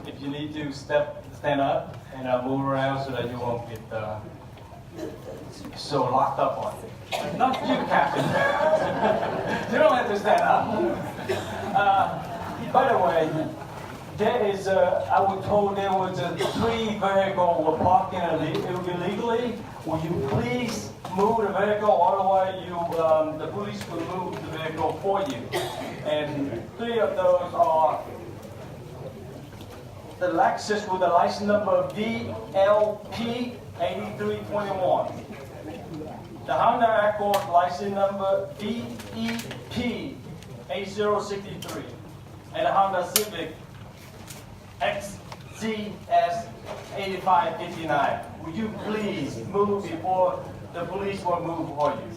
if you need to stand up and move around so that you won't get so locked up on it. Not you, Captain. You don't have to stand up. By the way, there is I was told there was 3 vehicles were parking illegally. Will you please move the vehicle, otherwise the police will move the vehicle for you. And 3 of those are the Lexus with the license number VLP 8321. The Honda Accord license number VEP 8063. And the Honda Civic XZS 8559. Would you please move before the police will move for you?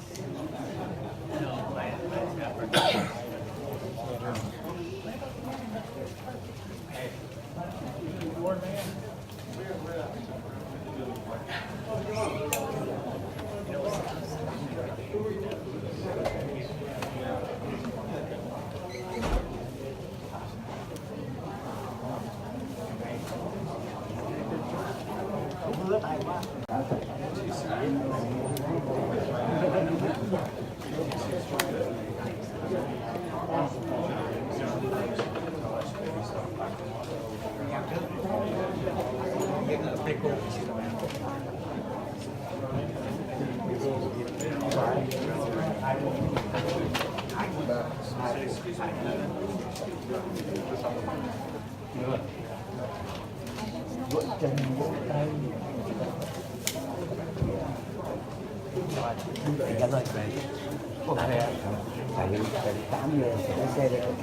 Tại 8 giờ sẽ lái xe được, ok.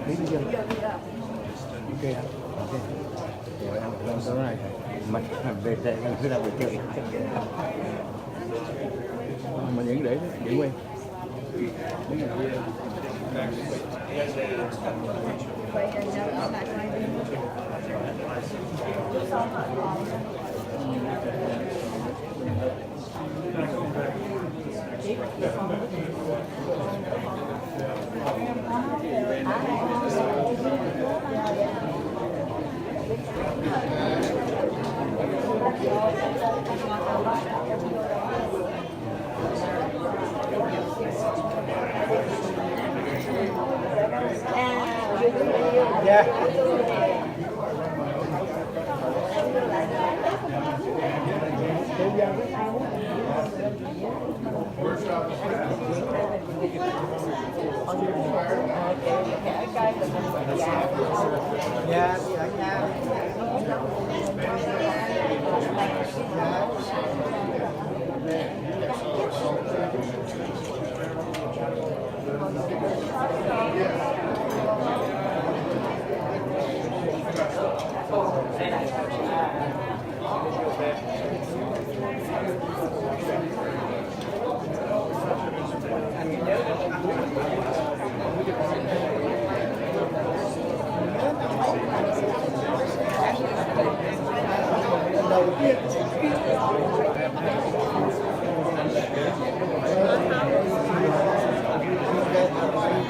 Đi bây giờ. Ok hả? Ok. Rồi ăn một số này. Mình về thứ nào về chơi. Mà vẫn để quen.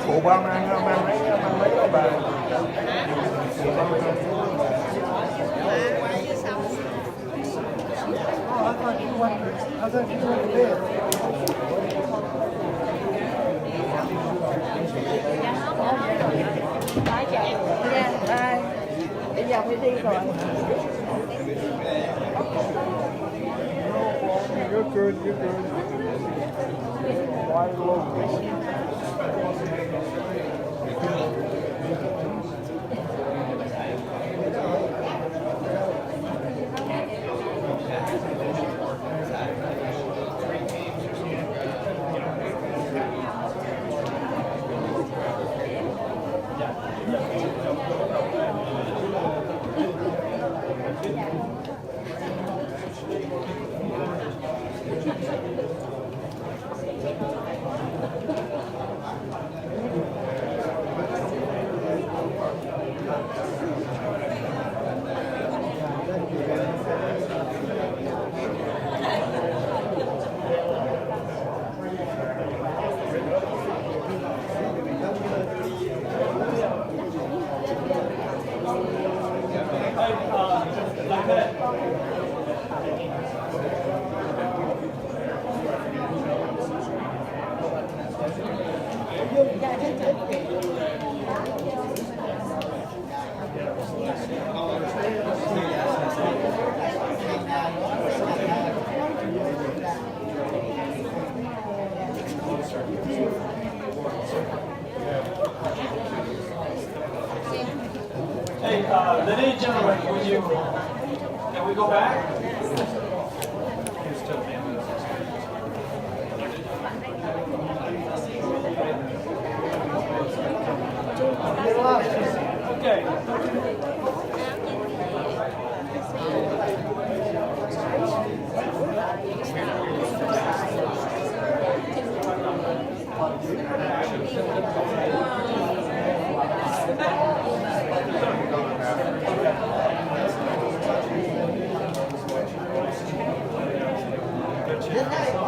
Cụ ba mang mấy cái bà. Bây giờ phải đi rồi. You're good, you're good. Why low? Hey, ladies and gentlemen, can we go back? Okay. Good night.